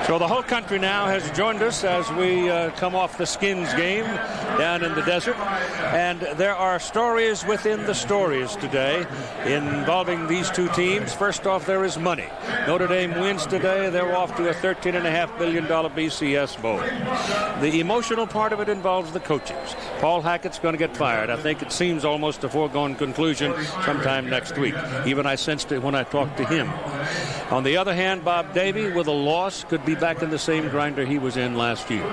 So the whole country now has joined us as we come off the Skins game down in the desert. And there are stories within the stories today involving these two teams. First off, there is money. Notre Dame wins today. They're off to a $13.5 billion BCS bowl. The emotional part of it involves the coaches. Paul Hackett's going to get fired. I think it seems almost a foregone conclusion sometime next week. Even I sensed it when I talked to him. On the other hand, Bob Davie, with a loss, could be back in the same grinder he was in last year.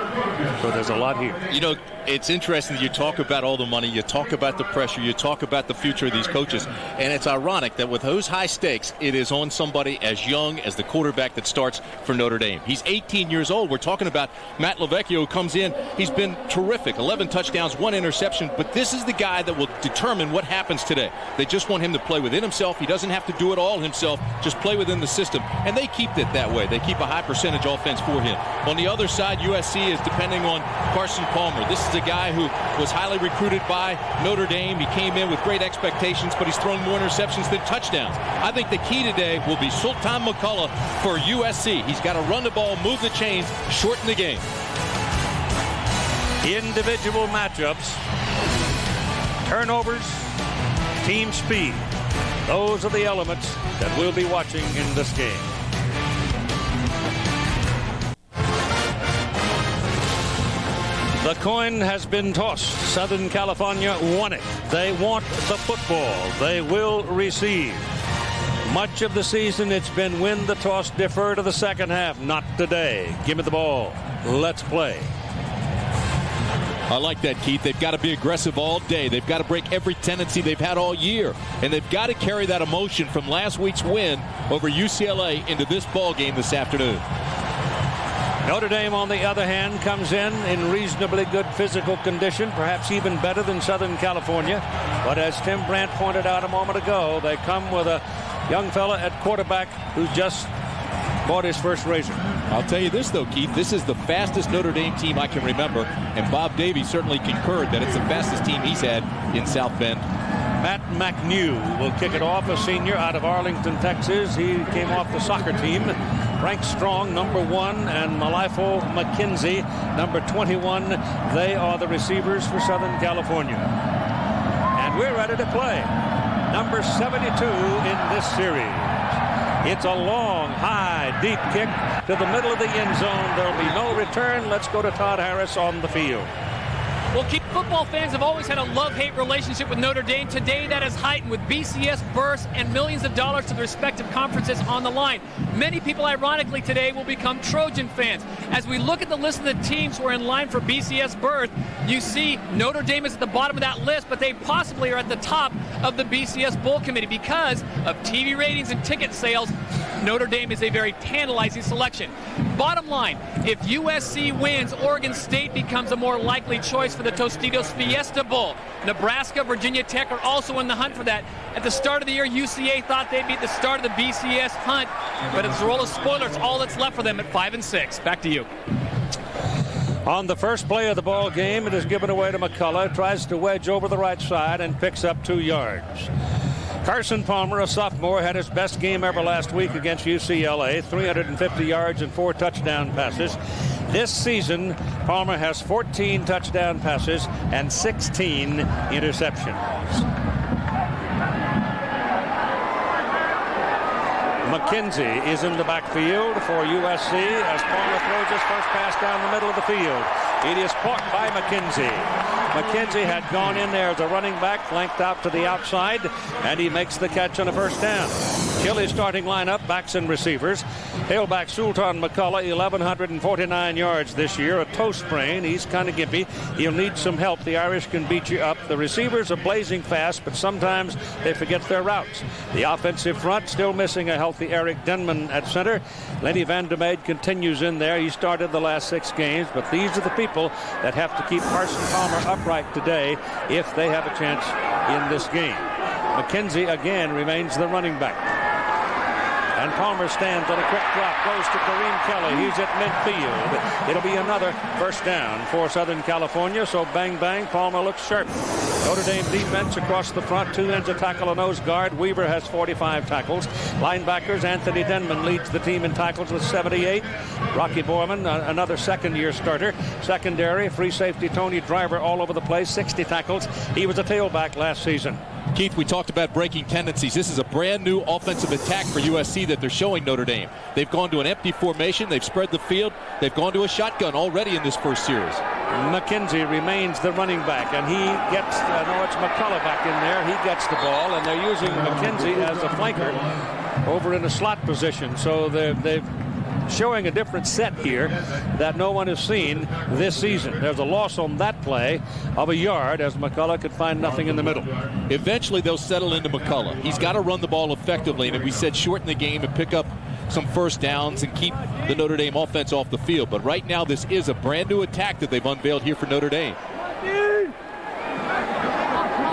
So there's a lot here. You know, it's interesting that you talk about all the money, you talk about the pressure, you talk about the future of these coaches, and it's ironic that with those high stakes, it is on somebody as young as the quarterback that starts for Notre Dame. He's 18 years old. We're talking about Matt LoVecchio, who comes in. He's been terrific. 11 touchdowns, 1 interception, but this is the guy that will determine what happens today. They just want him to play within himself. He doesn't have to do it all himself, just play within the system, and they keep it that way. They keep a high percentage offense for him. On the other side, USC is depending on Carson Palmer. This is a guy who was highly recruited by Notre Dame. He came in with great expectations, but he's thrown more interceptions than touchdowns. I think the key today will be Sultan McCullough for USC. He's got to run the ball, move the chains, shorten the game. Individual matchups, turnovers, team speed. Those are the elements that we'll be watching in this game. The coin has been tossed. Southern California won it. They want the football. They will receive. Much of the season it's been win the toss, defer to the second half. Not today. Give me the ball. Let's play. I like that, Keith. They've got to be aggressive all day. They've got to break every tendency they've had all year. And they've got to carry that emotion from last week's win over UCLA into this ball game this afternoon. Notre Dame, on the other hand, comes in reasonably good physical condition, perhaps even better than Southern California. But as Tim Brandt pointed out a moment ago, they come with a young fella at quarterback who just bought his first razor. I'll tell you this, though, Keith. This is the fastest Notre Dame team I can remember, and Bob Davie certainly concurred that it's the fastest team he's had in South Bend. Matt McNew will kick it off, a senior out of Arlington, Texas. He came off the soccer team. Frank Strong, number 1, and Malifo McKenzie, number 21. They are the receivers for Southern California. And we're ready to play. Number 72 in this series. It's a long, high, deep kick to the middle of the end zone. There'll be no return. Let's go to Todd Harris on the field. Well, football fans have always had a love-hate relationship with Notre Dame. Today, that is heightened with BCS berths and millions of dollars to the respective conferences on the line. Many people, ironically, today will become Trojan fans. As we look at the list of the teams who are in line for BCS berth, you see Notre Dame is at the bottom of that list, but they possibly are at the top of the BCS Bowl Committee because of TV ratings and ticket sales. Notre Dame is a very tantalizing selection. Bottom line, if USC wins, Oregon State becomes a more likely choice for the Tostitos Fiesta Bowl. Nebraska, Virginia Tech are also in the hunt for that. At the start of the year, UCA thought they'd be at the start of the BCS hunt, but it's a roll of spoilers, all that's left for them at 5-6. Back to you. On the first play of the ball game, it is given away to McCullough, tries to wedge over the right side and picks up 2 yards. Carson Palmer, a sophomore, had his best game ever last week against UCLA, 350 yards and 4 touchdown passes. This season, Palmer has 14 touchdown passes and 16 interceptions. McKenzie is in the backfield for USC as Palmer throws his first pass down the middle of the field. It is caught by McKenzie. McKenzie had gone in there as a running back, flanked out to the outside, and he makes the catch on a first down. Chile starting lineup, backs and receivers. Tailback Sultan McCullough, 1,149 yards this year, a toe sprain. He's kind of gimpy. He'll need some help. The Irish can beat you up. The receivers are blazing fast, but sometimes they forget their routes. The offensive front still missing a healthy Eric Denman at center. Lenny Van der Meijde continues in there. He started the last 6 games, but these are the people that have to keep Carson Palmer upright today if they have a chance in this game. McKenzie again remains the running back. And Palmer stands on a quick drop, goes to Kareem Kelly. He's at midfield. It'll be another first down for Southern California. So bang, bang, Palmer looks sharp. Notre Dame defense across the front, 2 ends a tackle, a nose guard. Weaver has 45 tackles. Linebackers, Anthony Denman leads the team in tackles with 78. Rocky Borman, another second-year starter. Secondary, free safety Tony Driver all over the place, 60 tackles. He was a tailback last season. Keith, we talked about breaking tendencies. This is a brand new offensive attack for USC that they're showing Notre Dame. They've gone to an empty formation. They've spread the field. They've gone to a shotgun already in this first series. McKenzie remains the running back, and he gets, it's McCullough back in there. He gets the ball, and they're using McKenzie as a flanker over in a slot position. So they've showing a different set here that no one has seen this season. There's a loss on that play of a yard as McCullough could find nothing in the middle. Eventually they'll settle into McCullough. He's got to run the ball effectively, and we said shorten the game and pick up some first downs and keep the Notre Dame offense off the field. But right now this is a brand new attack that they've unveiled here for Notre Dame.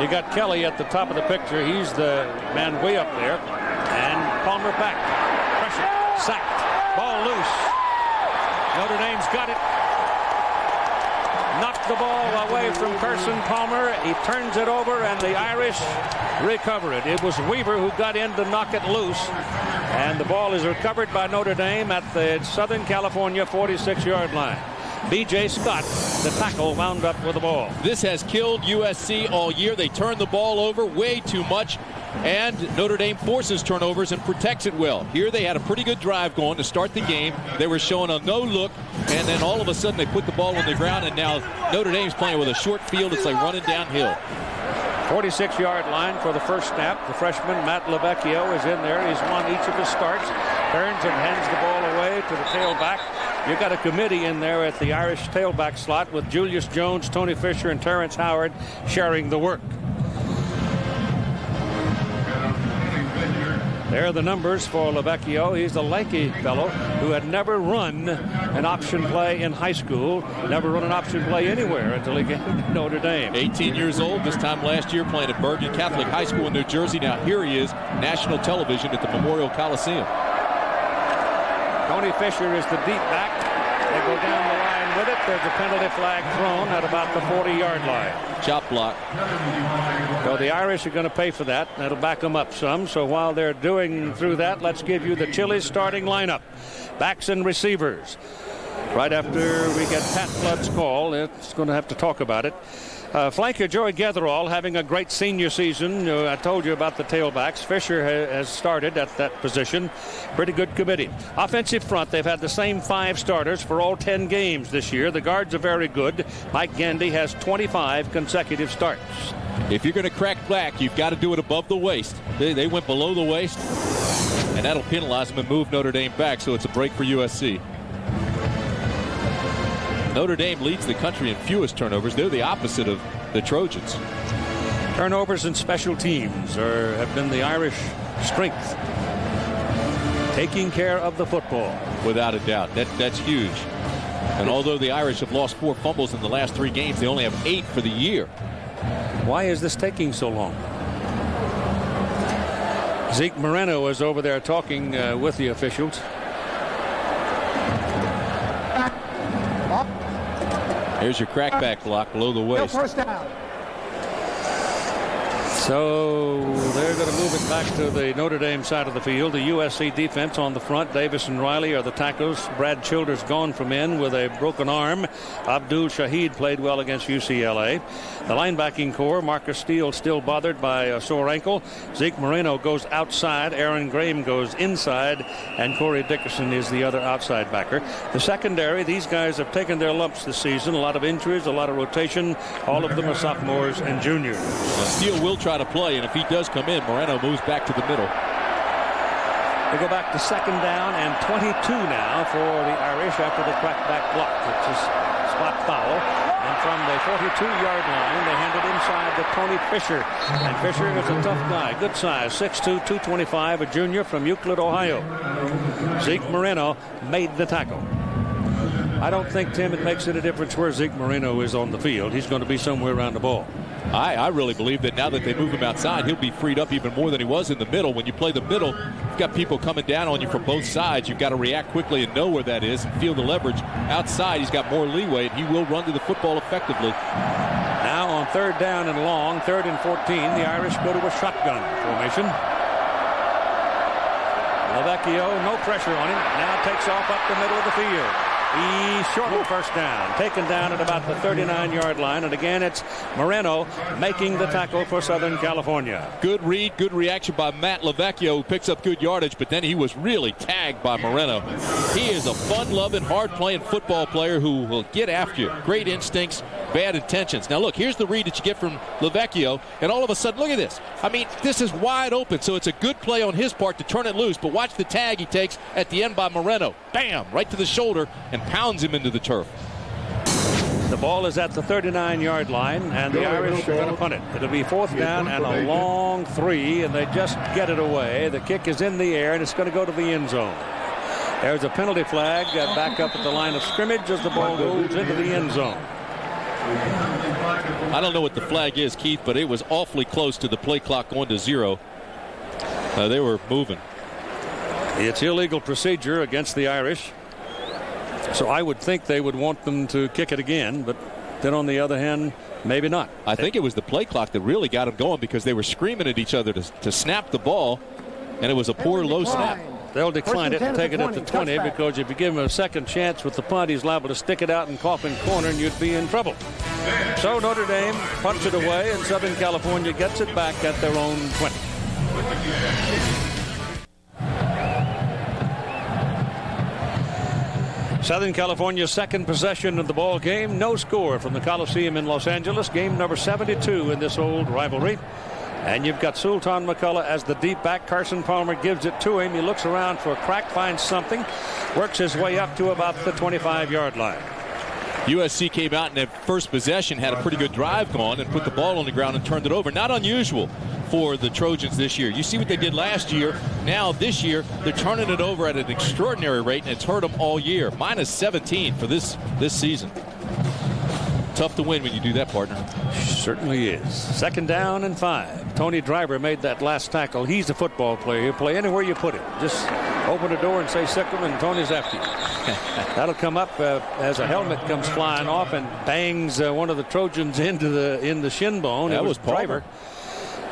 You got Kelly at the top of the picture. He's the man way up there. And Palmer back. Pressure. Sacked. Ball loose. Notre Dame's got it. Knocked the ball away from Carson Palmer. He turns it over, and the Irish recover it. It was Weaver who got in to knock it loose. And the ball is recovered by Notre Dame at the Southern California 46-yard line. B.J. Scott, the tackle, wound up with the ball. This has killed USC all year. They turn the ball over way too much, and Notre Dame forces turnovers and protects it well. Here they had a pretty good drive going to start the game. They were showing a no-look, and then all of a sudden they put the ball on the ground, and now Notre Dame's playing with a short field. It's like running downhill. 46-yard line for the first snap. The freshman, Matt LoVecchio, is in there. He's won each of his starts. Turns and hands the ball away to the tailback. You've got a committee in there at the Irish tailback slot with Julius Jones, Tony Fisher, and Terrance Howard sharing the work. There are the numbers for LoVecchio. He's a lanky fellow who had never run an option play in high school, never run an option play anywhere until he came to Notre Dame. 18 years old, this time last year playing at Bergen Catholic High School in New Jersey. Now here he is, national television at the Memorial Coliseum. Tony Fisher is the deep back. They go down the line with it. There's a penalty flag thrown at about the 40-yard line. Chop block. So the Irish are going to pay for that. That'll back them up some. So while they're doing through that, let's give you the Chili's starting lineup. Backs and receivers. Right after we get Pat Flood's call, it's going to have to talk about it. Flanker Joey Getherall having a great senior season. I told you about the tailbacks. Fisher has started at that position. Pretty good committee. Offensive front, they've had the same 5 starters for all 10 games this year. The guards are very good. Mike Gandy has 25 consecutive starts. If you're going to crack back, you've got to do it above the waist. They went below the waist, and that'll penalize them and move Notre Dame back, so it's a break for USC. Notre Dame leads the country in fewest turnovers. They're the opposite of the Trojans. Turnovers and special teams have been the Irish strength. Taking care of the football. Without a doubt. That's huge. And although the Irish have lost 4 fumbles in the last 3 games, they only have 8 for the year. Why is this taking so long? Zeke Moreno is over there talking with the officials. Here's your crackback block below the waist. First down. So they're going to move it back to the Notre Dame side of the field. The USC defense on the front. Davis and Riley are the tackles. Brad Childers gone from in with a broken arm. Abdul Shaheed played well against UCLA. The linebacking core, Marcus Steele still bothered by a sore ankle. Zeke Moreno goes outside. Aaron Graham goes inside. And Corey Dickerson is the other outside backer. The secondary, these guys have taken their lumps this season. A lot of injuries, a lot of rotation. All of them are sophomores and juniors. Now Steele will try to play, and if he does come in, Moreno moves back to the middle. They go back to second down and 22 now for the Irish after the crackback block. It's a spot foul. And from the 42-yard line, they hand it inside to Tony Fisher. And Fisher is a tough guy. Good size, 6'2", 225, a junior from Euclid, Ohio. Zeke Moreno made the tackle. I don't think, Tim, it makes any difference where Zeke Moreno is on the field. He's going to be somewhere around the ball. I really believe that now that they move him outside, he'll be freed up even more than he was in the middle. When you play the middle, you've got people coming down on you from both sides. You've got to react quickly and know where that is and feel the leverage. Outside, he's got more leeway, and he will run to the football effectively. Now on third down and long, 3rd and 14. The Irish go to a shotgun formation. LoVecchio, no pressure on him. Now takes off up the middle of the field. He's short of first down. Taken down at about the 39-yard line. And again, it's Moreno making the tackle for Southern California. Good read, good reaction by Matt LoVecchio, who picks up good yardage, but then he was really tagged by Moreno. He is a fun-loving, hard-playing football player who will get after you. Great instincts, bad intentions. Now, look, here's the read that you get from LoVecchio, and all of a sudden, look at this. I mean, this is wide open, so it's a good play on his part to turn it loose, but watch the tag he takes at the end by Moreno. Bam! Right to the shoulder, and pounds him into the turf. The ball is at the 39-yard line, and the Irish are going to punt it. It'll be 4th down and a long 3, and they just get it away. The kick is in the air, and it's going to go to the end zone. There's a penalty flag back up at the line of scrimmage as the ball goes into the end zone. I don't know what the flag is, Keith, but it was awfully close to the play clock going to 0. They were moving. It's illegal procedure against the Irish. So I would think they would want them to kick it again, but then on the other hand, maybe not. I think it was the play clock that really got them going because they were screaming at each other to snap the ball, and it was a poor low snap. They'll decline it and take it at the 20 because if you give him a second chance with the punt, he's liable to stick it out and coffin corner, and you'd be in trouble. So Notre Dame punts it away, and Southern California gets it back at their own 20. Southern California's second possession of the ball game. No score from the Coliseum in Los Angeles. Game number 72 in this old rivalry. And you've got Sultan McCullough as the deep back. Carson Palmer gives it to him. He looks around for a crack, finds something, works his way up to about the 25-yard line. USC came out in that first possession, had a pretty good drive going, and put the ball on the ground and turned it over. Not unusual for the Trojans this year. You see what they did last year. Now this year they're turning it over at an extraordinary rate, and it's hurt them all year. Minus 17 for this season. Tough to win when you do that, partner. Certainly is. 2nd down and 5. Tony Driver made that last tackle. He's a football player. He'll play anywhere you put him. Just open the door and say sick him, and Tony's after you. That'll come up as a helmet comes flying off and bangs one of the Trojans in the shin bone. That was Driver.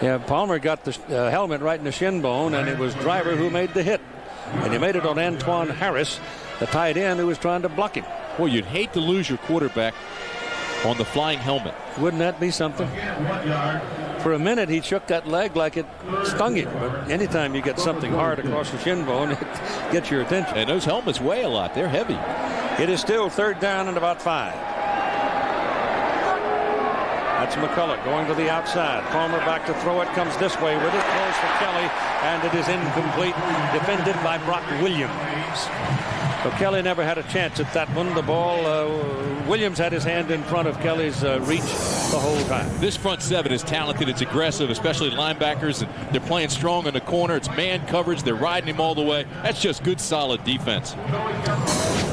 Yeah, Palmer got the helmet right in the shin bone, and it was Driver who made the hit. And he made it on Antoine Harris, the tight end who was trying to block him. Well, you'd hate to lose your quarterback on the flying helmet. Wouldn't that be something? For a minute, he shook that leg like it stung him. But anytime you get something hard across the shin bone, it gets your attention. And those helmets weigh a lot. They're heavy. It is still 3rd down and about 5. That's McCullough going to the outside. Palmer back to throw it. Comes this way with it. Throws for Kelly, and it is incomplete. Defended by Brock Williams. So Kelly never had a chance at that one. The ball, Williams had his hand in front of Kelly's reach the whole time. This front 7 is talented. It's aggressive, especially linebackers. And they're playing strong in the corner. It's man coverage. They're riding him all the way. That's just good, solid defense.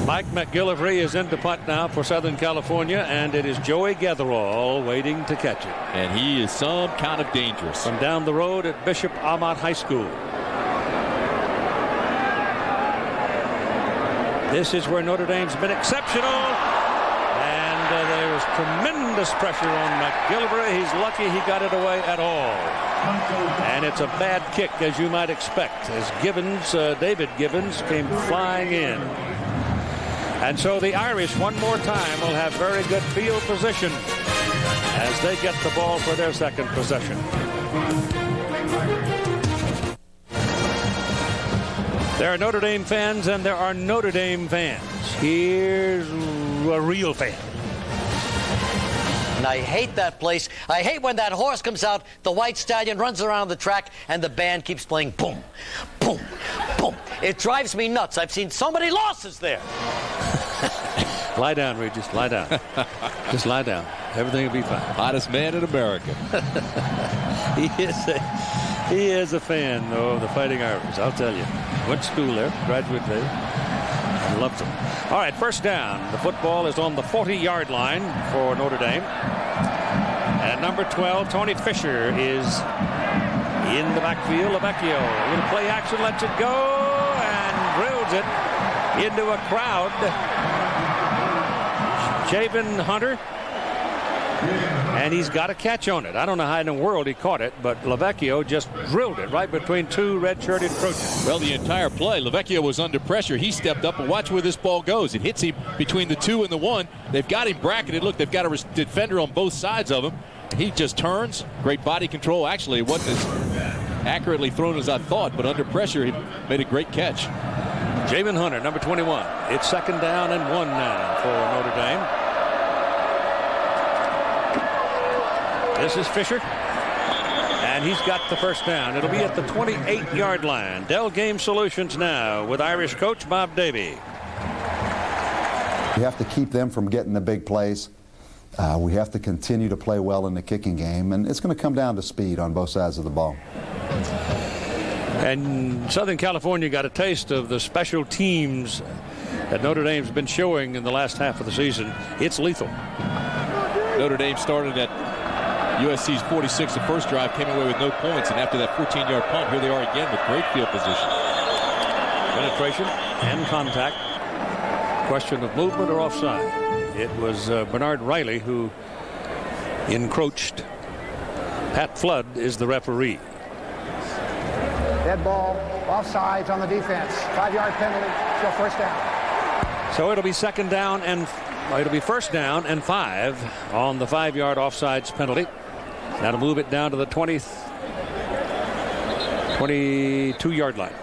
Mike McGillivray is in to punt now for Southern California, and it is Joey Getherall waiting to catch it. And he is some kind of dangerous. From down the road at Bishop Amat High School. This is where Notre Dame's been exceptional, and there was tremendous pressure on McGillivray. He's lucky he got it away at all. And it's a bad kick, as you might expect, as David Gibbons came flying in. And so the Irish one more time will have very good field position as they get the ball for their second possession. There are Notre Dame fans and there are Notre Dame fans. Here's a real fan. And I hate that place. I hate when that horse comes out, the white stallion runs around the track, and the band keeps playing boom, boom, boom. It drives me nuts. I've seen so many losses there. Lie down, Regis. Lie down. Just lie down. Everything will be fine. Hottest man in America. He is a fan of the Fighting Irish, I'll tell you. Went to school there, graduate there, and loves them. All right, 1st down. The football is on the 40-yard line for Notre Dame. And number 12, Tony Fisher, is in the backfield. LoVecchio, a little play action, lets it go, and drills it into a crowd. Javen Hunter And he's got a catch on it. I don't know how in the world he caught it, but LoVecchio just drilled it right between two red-shirted Trojans. Well, the entire play, LoVecchio was under pressure. He stepped up, and watch where this ball goes. It hits him between the 2 and the 1. They've got him bracketed. Look, they've got a defender on both sides of him. He just turns. Great body control. Actually, it wasn't as accurately thrown as I thought, but under pressure, he made a great catch. Jamin Hunter, number 21. It's 2nd down and 1 now for Notre Dame. This is Fisher, and he's got the first down. It'll be at the 28-yard line. Dell Game Solutions now with Irish coach Bob Davie. We have to keep them from getting the big plays. We have to continue to play well in the kicking game, and it's going to come down to speed on both sides of the ball. And Southern California got a taste of the special teams that Notre Dame's been showing in the last half of the season. It's lethal. Notre Dame started at USC's 46. The first drive came away with no points, and after that 14-yard punt, here they are again with great field position. Penetration and contact. Question of movement or offside. It was Bernard Riley who encroached. Pat Flood is the referee. Dead ball, offsides on the defense. 5-yard penalty, still first down. So it'll be 2nd down and it'll be 1st down and 5 on the 5-yard offsides penalty. That'll move it down to the 22-yard line.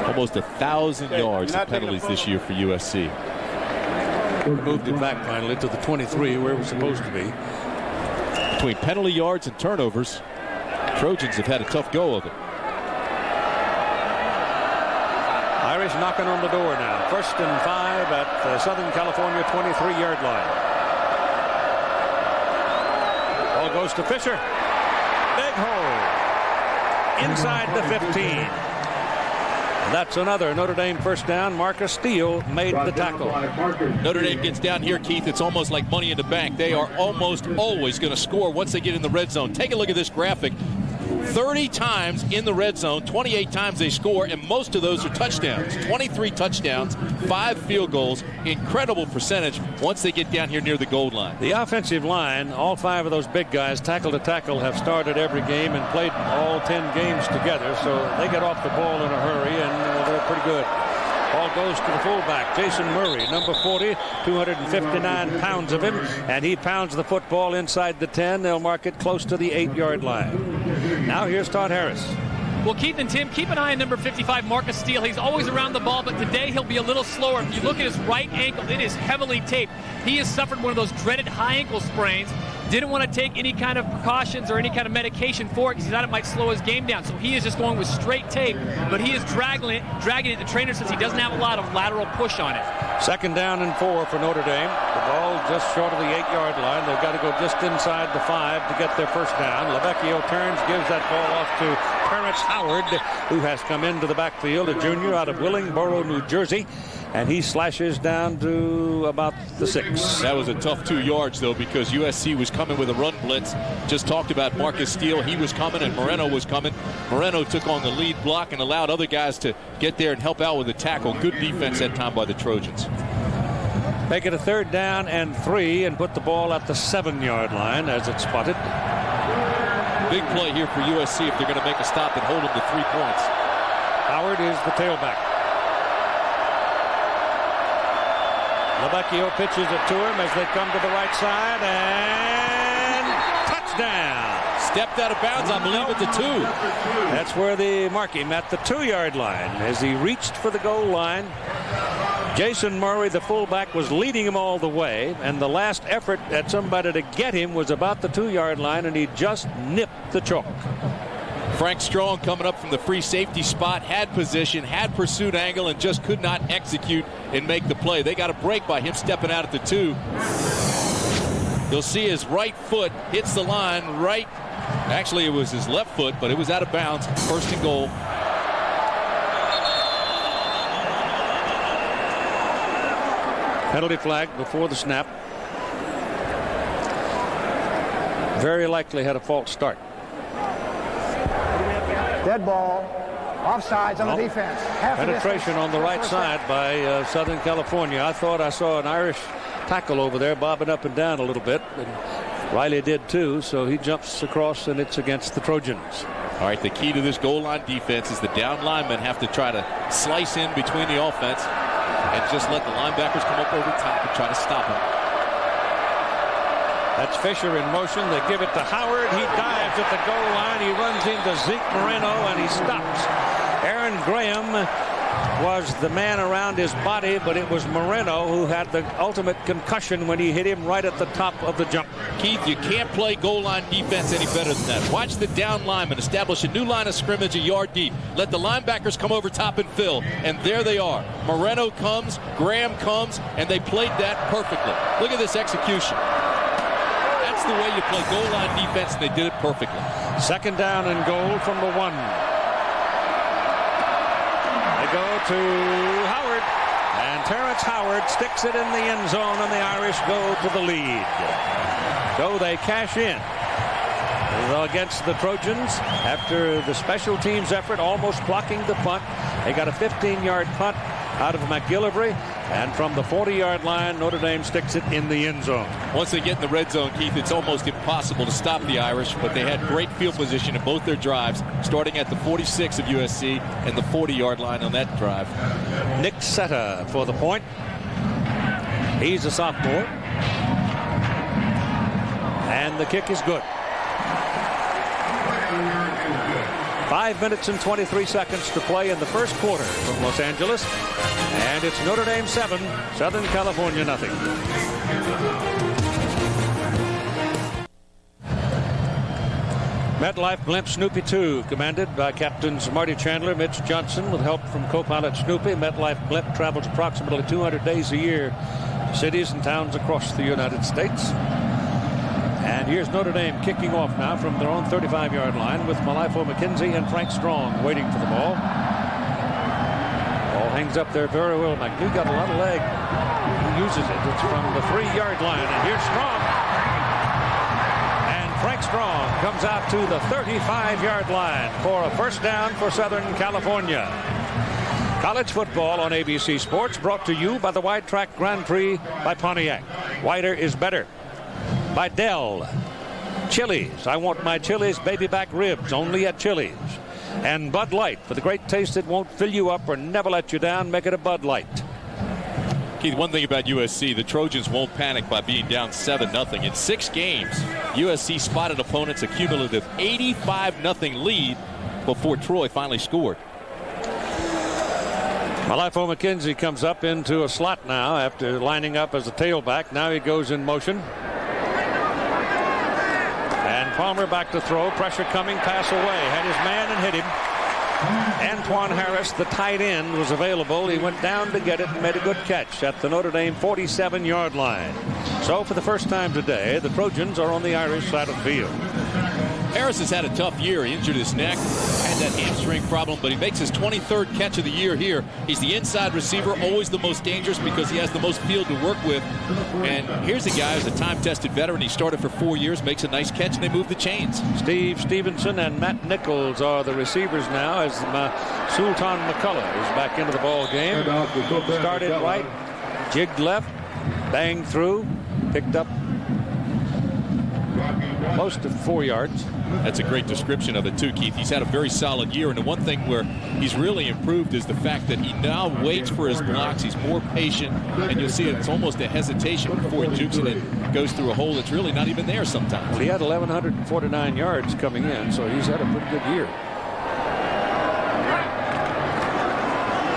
Almost 1,000 yards of penalties this year for USC. Moved it back finally to the 23 where it was supposed to be. Between penalty yards and turnovers, Trojans have had a tough go of it. Irish knocking on the door now. 1st and 5 at the Southern California 23-yard line. Ball goes to Fisher. Big hole. Inside the 15. That's another Notre Dame first down. Marcus Steele made the tackle. Notre Dame gets down here, Keith. It's almost like money in the bank. They are almost always going to score once they get in the red zone. Take a look at this graphic. 30 times in the red zone, 28 times they score, and most of those are touchdowns. 23 touchdowns, 5 field goals. Incredible percentage once they get down here near the goal line. The offensive line, all 5 of those big guys, tackle to tackle, have started every game and played all 10 games together, so they get off the ball in a hurry, and they're pretty good. Ball goes to the fullback, Jason Murray, number 40, 259 pounds of him, and he pounds the football inside the 10. They'll mark it close to the 8-yard line. Now here's Todd Harris. Well, Keith and Tim, keep an eye on number 55, Marcus Steele. He's always around the ball, but today he'll be a little slower. If you look at his right ankle, it is heavily taped. He has suffered one of those dreaded high ankle sprains. Didn't want to take any kind of precautions or any kind of medication for it because he thought it might slow his game down. So he is just going with straight tape, but he is dragging it. The trainer says he doesn't have a lot of lateral push on it. 2nd down and 4 for Notre Dame. The ball just short of the 8-yard line. They've got to go just inside the 5 to get their first down. LoVecchio turns, gives that ball off to Terrance Howard, who has come into the backfield, a junior out of Willingboro, New Jersey. And he slashes down to about the 6. That was a tough 2 yards, though, because USC was coming with a run blitz. Just talked about Marcus Steele. He was coming, and Moreno was coming. Moreno took on the lead block and allowed other guys to get there and help out with the tackle. Good defense that time by the Trojans. Make it a 3rd down and 3 and put the ball at the 7-yard line as it's spotted. Big play here for USC if they're going to make a stop and hold them to 3 points. Howard is the tailback. LoVecchio pitches it to him as they come to the right side, and touchdown. Stepped out of bounds, I believe, at the 2. That's where they mark him, at the 2-yard line. As he reached for the goal line, Jason Murray, the fullback, was leading him all the way, and the last effort at somebody to get him was about the 2-yard line, and he just nipped the chalk. Frank Strong coming up from the free safety spot, had position, had pursuit angle, and just could not execute and make the play. They got a break by him stepping out at the 2. You'll see his right foot hits the line right. Actually, it was his left foot, but it was out of bounds. 1st and goal. Penalty flag before the snap. Very likely had a false start. Dead ball, offsides on the defense. Penetration on the right side by Southern California. I thought I saw an Irish tackle over there, bobbing up and down a little bit. And Riley did too, so he jumps across, and it's against the Trojans. All right, the key to this goal line defense is the down linemen have to try to slice in between the offense and just let the linebackers come up over top and try to stop them. That's Fisher in motion. They give it to Howard. He dives at the goal line. He runs into Zeke Moreno, and he stops. Aaron Graham was the man around his body, but it was Moreno who had the ultimate concussion when he hit him right at the top of the jump. Keith, you can't play goal line defense any better than that. Watch the down lineman establish a new line of scrimmage a yard deep. Let the linebackers come over top and fill, and there they are. Moreno comes, Graham comes, and they played that perfectly. Look at this execution. That's the way you play goal line defense, and they did it perfectly. Second down and goal from the 1. Go to Howard, and Terrance Howard sticks it in the end zone, and the Irish go to the lead. So they cash in against the Trojans after the special teams effort, almost blocking the punt. They got a 15-yard punt out of McGillivray, and from the 40-yard line, Notre Dame sticks it in the end zone. Once they get in the red zone, Keith, it's almost impossible to stop the Irish, but they had great field position in both their drives, starting at the 46 of USC and the 40-yard line on that drive. Nick Setta for the point. He's a sophomore. And the kick is good. 5 minutes and 23 seconds to play in the first quarter from Los Angeles. And it's Notre Dame 7, Southern California nothing. MetLife Blimp Snoopy 2, commanded by Captains Marty Chandler, Mitch Johnson, with help from co-pilot Snoopy. MetLife Blimp travels approximately 200 days a year to cities and towns across the United States. And here's Notre Dame kicking off now from their own 35-yard line with Malifo McKenzie and Frank Strong waiting for the ball. Ball hangs up there very well. McNew got a lot of leg. He uses it. It's from the 3-yard line. And here's Strong. And Frank Strong comes out to the 35-yard line for a first down for Southern California. College football on ABC Sports, brought to you by the Wide Track Grand Prix by Pontiac. Wider is better. By Dell. Chili's. I want my Chili's baby back ribs only at Chili's. And Bud Light, for the great taste that won't fill you up or never let you down, make it a Bud Light. Keith, one thing about USC, the Trojans won't panic by being down 7-0. In 6 games, USC spotted opponents a cumulative 85-0 lead before Troy finally scored. Malifo McKenzie comes up into a slot now after lining up as a tailback. Now he goes in motion. And Palmer back to throw. Pressure coming. Pass away. Had his man and hit him. Antoine Harris, the tight end, was available. He went down to get it and made a good catch at the Notre Dame 47-yard line. So for the first time today, the Trojans are on the Irish side of the field. Harris has had a tough year. He injured his neck, had that hamstring problem, but he makes his 23rd catch of the year here. He's the inside receiver, always the most dangerous because he has the most field to work with. And here's a guy who's a time-tested veteran. He started for 4 years, makes a nice catch, and they move the chains. Steve Stevenson and Matt Nichols are the receivers now as Sultan McCullough is back into the ball game. Started right, jigged left, banged through, picked up close to 4 yards. That's a great description of it too, Keith. He's had a very solid year, and the one thing where he's really improved is the fact that he now waits for his blocks. He's more patient, and you'll see it's almost a hesitation before he jukes it and goes through a hole that's really not even there sometimes. Well, he had 1,149 yards coming in, so he's had a pretty good year.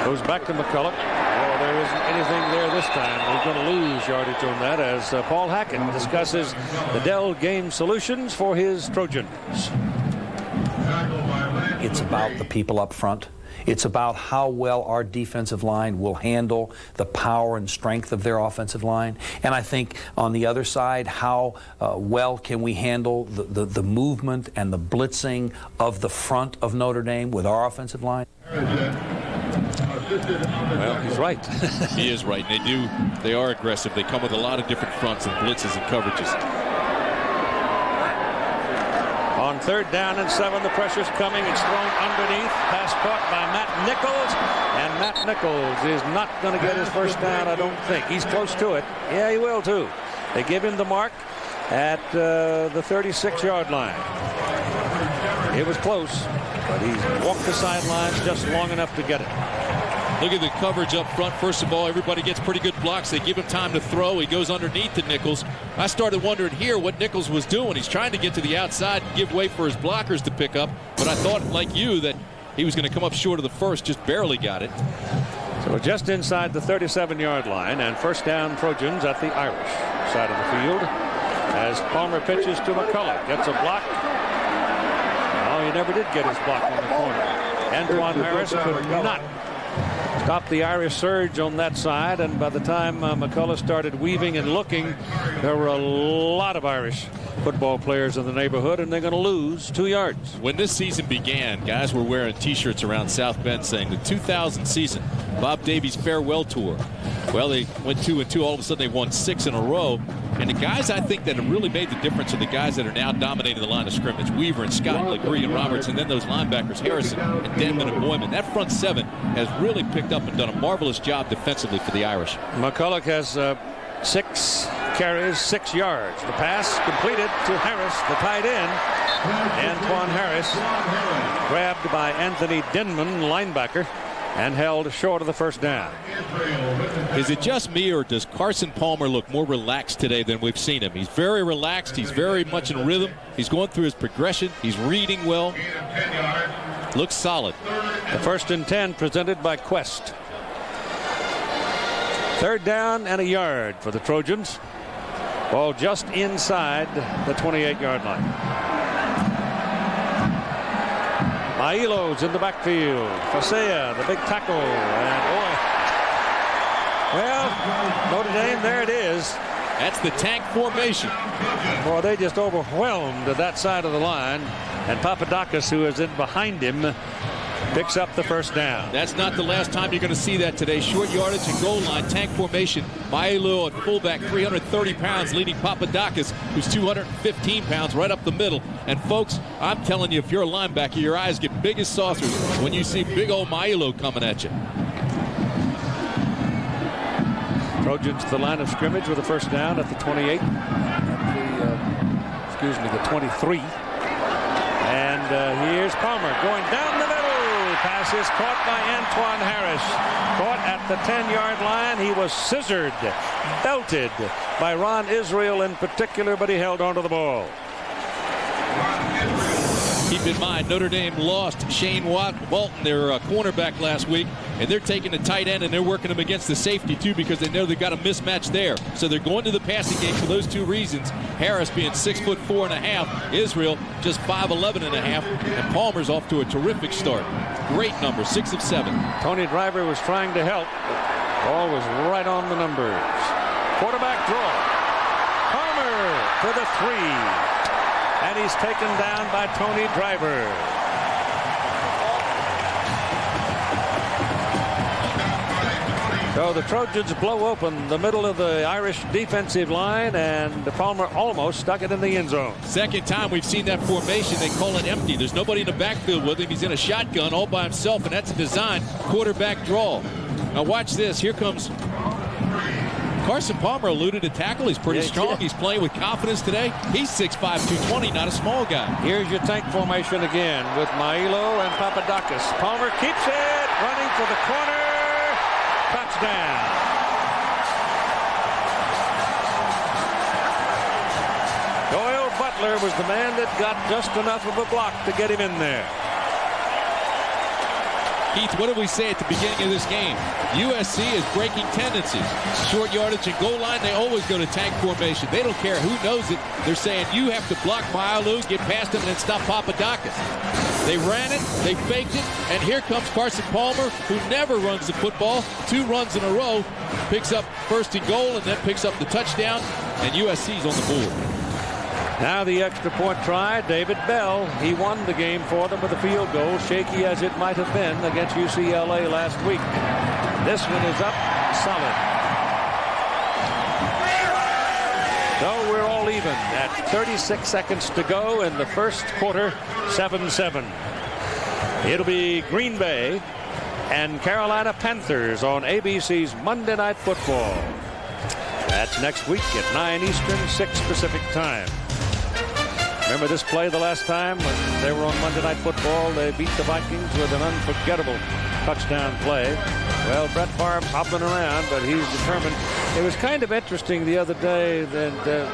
Goes back to McCullough. Well, there isn't anything there this time. We're going to lose yardage on that as Paul Hackett discusses the Dell game solutions for his Trojans. It's about the people up front. It's about how well our defensive line will handle the power and strength of their offensive line. And I think on the other side, how well can we handle the movement and the blitzing of the front of Notre Dame with our offensive line. Well, he's right. He is right. They are aggressive. They come with a lot of different fronts and blitzes and coverages. On 3rd down and 7, the pressure's coming. It's thrown underneath. Pass caught by Matt Nichols. And Matt Nichols is not going to get his first down, I don't think. He's close to it. Yeah, he will, too. They give him the mark at the 36-yard line. It was close, but he walked the sidelines just long enough to get it. Look at the coverage up front. First of all, everybody gets pretty good blocks. They give him time to throw. He goes underneath to Nichols. I started wondering here what Nichols was doing. He's trying to get to the outside and give way for his blockers to pick up. But I thought, like you, that he was going to come up short of the first. Just barely got it. So just inside the 37-yard line, and first down Trojans at the Irish side of the field as Palmer pitches to McCullough. Gets a block. Oh, he never did get his block in the corner. Antoine Harris could not stop the Irish surge on that side, and by the time McCullough started weaving and looking, there were a lot of Irish football players in the neighborhood, and they're going to lose 2 yards. When this season began, guys were wearing T-shirts around South Bend saying the 2000 season, Bob Davies farewell tour. Well, they went 2-2. All of a sudden, they won 6 in a row. And the guys I think that have really made the difference are the guys that are now dominating the line of scrimmage. Weaver and Scott, Legree and Roberts, and then those linebackers, Harrison and Denman and Boyman. That front seven has really picked up and done a marvelous job defensively for the Irish. McCullough has 6 carries, 6 yards. The pass completed to Harris, the tight end. Antoine Harris grabbed by Anthony Denman, linebacker, and held short of the first down. Is it just me, or does Carson Palmer look more relaxed today than we've seen him? He's very relaxed. He's very much in rhythm. He's going through his progression. He's reading well. Looks solid. The 1st and 10 presented by Quest. 3rd down and a yard for the Trojans. Ball just inside the 28-yard line. Mailo's in the backfield. Fasea, the big tackle. And well, Notre Dame, there it is. That's the tank formation. Boy, they just overwhelmed that side of the line. And Papadakis, who is in behind him, picks up the first down. That's not the last time you're going to see that today. Short yardage and goal line, tank formation. Mailo at fullback, 330 pounds, leading Papadakis, who's 215 pounds, right up the middle. And folks, I'm telling you, if you're a linebacker, your eyes get big as saucers when you see big old Mailo coming at you. Trojans to the line of scrimmage with a first down at the 28. The 23. And here's Palmer going down the middle. Pass is caught by Antoine Harris. Caught at the 10-yard line. He was scissored, belted by Ron Israel in particular, but he held onto the ball. Keep in mind, Notre Dame lost Shane Walton, their cornerback, last week, and they're taking the tight end and they're working him against the safety too, because they know they've got a mismatch there. So they're going to the passing game for those 2 reasons. Harris being 6'4.5", Israel just 5'11.5", and Palmer's off to a terrific start. Great number, 6 of 7. Tony Driver was trying to help. Ball was right on the numbers. Quarterback draw. Palmer to the 3. And he's taken down by Tony Driver. So the Trojans blow open the middle of the Irish defensive line, and Palmer almost stuck it in the end zone. Second time we've seen that formation. They call it empty. There's nobody in the backfield with him. He's in a shotgun all by himself, and that's a design quarterback draw. Now watch this. Here comes Carson Palmer, eluded a tackle. He's pretty strong. He's playing with confidence today. He's 6'5", 220, not a small guy. Here's your tank formation again with Mailo and Papadakis. Palmer keeps it, running for the corner. Touchdown. Doyle Butler was the man that got just enough of a block to get him in there. Keith, what did we say at the beginning of this game? USC is breaking tendencies. Short yardage and goal line, they always go to tank formation. They don't care who knows it. They're saying you have to block Mailo, get past him, and then stop Papadakis. They ran it, they faked it, and here comes Carson Palmer, who never runs the football. 2 runs in a row, picks up first and goal, and then picks up the touchdown, and USC's on the board. Now the extra point try. David Bell, he won the game for them with a field goal, shaky as it might have been against UCLA last week. This one is up, solid. So we're all even at 36 seconds to go in the first quarter, 7-7. It'll be Green Bay and Carolina Panthers on ABC's Monday Night Football. That's next week at 9 Eastern, 6 Pacific time. Remember this play the last time when they were on Monday Night Football? They beat the Vikings with an unforgettable touchdown play. Well, Brett Favre's hopping around, but he's determined. It was kind of interesting the other day that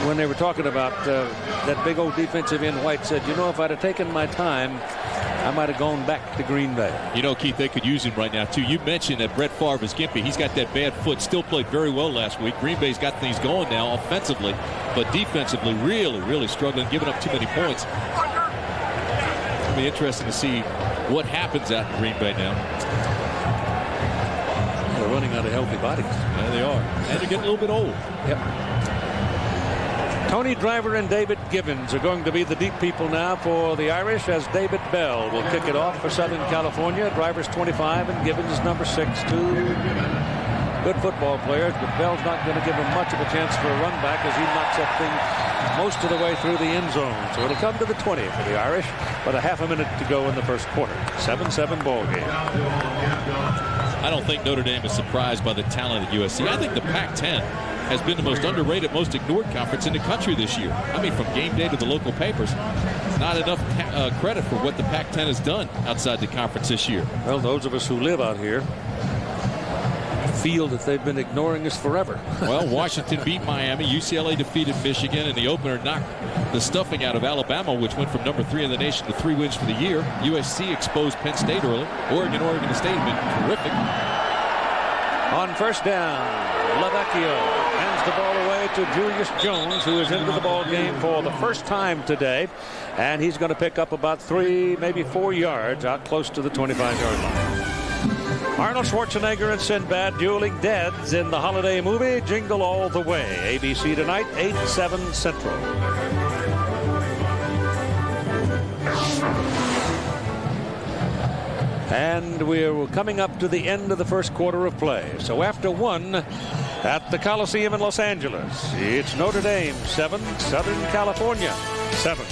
when they were talking about that big old defensive end, White said, you know, if I'd have taken my time, I might have gone back to Green Bay. You know, Keith, they could use him right now, too. You mentioned that Brett Favre is gimpy. He's got that bad foot. Still played very well last week. Green Bay's got things going now offensively, but defensively really, really struggling, giving up too many points. It'll be interesting to see what happens out in Green Bay now. They're running out of healthy bodies. Yeah, they are. And they're getting a little bit old. Yep. Tony Driver and David Gibbons are going to be the deep people now for the Irish, as David Bell will kick it off for Southern California. Driver's 25 and Gibbons is number 6. Two good football players, but Bell's not going to give him much of a chance for a run back as he knocks that thing most of the way through the end zone. So it'll come to the 20 for the Irish, but a half a minute to go in the first quarter. 7-7 ball game. I don't think Notre Dame is surprised by the talent at USC. I think the Pac-10 has been the most underrated, most ignored conference in the country this year. I mean, from game day to the local papers, not enough credit for what the Pac-10 has done outside the conference this year. Well, those of us who live out here feel that they've been ignoring us forever. Well, Washington beat Miami. UCLA defeated Michigan, and the opener knocked the stuffing out of Alabama, which went from number 3 in the nation to 3 wins for the year. USC exposed Penn State early. Oregon State have been terrific. On first down, LoVecchio hands the ball away to Julius Jones, who is into the ball game for the first time today, and he's going to pick up about 3, maybe 4 yards out close to the 25-yard line. Arnold Schwarzenegger and Sinbad dueling dads in the holiday movie Jingle All the Way. ABC tonight, 8/7 Central. And we're coming up to the end of the first quarter of play. So after 1 at the Coliseum in Los Angeles, it's Notre Dame 7, Southern California 7.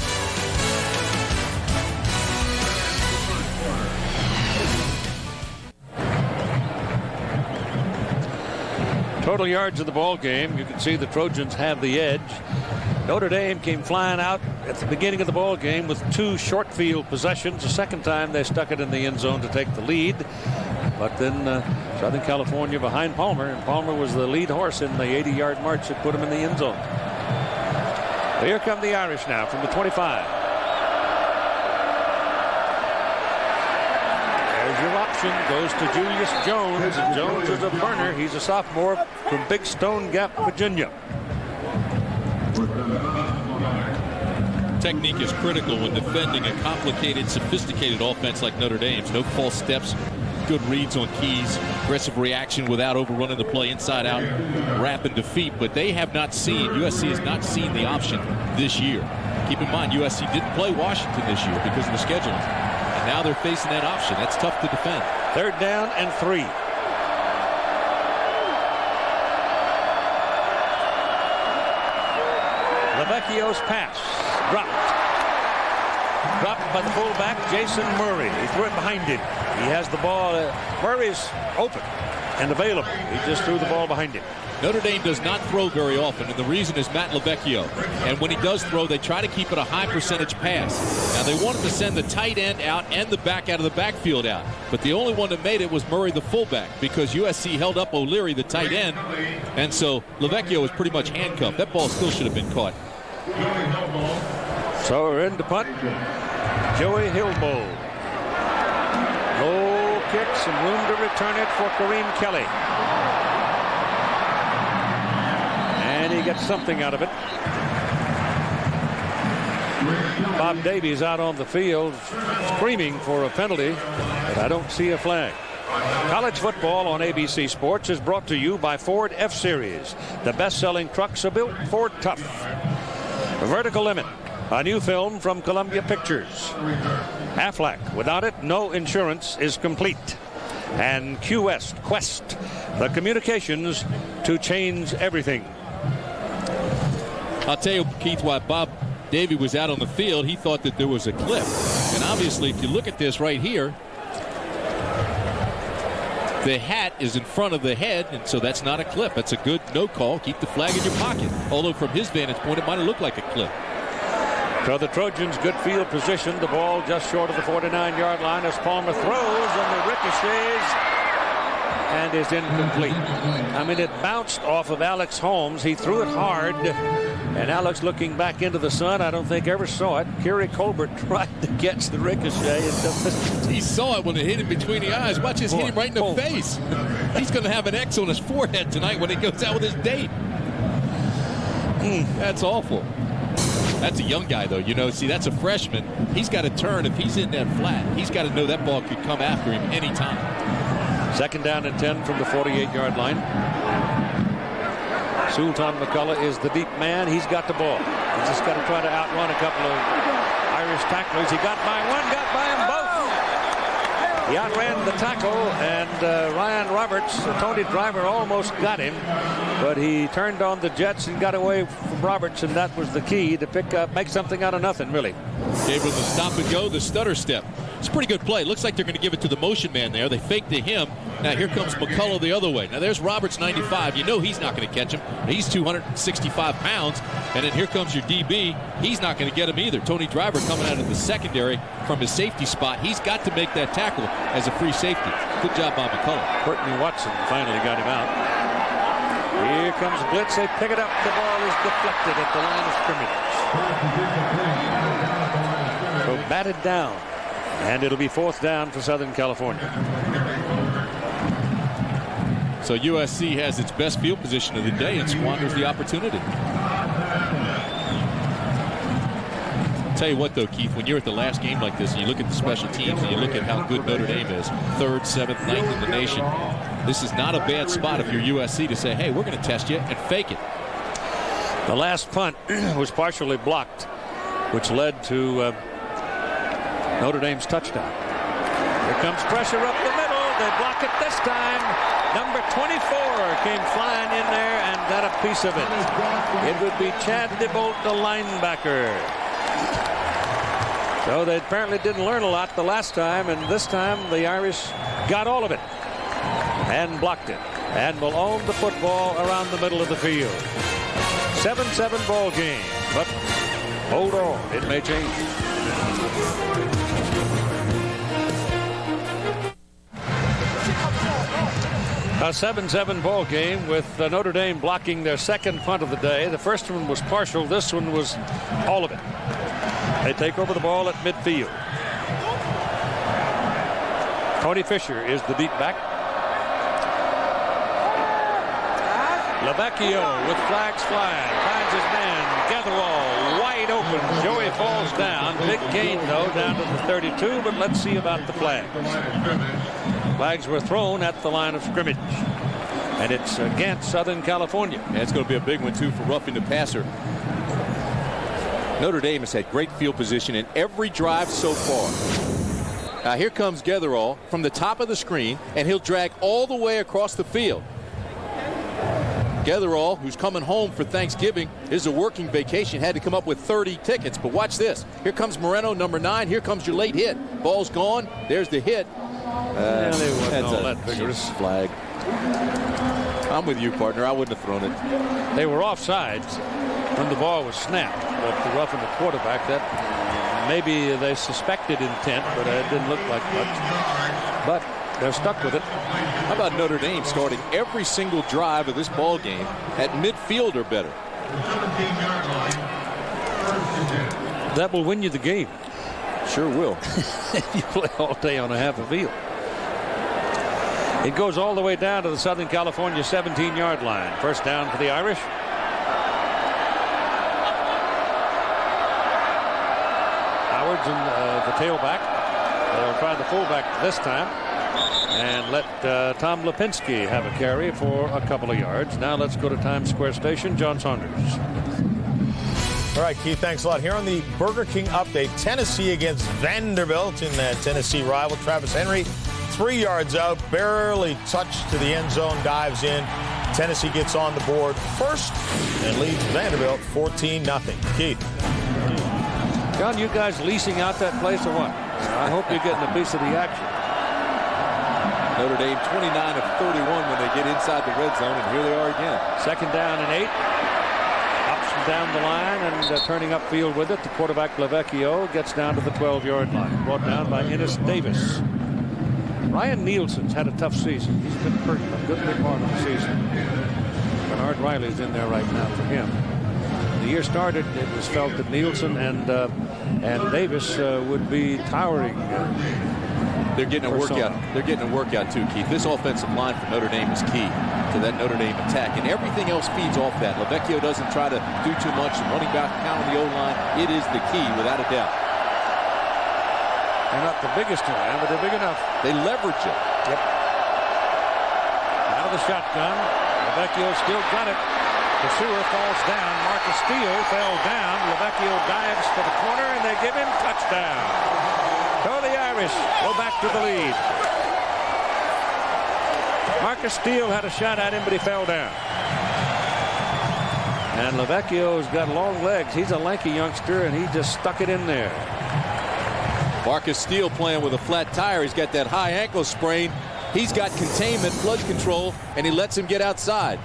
Total yards of the ball game. You can see the Trojans have the edge. Notre Dame came flying out at the beginning of the ball game with 2 short field possessions. The second time they stuck it in the end zone to take the lead. But then Southern California behind Palmer, and Palmer was the lead horse in the 80-yard march that put him in the end zone. But here come the Irish now from the 25. There's your option. Goes to Julius Jones. And Jones is a burner. He's a sophomore from Big Stone Gap, Virginia. Technique is critical when defending a complicated, sophisticated offense like Notre Dame's. No false steps, good reads on keys, aggressive reaction without overrunning the play inside out, rapid defeat. But they have not seen, USC has not seen the option this year. Keep in mind, USC didn't play Washington this year because of the scheduling. And now they're facing that option. That's tough to defend. 3rd down and 3. LoVecchio's pass dropped by the fullback, Jason Murray. He threw it behind him. He has the ball. Murray's open and available. He just threw the ball behind him. Notre Dame does not throw very often, and the reason is Matt LoVecchio. And when he does throw, they try to keep it a high percentage pass. Now, they wanted to send the tight end out and the back out of the backfield out. But the only one that made it was Murray, the fullback, because USC held up O'Leary, the tight end. And so LoVecchio was pretty much handcuffed. That ball still should have been caught. So we're in to punt. Joey Hillbold. Low kicks and room to return it for Kareem Kelly. And he gets something out of it. Bob Davies out on the field screaming for a penalty, but I don't see a flag. College football on ABC Sports is brought to you by Ford F-Series. The best-selling trucks are built Ford tough. Vertical Limit, a new film from Columbia Pictures. Aflac, without it, no insurance is complete. And Quest, the communications to change everything. I'll tell you, Keith, why Bob Davie was out on the field, he thought that there was a cliff. And obviously, if you look at this right here, The hat is in front of the head, and so that's not a clip. That's a good no call. Keep the flag in your pocket. Although from his vantage point, it might have looked like a clip. So the Trojans, good field position. The ball just short of the 49-yard line as Palmer throws, and the ricochets and is incomplete. I mean, it bounced off of Alex Holmes. He threw it hard, and Alex, looking back into the sun, I don't think ever saw it. Kerry Colbert tried to catch the ricochet. He saw it when it hit him between the eyes. Watch us hit him right in the face. He's going to have an X on his forehead tonight when he goes out with his date. That's awful. That's a young guy, though. You know, see, that's a freshman. He's got to turn. If he's in that flat, he's got to know that ball could come after him anytime. 2nd down and 10 from the 48-yard line. Sultan McCullough is the deep man. He's got the ball. He's just got to try to outrun a couple of Irish tacklers. He got by one, got by them both. He outran the tackle, and Ryan Roberts, Tony Driver, almost got him, but he turned on the jets and got away from Roberts, and that was the key to make something out of nothing, really. Gave him the stop and go, the stutter step. It's a pretty good play. Looks like they're going to give it to the motion man there. They fake to him. Now here comes McCullough the other way. Now there's Roberts, 95. You know he's not going to catch him. He's 265 pounds. And then here comes your DB. He's not going to get him either. Tony Driver coming out of the secondary from his safety spot. He's got to make that tackle as a free safety. Good job by McCullough. Courtney Watson finally got him out. Here comes blitz. They pick it up. The ball is deflected at the line of scrimmage. So batted down. And it'll be 4th down for Southern California. So USC has its best field position of the day and squanders the opportunity. Tell you what, though, Keith, when you're at the last game like this and you look at the special teams and you look at how good Notre Dame is, 3rd, 7th, 9th in the nation, this is not a bad spot if you're USC to say, hey, we're going to test you and fake it. The last punt was partially blocked, which led to Notre Dame's touchdown. Here comes pressure up the middle. They block it this time. Number 24 came flying in there and got a piece of it. It would be Chad DeBolt, the linebacker. So they apparently didn't learn a lot the last time, and this time the Irish got all of it and blocked it and will own the football around the middle of the field. 7-7 ball game, but hold on, it may change. A 7-7 ball game with Notre Dame blocking their 2nd punt of the day. The first one was partial. This one was all of it. They take over the ball at midfield. Tony Fisher is the deep back. LoVecchio with flags flying. Finds his man. Gatherall wide open. Joey falls down. Big gain, though, down to the 32, but let's see about the flags. Flags were thrown at the line of scrimmage. And it's against Southern California. And it's going to be a big one, too, for roughing the passer. Notre Dame has had great field position in every drive so far. Now here comes Gatherall from the top of the screen, and he'll drag all the way across the field. Gatherall, who's coming home for Thanksgiving, is a working vacation, had to come up with 30 tickets. But watch this. Here comes Moreno, number 9. Here comes your late hit. Ball's gone. There's the hit. They wasn't all that vigorous. Flag. I'm with you, partner. I wouldn't have thrown it. They were offsides when the ball was snapped. But the roughing the quarterback, that maybe they suspected intent, but it didn't look like much. But they're stuck with it. How about Notre Dame starting every single drive of this ball game at midfield or better? That will win you the game. Sure will. You play all day on a half a field. It goes all the way down to the Southern California 17-yard line. First down for the Irish. Howard's in the tailback. They'll try the fullback this time and let Tom Lipinski have a carry for a couple of yards. Now let's go to Times Square Station. John Saunders. All right, Keith, thanks a lot. Here on the Burger King update, Tennessee against Vanderbilt in that Tennessee rival. Travis Henry, 3 yards out, barely touched to the end zone, dives in. Tennessee gets on the board first and leads Vanderbilt 14-0. Keith. John, you guys leasing out that place or what? I hope you're getting a piece of the action. Notre Dame 29 of 31 when they get inside the red zone, and here they are again. Second down and 8. Ups and down the line and turning upfield with it. The quarterback LoVecchio gets down to the 12-yard line. Brought down by Ennis Davis. Ryan Nielsen's had a tough season. He's been hurt a good bit part of the season. Bernard Riley's in there right now for him. The year started, it was felt that Nielsen and Davis would be towering. They're getting a workout. They're getting a workout too, Keith. This offensive line for Notre Dame is key to that Notre Dame attack, and everything else feeds off that. LoVecchio doesn't try to do too much. Running back, pound the O-line. It is the key, without a doubt. They're not the biggest line, but they're big enough. They leverage it. Yep. Out of the shotgun. LoVecchio still got it. Pursuer falls down. Marcus Steele fell down. LoVecchio dives for the corner, and they give him touchdown. So the Irish go back to the lead. Marcus Steele had a shot at him, but he fell down. And LoVecchio's got long legs. He's a lanky youngster, and he just stuck it in there. Marcus Steele playing with a flat tire. He's got that high ankle sprain. He's got containment, flood control, and he lets him get outside.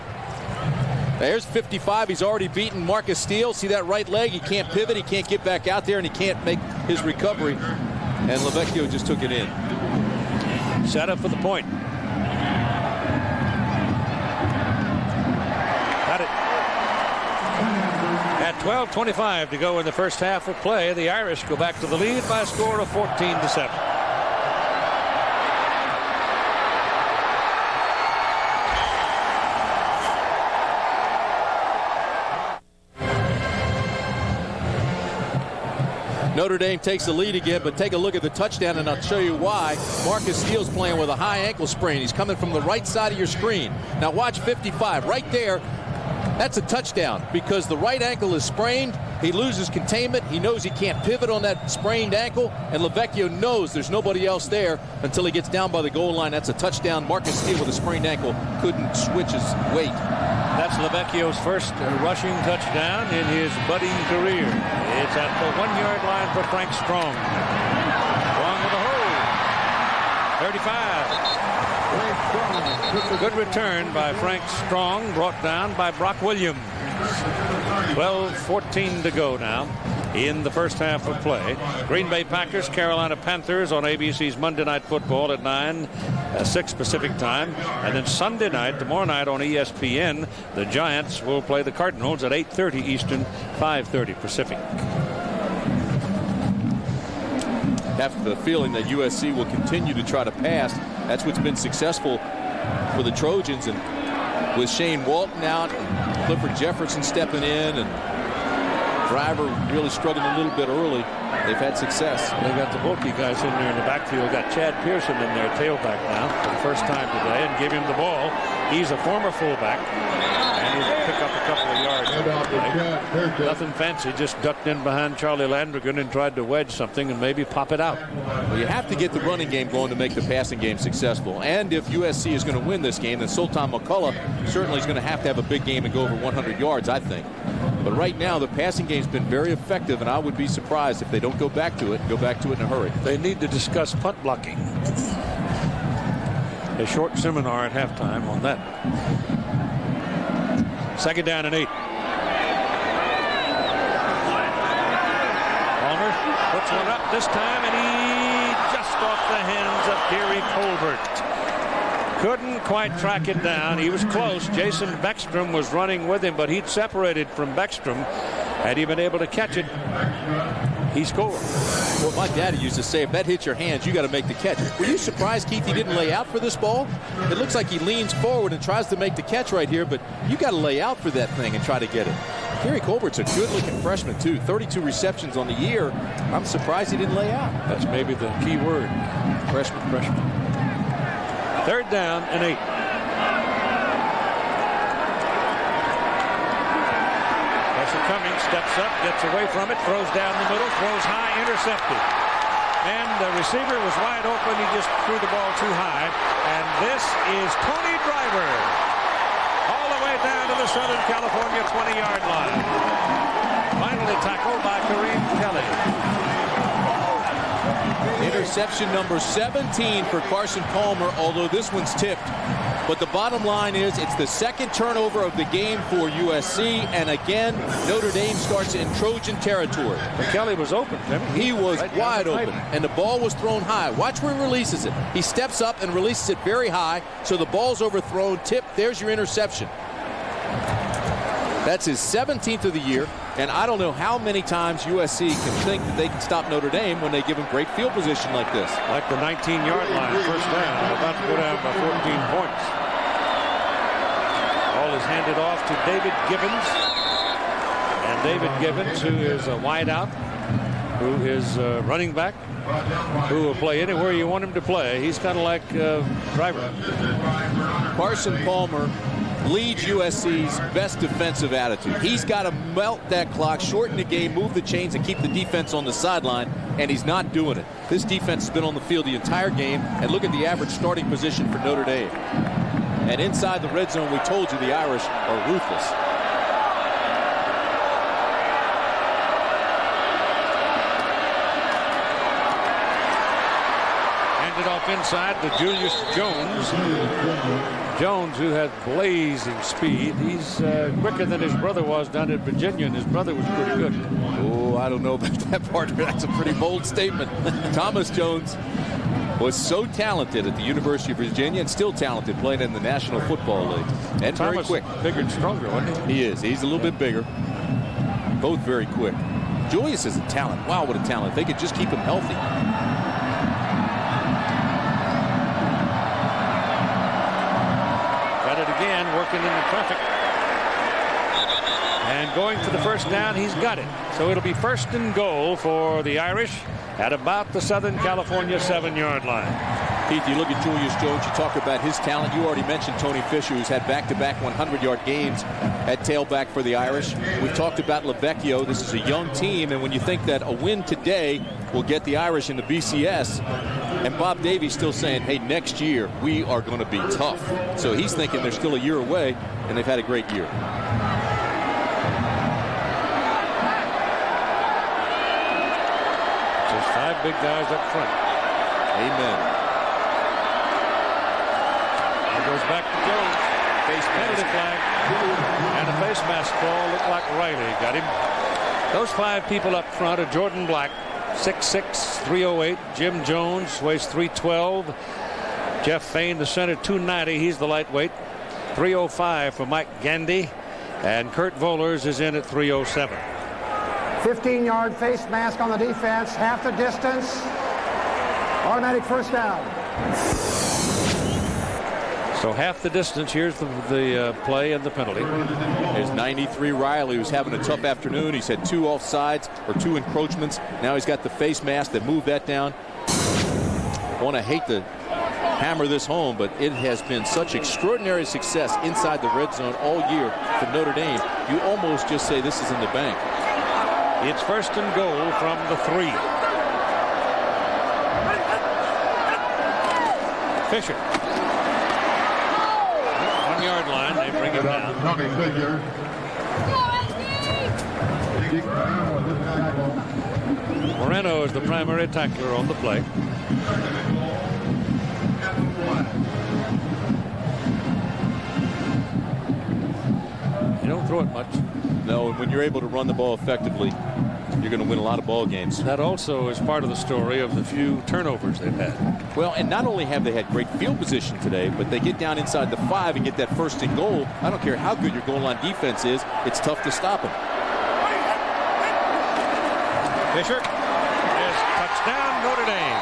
There's 55. He's already beaten Marcus Steele. See that right leg? He can't pivot. He can't get back out there, and he can't make his recovery. And LoVecchio just took it in. Setta for the point. Got it. At 12:25 to go in the first half of play, the Irish go back to the lead by a score of 14-7. Notre Dame takes the lead again, but take a look at the touchdown, and I'll show you why. Marcus Steele's playing with a high ankle sprain. He's coming from the right side of your screen. Now watch 55. Right there, that's a touchdown because the right ankle is sprained. He loses containment. He knows he can't pivot on that sprained ankle, and LoVecchio knows there's nobody else there until he gets down by the goal line. That's a touchdown. Marcus Steele with a sprained ankle couldn't switch his weight. That's LoVecchio's first rushing touchdown in his budding career. It's at the 1-yard line for Frank Strong. Strong with a hold. 35. Good return by Frank Strong, brought down by Brock Williams. 12:14 to go now in the first half of play. Green Bay Packers, Carolina Panthers on ABC's Monday Night Football at 6 Pacific time. And then Sunday night, tomorrow night on ESPN, the Giants will play the Cardinals at 8:30 Eastern, 5:30 Pacific. Have the feeling that USC will continue to try to pass. That's what's been successful for the Trojans, and with Shane Walton out and Clifford Jefferson stepping in and Driver really struggling a little bit early, they've had success. They got the bulky guys in there in the backfield. Got Chad Pearson in there, tailback now for the first time today, and give him the ball. He's a former fullback, and he'll pick up a couple of yards. Nothing fancy, just ducked in behind Charlie Landrigan and tried to wedge something and maybe pop it out. Well, you have to get the running game going to make the passing game successful. And if USC is going to win this game, then Sultan McCullough certainly is going to have a big game and go over 100 yards, I think. But right now, the passing game's been very effective, and I would be surprised if they don't go back to it in a hurry. They need to discuss punt blocking. A short seminar at halftime on that. Second down and 8. Palmer puts one up this time, and he just off the hands of Gary Colbert. Couldn't quite track it down. He was close. Jason Beckstrom was running with him, but he'd separated from Beckstrom. Had he been able to catch it, he scored. Well, my daddy used to say, if that hits your hands, you got to make the catch. Were you surprised, Keith, he didn't lay out for this ball? It looks like he leans forward and tries to make the catch right here, but you got to lay out for that thing and try to get it. Gary Colbert's a good-looking freshman, too. 32 receptions on the year. I'm surprised he didn't lay out. That's maybe the key word. Freshman. Third down and 8. Cummings steps up, gets away from it, throws down the middle, throws high, intercepted. And the receiver was wide open. He just threw the ball too high. And this is Tony Driver. All the way down to the Southern California 20-yard line. Finally tackled by Kareem Kelly. Interception number 17 for Carson Palmer, although this one's tipped. But the bottom line is it's the second turnover of the game for USC, and again, Notre Dame starts in Trojan territory. But Kelly was open, Jimmy. He was wide open, and the ball was thrown high. Watch where he releases it. He steps up and releases it very high, so the ball's overthrown, tipped. There's your interception. That's his 17th of the year, and I don't know how many times USC can think that they can stop Notre Dame when they give them great field position like this. Like the 19-yard line, first down. About to go down by 14 points. Ball is handed off to David Gibbons. And David Gibbons, who is a wideout, who is a running back, who will play anywhere you want him to play. He's kind of like Driver. Carson Palmer leads USC's best defensive attitude. He's got to melt that clock, shorten the game, move the chains, and keep the defense on the sideline, and he's not doing it. This defense has been on the field the entire game, and look at the average starting position for Notre Dame. And inside the red zone, we told you the Irish are ruthless. Handed off inside to Julius Jones. Jones, who had blazing speed. He's quicker than his brother was down at Virginia, and his brother was pretty good. Oh, I don't know about that, partner. That's a pretty bold statement. Thomas Jones was so talented at the University of Virginia and still talented playing in the National Football League. And Thomas, very quick. Bigger and stronger, wasn't he? He is. He's a little bit bigger. Both very quick. Julius is a talent. Wow, what a talent. If they could just keep him healthy. Again, working in the traffic. And going for the first down, he's got it. So it'll be first and goal for the Irish at about the Southern California 7-yard line. Keith, you look at Julius Jones, you talk about his talent. You already mentioned Tony Fisher, who's had back-to-back 100-yard games at tailback for the Irish. We've talked about LoVecchio. This is a young team, and when you think that a win today will get the Irish into BCS, and Bob Davies still saying, hey, next year we are going to be tough. So he's thinking they're still a year away, and they've had a great year. There's 5 big guys up front. Amen. It goes back to Jones. Face penalty flag. And a face mask call. Looked like Riley got him. Those 5 people up front are Jordan Black, 6'6", 308. Jim Jones weighs 312. Jeff Fain, the center, 290. He's the lightweight. 305 for Mike Gandy. And Kurt Vollers is in at 307. 15-yard face mask on the defense. Half the distance. Automatic first down. So half the distance. Here's the play and the penalty. There's 93 Riley, who's having a tough afternoon. He's had 2 offsides or 2 encroachments. Now he's got the face mask that moved that down. I hate to hammer this home, but it has been such extraordinary success inside the red zone all year for Notre Dame. You almost just say this is in the bank. It's first and goal from the 3. Fisher. 1-yard line. They bring it down. Moreno is the primary tackler on the play. You don't throw it much. No, and when you're able to run the ball effectively, you're going to win a lot of ball games. That also is part of the story of the few turnovers they've had. Well, and not only have they had great field position today, but they get down inside the 5 and get that first and goal. I don't care how good your goal line defense is, it's tough to stop them. Fisher is touchdown Notre Dame.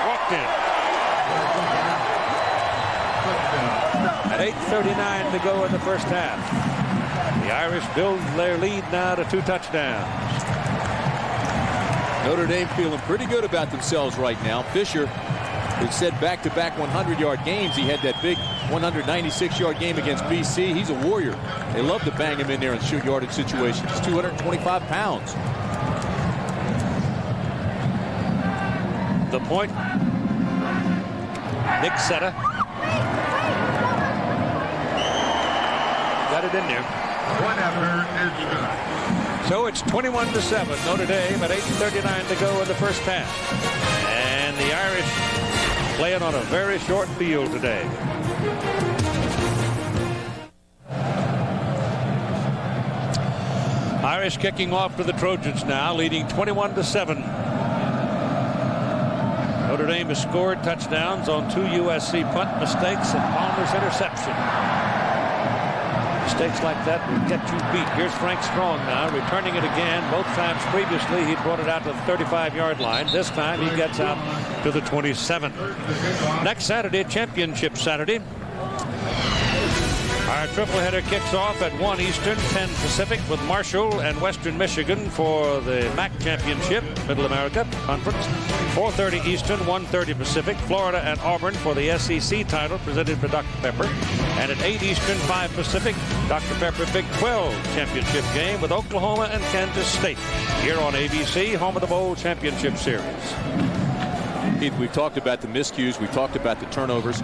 Walked in. At 8:39 to go in the first half. The Irish build their lead now to 2 touchdowns. Notre Dame feeling pretty good about themselves right now. Fisher, who said back-to-back 100-yard games. He had that big 196-yard game against BC. He's a warrior. They love to bang him in there in shoot yardage situations. He's 225 pounds. The point. Nick Setta. Got it in there. Whatever is good. So it's 21-7. Notre Dame at 8:39 to go in the first half. And the Irish playing on a very short field today. Irish kicking off to the Trojans now, leading 21-7. Notre Dame has scored touchdowns on 2 USC punt mistakes and Palmer's interception. Mistakes like that will get you beat. Here's Frank Strong now, returning it again. Both times previously, he brought it out to the 35-yard line. This time, he gets out to the 27. Next Saturday, Championship Saturday. Our tripleheader kicks off at 1 Eastern, 10 Pacific, with Marshall and Western Michigan for the MAC Championship, Middle America Conference. 4:30 Eastern, 1:30 Pacific, Florida and Auburn for the SEC title, presented by Dr. Pepper. And at 8 Eastern, 5 Pacific, Dr. Pepper Big 12 Championship game with Oklahoma and Kansas State. Here on ABC, home of the Bowl Championship Series. Keith, we've talked about the miscues. We've talked about the turnovers.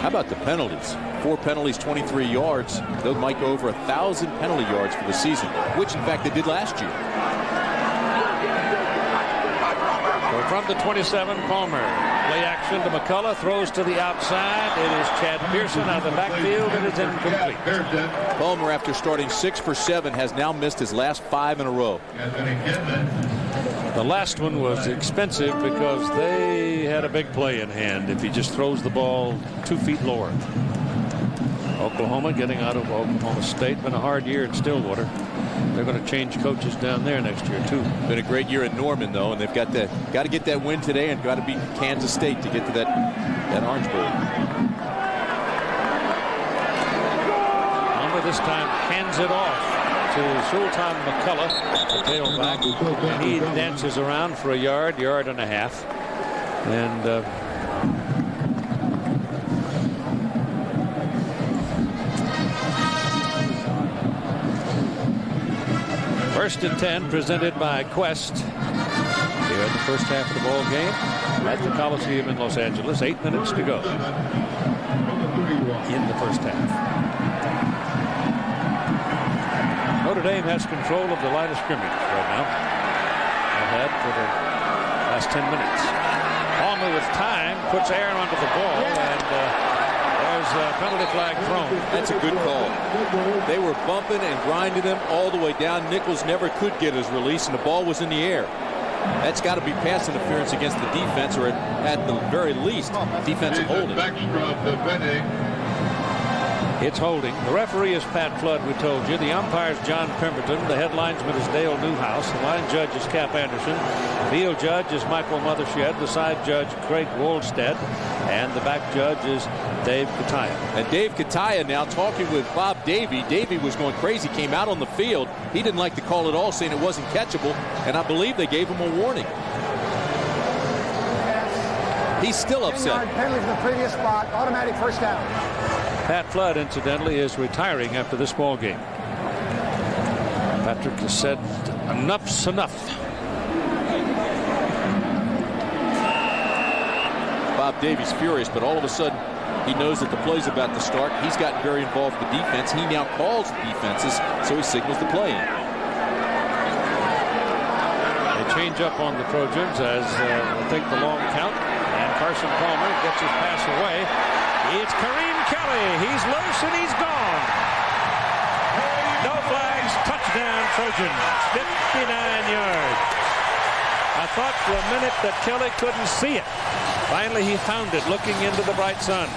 How about the penalties? 4 penalties, 23 yards. Those might go over 1,000 penalty yards for the season, which, in fact, they did last year. So from the 27, Palmer. Play action to McCullough. Throws to the outside. It is Chad Pearson out of the backfield. It is incomplete. Palmer, after starting 6 for 7, has now missed his last 5 in a row. The last one was expensive because they had a big play in hand if he just throws the ball 2 feet lower. Oklahoma getting out of Oklahoma State. Been a hard year in Stillwater. They're going to change coaches down there next year, too. Been a great year in Norman, though, and they've got to get that win today and got to beat Kansas State to get to that Orange Bowl. Palmer this time hands it off to Sultan McCullough, the tailback, and he dances around for a yard and a half. And first and 10 presented by Quest here in the first half of the ball game at the Coliseum in Los Angeles. 8 minutes to go in the first half. Notre Dame has control of the line of scrimmage right now. They've had for the last 10 minutes. Palmer with time puts Aaron onto the ball, and there's a penalty flag thrown. That's a good call. They were bumping and grinding him all the way down. Nichols never could get his release, and the ball was in the air. That's got to be pass interference against the defense, or at the very least, defensive holding. It's holding. The referee is Pat Flood, we told you. The umpire is John Pemberton. The head linesman is Dale Newhouse. The line judge is Cap Anderson. The field judge is Michael Mothershed. The side judge, Craig Wolstead. And the back judge is Dave Kataya. And Dave Kataya now talking with Bob Davie. Davie was going crazy, came out on the field. He didn't like the call at all, saying it wasn't catchable. And I believe they gave him a warning. He's still upset. Penalty from the previous spot. Automatic first down. Pat Flood, incidentally, is retiring after this ball game. Patrick has said enough's enough. Bob Davie's furious, but all of a sudden he knows that the play's about to start. He's gotten very involved with the defense. He now calls the defenses, so he signals the play in. They change up on the Trojans as they take the long count, and Carson Palmer gets his pass away. It's Kareem Kelly. He's loose and he's gone. No flags. Touchdown Trojans. 59 yards. I thought for a minute that Kelly couldn't see it. Finally he found it looking into the bright sun.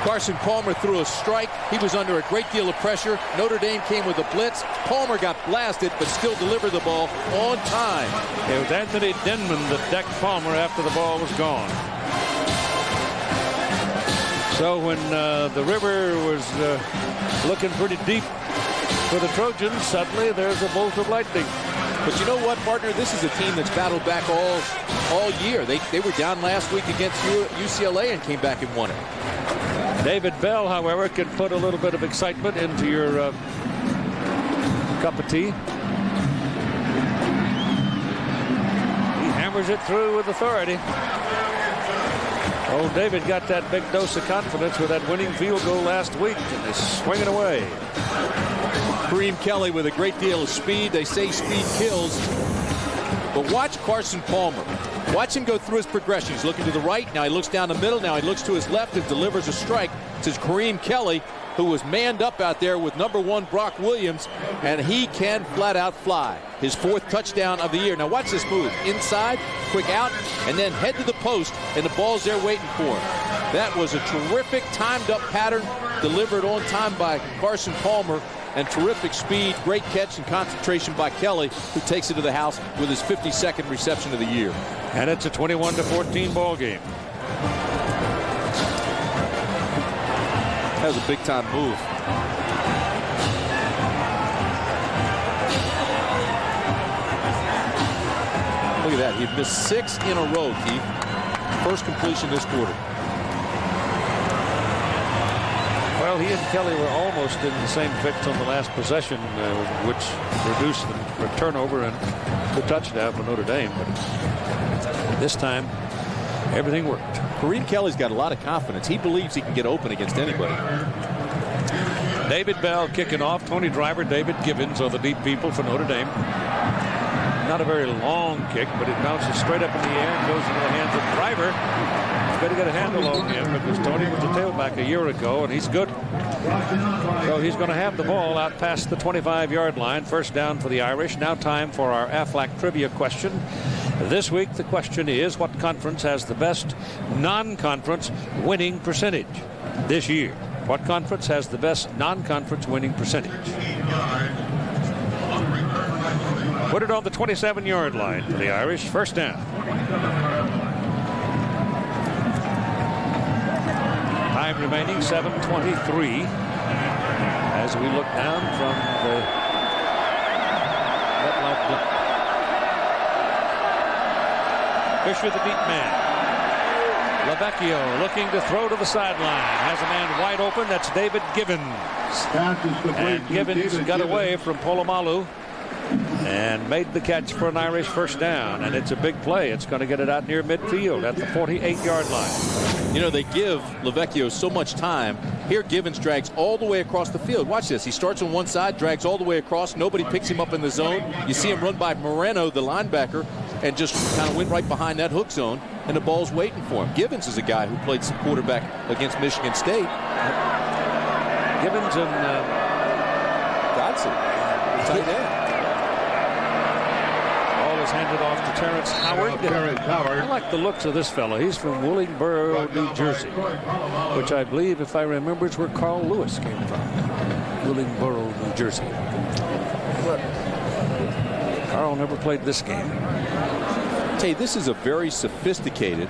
Carson Palmer threw a strike. He was under a great deal of pressure. Notre Dame came with a blitz. Palmer got blasted, but still delivered the ball on time. It was Anthony Denman that decked Palmer after the ball was gone. So when the river was looking pretty deep for the Trojans, suddenly there's a bolt of lightning. But you know what, partner? This is a team that's battled back all year. They were down last week against UCLA and came back and won it. David Bell, however, can put a little bit of excitement into your cup of tea. He hammers it through with authority. Oh, David got that big dose of confidence with that winning field goal last week, and they swing it away. Kareem Kelly with a great deal of speed. They say speed kills. But watch Carson Palmer. Watch him go through his progression. He's looking to the right. Now he looks down the middle. Now he looks to his left and delivers a strike to Kareem Kelly, who was manned up out there with #1 Brock Williams, and he can flat out fly. His 4th touchdown of the year. Now watch this move. Inside, quick out, and then head to the post, and the ball's there waiting for him. That was a terrific timed up pattern, delivered on time by Carson Palmer, and terrific speed, great catch and concentration by Kelly, who takes it to the house with his 52nd reception of the year. And it's a 21-14 ball game. That was a big-time move. Look at that. He missed 6 in a row, Keith. First completion this quarter. Well, he and Kelly were almost in the same fix on the last possession, which reduced the turnover and the touchdown for Notre Dame. But this time, everything worked. Kareem Kelly's got a lot of confidence. He believes he can get open against anybody. David Bell kicking off. Tony Driver, David Gibbons are the deep people for Notre Dame. Not a very long kick, but it bounces straight up in the air and goes into the hands of Driver. He's got to get a handle on him because Tony was a tailback a year ago, and he's good. So he's going to have the ball out past the 25-yard line. First down for the Irish. Now time for our Aflac trivia question. This week the question is, what conference has the best non-conference winning percentage this year? What conference has the best non-conference winning percentage? Put it on the 27-yard line for the Irish. First down. Time remaining 7:23 as we look down from the Fisher, the deep man. LoVecchio looking to throw to the sideline. Has a man wide open. That's David Gibbons. And Gibbons got away from Polamalu and made the catch for an Irish first down. And it's a big play. It's going to get it out near midfield at the 48-yard line. You know, they give LoVecchio so much time. Here, Gibbons drags all the way across the field. Watch this. He starts on one side, drags all the way across. Nobody picks him up in the zone. You see him run by Moreno, the linebacker, and just kind of went right behind that hook zone, and the ball's waiting for him. Gibbons is a guy who played some quarterback against Michigan State. Gibbons and Dodson, tight end. Ball is handed off to Terrance Howard. I like the looks of this fellow. He's from Willingboro, New Jersey, which I believe, if I remember, is where Carl Lewis came from. Willingboro, New Jersey. But Carl never played this game. Hey, this is a very sophisticated,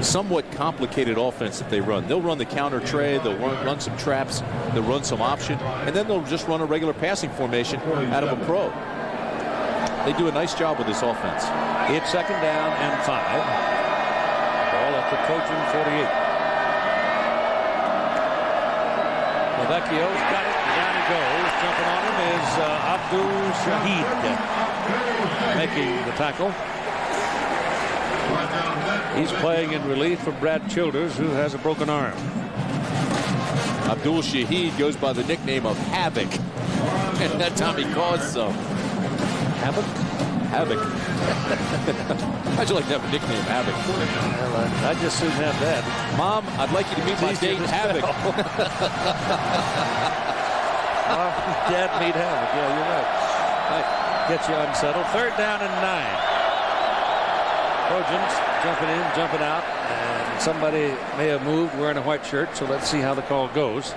somewhat complicated offense that they run. They'll run the counter trade, they'll run some traps, they'll run some option, and then they'll just run a regular passing formation out of a pro. They do a nice job with this offense. It's second down and 5. Ball at the Trojan 48. LoVecchio's got it. Down he goes. Jumping on him is Abdul Shahid making the tackle. He's playing in relief for Brad Childers, who has a broken arm. Abdul Shahid goes by the nickname of Havoc. And that time he caused some. Havoc? Havoc. How'd you like to have a nickname, Havoc? Well, I just soon have that. Mom, I'd like you to meet my date, Havoc. Dad, meet Havoc. Yeah, you're right. Gets you unsettled. Third down and 9. Trojans jumping in, jumping out, and somebody may have moved wearing a white shirt, so let's see how the call goes.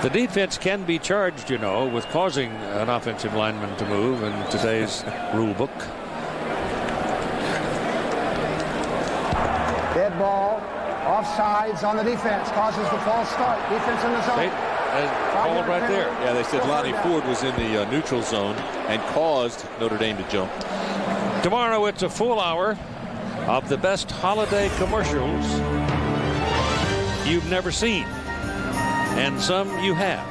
The defense can be charged, you know, with causing an offensive lineman to move in today's rule book. Dead ball, offsides on the defense, causes the false start. Defense in the zone. Called right there. Yeah, they said Lonnie Ford was in the neutral zone and caused Notre Dame to jump. Tomorrow it's a full hour of the best holiday commercials you've never seen, and some you have.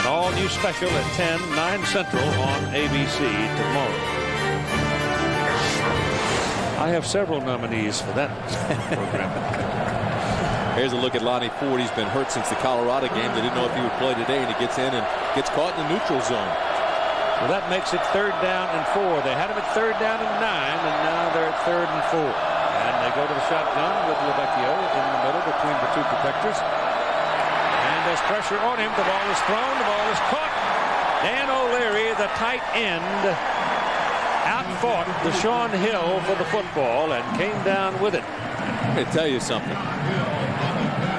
An all-new special at 10, 9 Central on ABC tomorrow. I have several nominees for that program. Here's a look at Lonnie Ford. He's been hurt since the Colorado game. They didn't know if he would play today, and he gets in and Gets caught in the neutral zone. Well, that makes it 3rd down and 4. They had him at 3rd down and 9, and now they're at 3rd and 4. And they go to the shotgun with LoVecchio in the middle between the two protectors. And there's pressure on him. The ball is thrown. The ball is caught. Dan O'Leary, the tight end, outfought Deshaun Hill for the football and came down with it. I'm going to tell you something.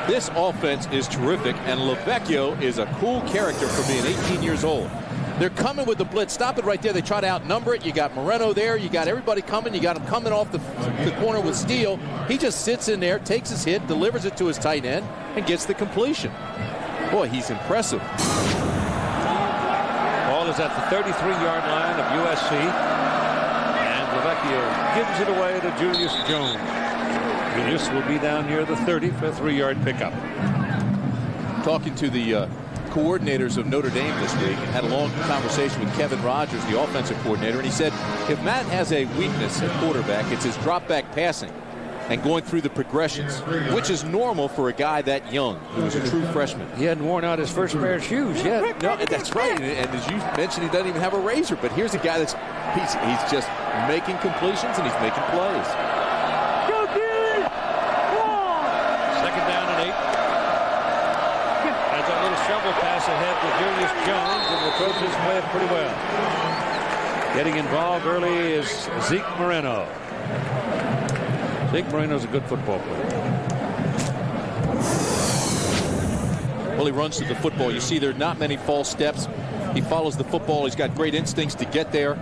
This offense is terrific, and LoVecchio is a cool character for being 18 years old. They're coming with the blitz. Stop it right there. They try to outnumber it. You got Moreno there. You got everybody coming. You got him coming off the corner with Steele. He just sits in there, takes his hit, delivers it to his tight end, and gets the completion. Boy, he's impressive. Ball is at the 33-yard line of USC. And LoVecchio gives it away to Julius Jones. Julius will be down near the 30 for a 3-yard pickup. Talking to the coordinators of Notre Dame this week, and had a long conversation with Kevin Rogers, the offensive coordinator, and he said if Matt has a weakness at quarterback, it's his drop back passing and going through the progressions, which is normal for a guy that young who was a true freshman. He hadn't worn out his first pair of shoes yet. No, that's right. And as you mentioned, he doesn't even have a razor, but here's a guy that's he's just making completions and he's making plays. 2nd down and 8. That's a little shovel pass ahead to Julius Jones, and the Trojans play it pretty well. Getting involved early is Zeke Moreno. Zeke Moreno's a good football player. Well, he runs to the football. You see there are not many false steps. He follows the football. He's got great instincts to get there.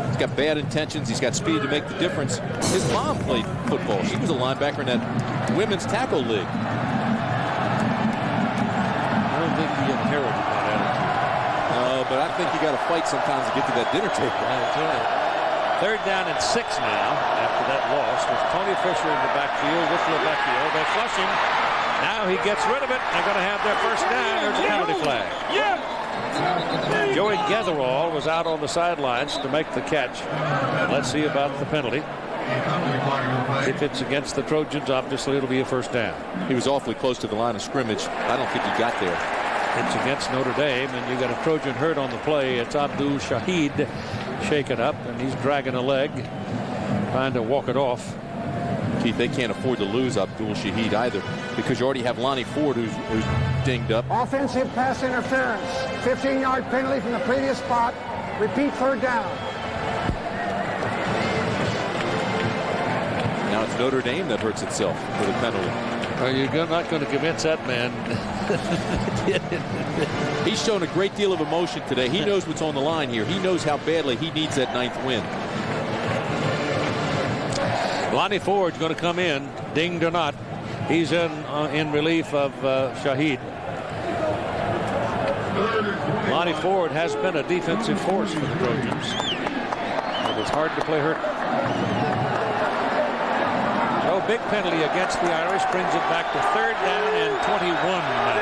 He's got bad intentions. He's got speed to make the difference. His mom played football. She was a linebacker in that women's tackle league. I don't think he inherited that attitude. No, but I think you got to fight sometimes to get to that dinner table. That's right. 3rd down and 6 now after that loss with Tony Fisher in the backfield with LoVecchio. They're flushing. Now he gets rid of it. They're going to have their first down. There's a penalty flag. Joey Getherall was out on the sidelines to make the catch. Let's see about the penalty. If it's against the Trojans, obviously it'll be a first down. He was awfully close to the line of scrimmage. I don't think he got there. It's against Notre Dame, and you got a Trojan hurt on the play. It's Abdul Shahid shaken up, and he's dragging a leg, trying to walk it off. Keith, they can't afford to lose Abdul Shahid either, because you already have Lonnie Ford who's dinged up. Offensive pass interference. 15-yard penalty from the previous spot. Repeat 3rd down. Now it's Notre Dame that hurts itself for the penalty. You're not going to convince that man. He's shown a great deal of emotion today. He knows what's on the line here. He knows how badly he needs that 9th win. Lonnie Ford's going to come in, dinged or not. He's in relief of Shahid. Lonnie Ford has been a defensive force for the Trojans. It was hard to play hurt. No big penalty against the Irish brings it back to 3rd down and 21 now.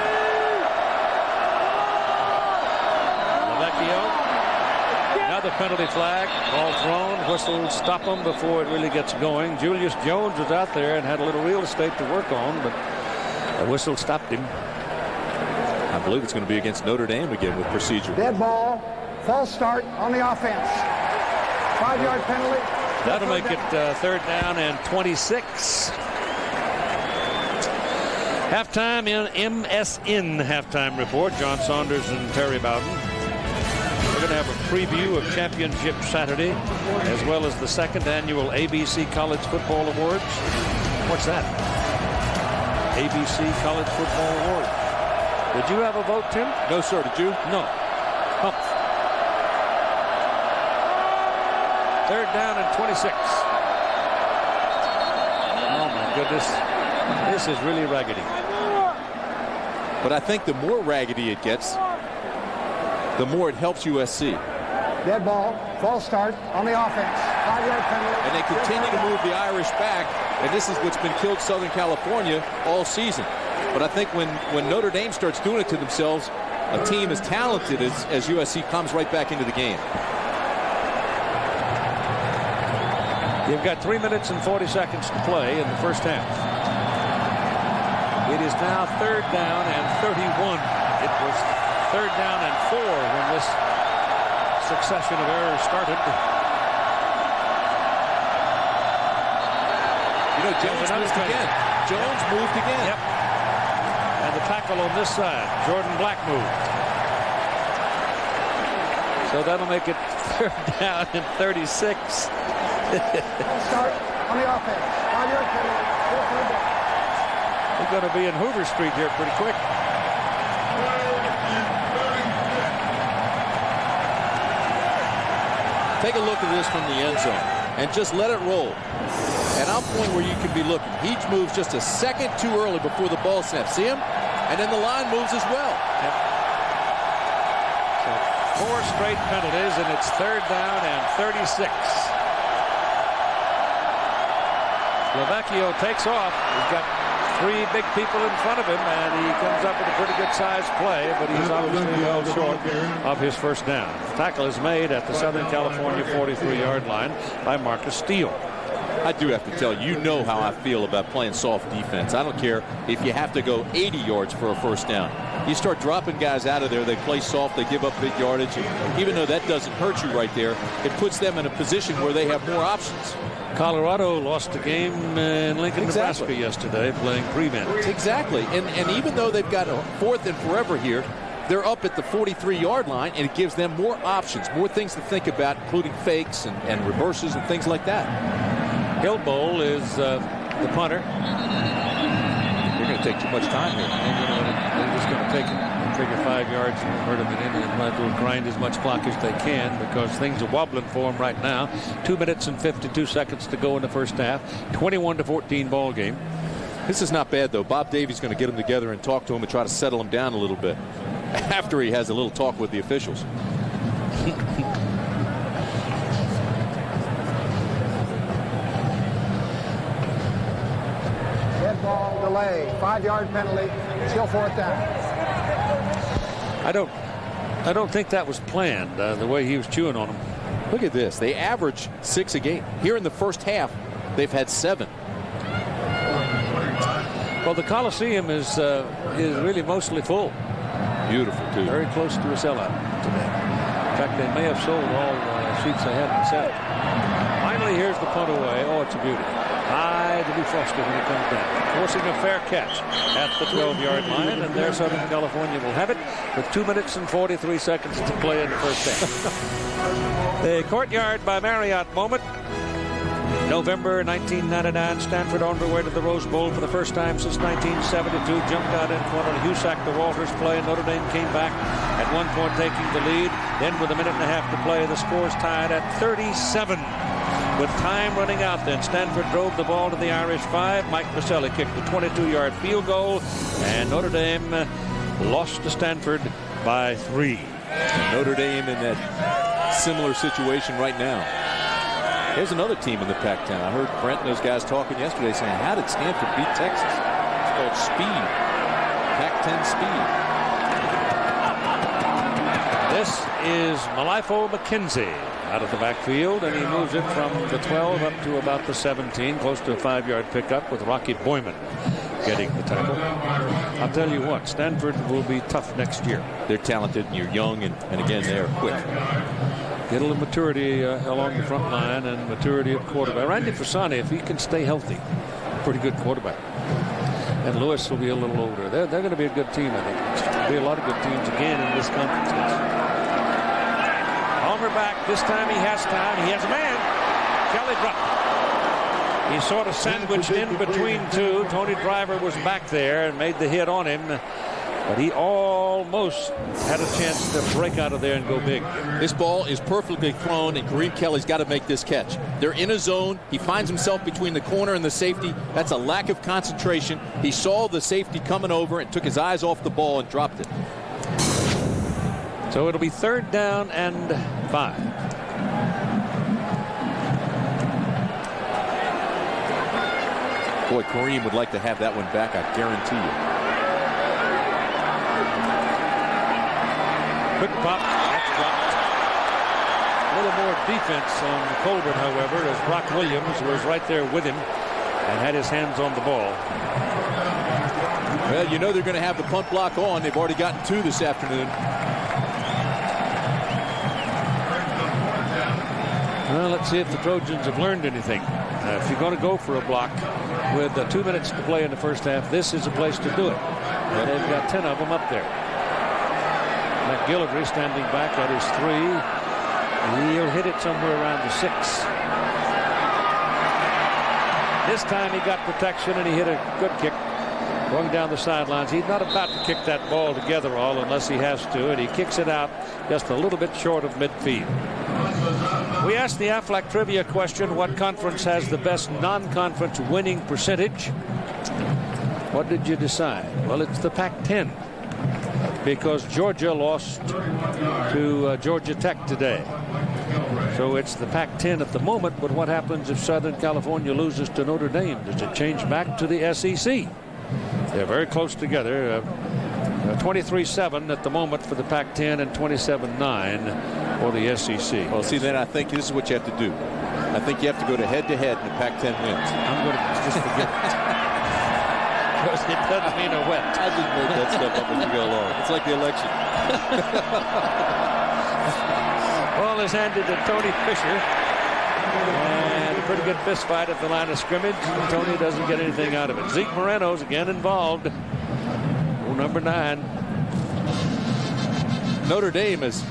LoVecchio. Another penalty flag. Ball thrown. Whistle stop them before it really gets going. Julius Jones was out there and had a little real estate to work on, but the whistle stopped him. I believe it's going to be against Notre Dame again with procedure. Dead ball. False start on the offense. 5-yard penalty. That'll make it 3rd down and 26. Halftime in MSN halftime report. John Saunders and Terry Bowden. We're going to have a preview of Championship Saturday, as well as the 2nd annual ABC College Football Awards. What's that? ABC College Football Awards. Did you have a vote, Tim? No, sir. Did you? No. Humph. 3rd down and 26. Oh, my goodness. This is really raggedy. But I think the more raggedy it gets, the more it helps USC. Dead ball. False start on the offense. 5-yard penalty. And they continue to move the Irish back, and this is what's been killed Southern California all season. But I think when Notre Dame starts doing it to themselves, a team as talented as USC comes right back into the game. You've got 3 minutes and 40 seconds to play in the first half. It is now 3rd down and 31. It was 3rd down and 4 when this succession of errors started. You know, Jones moved again. Jones moved again. Yep. And the tackle on this side, Jordan Black moved. So that'll make it 3rd down and 36. Start on the offense. On your penalty. We're going to be in Hoover Street here pretty quick. Take a look at this from the end zone and just let it roll. At our point where you can be looking, he moves just a second too early before the ball snaps. See him? And then the line moves as well. Yep. So 4 straight penalties, and it's 3rd down and 36. LoVecchio takes off. He's got 3 big people in front of him, and he comes up with a pretty good sized play, but he's obviously well short of his 1st down. The tackle is made at the Southern California 43-yard line by Marcus Steele. I do have to tell you, you know how I feel about playing soft defense. I don't care if you have to go 80 yards for a 1st down. You start dropping guys out of there, they play soft, they give up big yardage. And even though that doesn't hurt you right there, it puts them in a position where they have more options. Colorado lost a game in Lincoln, Nebraska yesterday playing prevent. Exactly. And even though they've got a 4th and forever here, they're up at the 43-yard line, and it gives them more options, more things to think about, including fakes and reverses and things like that. Hillbowl is the punter. They're going to take too much time here. They're just going to take it. Figure 5 yards and hurt them in, and might as well grind as much clock as they can because things are wobbling for them right now. 2 minutes and 52 seconds to go in the 1st half. 21-14 ball game. This is not bad, though. Bob Davies going to get them together and talk to them and try to settle them down a little bit after he has a little talk with the officials. Dead ball delay. 5-yard penalty. Still 4th down. I don't think that was planned, the way he was chewing on them. Look at this. They average 6 a game. Here in the 1st half, they've had 7. Well, the Coliseum is really mostly full. Beautiful, too. Very close to a sellout today. In fact, they may have sold all seats they had in the set. Finally, here's the punt away. Oh, it's a beauty. High to be frosted when it comes down. Forcing a fair catch at the 12-yard line, and there Southern California will have it with 2 minutes and 43 seconds to play in the 1st half. The Courtyard by Marriott moment. November 1999, Stanford on their way to the Rose Bowl for the first time since 1972. Jumped out in front of Husak, the Walters play, and Notre Dame came back at one point taking the lead. Then with a minute and a half to play, the score's tied at 37. With time running out then, Stanford drove the ball to the Irish 5. Mike Maselli kicked the 22-yard field goal, and Notre Dame lost to Stanford by 3. Notre Dame in that similar situation right now. Here's another team in the Pac-10. I heard Brent and those guys talking yesterday saying, how did Stanford beat Texas? It's called speed. Pac-10 speed. This is Malifo McKenzie out of the backfield, and he moves it from the 12 up to about the 17, close to a 5-yard pickup with Rocky Boyman getting the tackle. I'll tell you what, Stanford will be tough next year. They're talented, and you're young, and again, they're quick. Get a little maturity along the front line and maturity at quarterback. Randy Fasani, if he can stay healthy, pretty good quarterback. And Lewis will be a little older. They're going to be a good team, I think. There'll be a lot of good teams again in this conference. Palmer back. This time he has time. He has a man. Kelly dropped. He sort of sandwiched in between two. Tony Driver was back there and made the hit on him. But he almost had a chance to break out of there and go big. This ball is perfectly thrown, and Kareem Kelly's got to make this catch. They're in a zone. He finds himself between the corner and the safety. That's a lack of concentration. He saw the safety coming over and took his eyes off the ball and dropped it. So it'll be 3rd down and 5. Boy, Kareem would like to have that one back, I guarantee you. Quick pop. That's dropped. A little more defense on Colbert, however, as Brock Williams was right there with him and had his hands on the ball. Well, you know they're going to have the punt block on. They've already gotten 2 this afternoon. Well, let's see if the Trojans have learned anything. If you're going to go for a block with 2 minutes to play in the first half, this is a place to do it. And they've got 10 of them up there. McGillivray standing back at his 3. He'll hit it somewhere around the 6. This time he got protection and he hit a good kick going down the sidelines. He's not about to kick that ball together all unless he has to, and he kicks it out just a little bit short of midfield. We asked the Aflac trivia question, what conference has the best non-conference winning percentage? What did you decide? Well, it's the Pac-10, because Georgia lost to Georgia Tech today. So it's the Pac-10 at the moment, but what happens if Southern California loses to Notre Dame? Does it change back to the SEC? They're very close together. 23-7 at the moment for the Pac-10 and 27-9 for the SEC. Well, see, then I think this is what you have to do. I think you have to go to head-to-head and the Pac-10 wins. I'm going to just forget it. Because it doesn't mean a wet. I just make that stuff up as we go along. It's like the election. Ball is handed to Tony Fisher. And a pretty good fist fight at the line of scrimmage. Tony doesn't get anything out of it. Zeke Moreno's again involved. Oh, number 9. Notre Dame is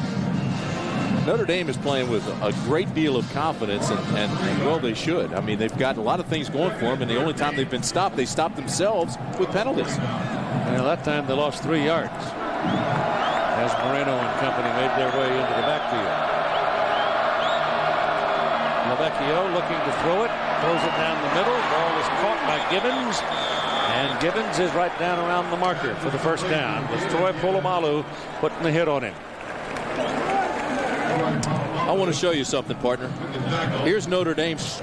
playing with a great deal of confidence, and well, they should. I mean, they've got a lot of things going for them, and the only time they've been stopped, they stopped themselves with penalties. Well, that time they lost 3 yards as Moreno and company made their way into the backfield. LoVecchio looking to throw it, throws it down the middle. Ball is caught by Gibbons, and Gibbons is right down around the marker for the first down, with Troy Polamalu putting the hit on him. I want to show you something, partner. Here's Notre Dame's.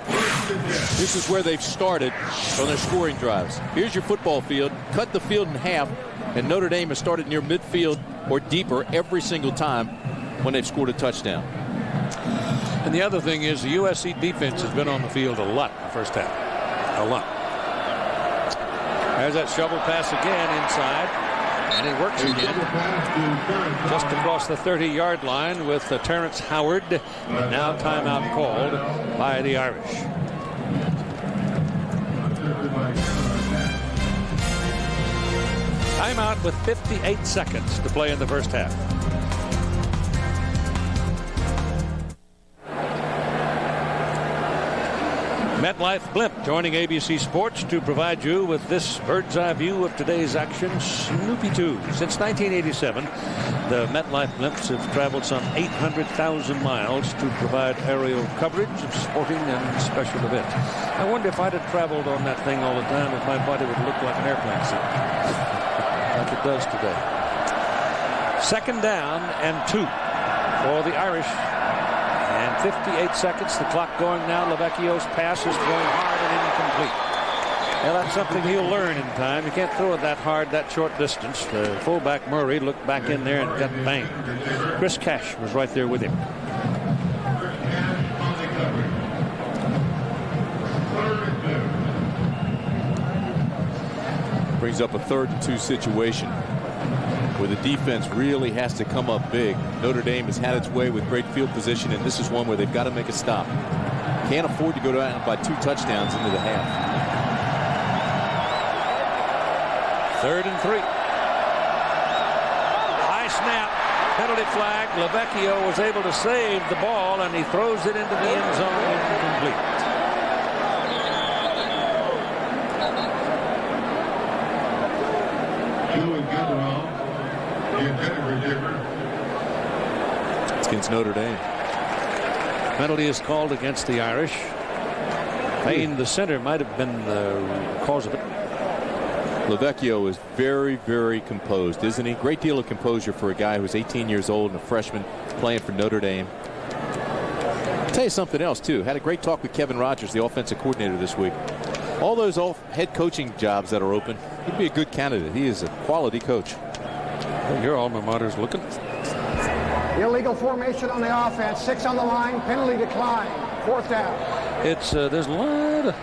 This is where they've started on their scoring drives. Here's your football field. Cut the field in half, and Notre Dame has started near midfield or deeper every single time when they've scored a touchdown. And the other thing is the USC defense has been on the field a lot in the first half. A lot. There's that shovel pass again inside. And it works again. Just across the 30-yard line with Terrance Howard. Now timeout called by the Irish. Timeout with 58 seconds to play in the first half. MetLife Blimp joining ABC Sports to provide you with this bird's eye view of today's action. Snoopy 2. Since 1987, the MetLife Blimps have traveled some 800,000 miles to provide aerial coverage of sporting and special events. I wonder if I'd have traveled on that thing all the time, if my body would look like an airplane seat, like it does today. 2nd down and 2 for the Irish. And 58 seconds, the clock going now. LoVecchio's pass is thrown hard and incomplete. Well, that's something he'll learn in time. You can't throw it that hard, that short distance. The fullback Murray looked back in there and got banged. Chris Cash was right there with him. Brings up a 3rd and 2 situation where the defense really has to come up big. Notre Dame has had its way with great field position, and this is one where they've got to make a stop. Can't afford to go down by 2 touchdowns into the half. 3rd and 3. High snap, penalty flag. LoVecchio was able to save the ball, and he throws it into the end zone incomplete. It's against Notre Dame. Penalty is called against the Irish. Payne, the center, might have been the cause of it. LoVecchio is very, very composed, isn't he? Great deal of composure for a guy who's 18 years old and a freshman playing for Notre Dame. I'll tell you something else, too. Had a great talk with Kevin Rogers, the offensive coordinator, this week. All those head coaching jobs that are open, he'd be a good candidate. He is a quality coach. Well, your alma mater's looking. Illegal formation on the offense. 6 on the line. Penalty decline. 4th down. It's there's a lot of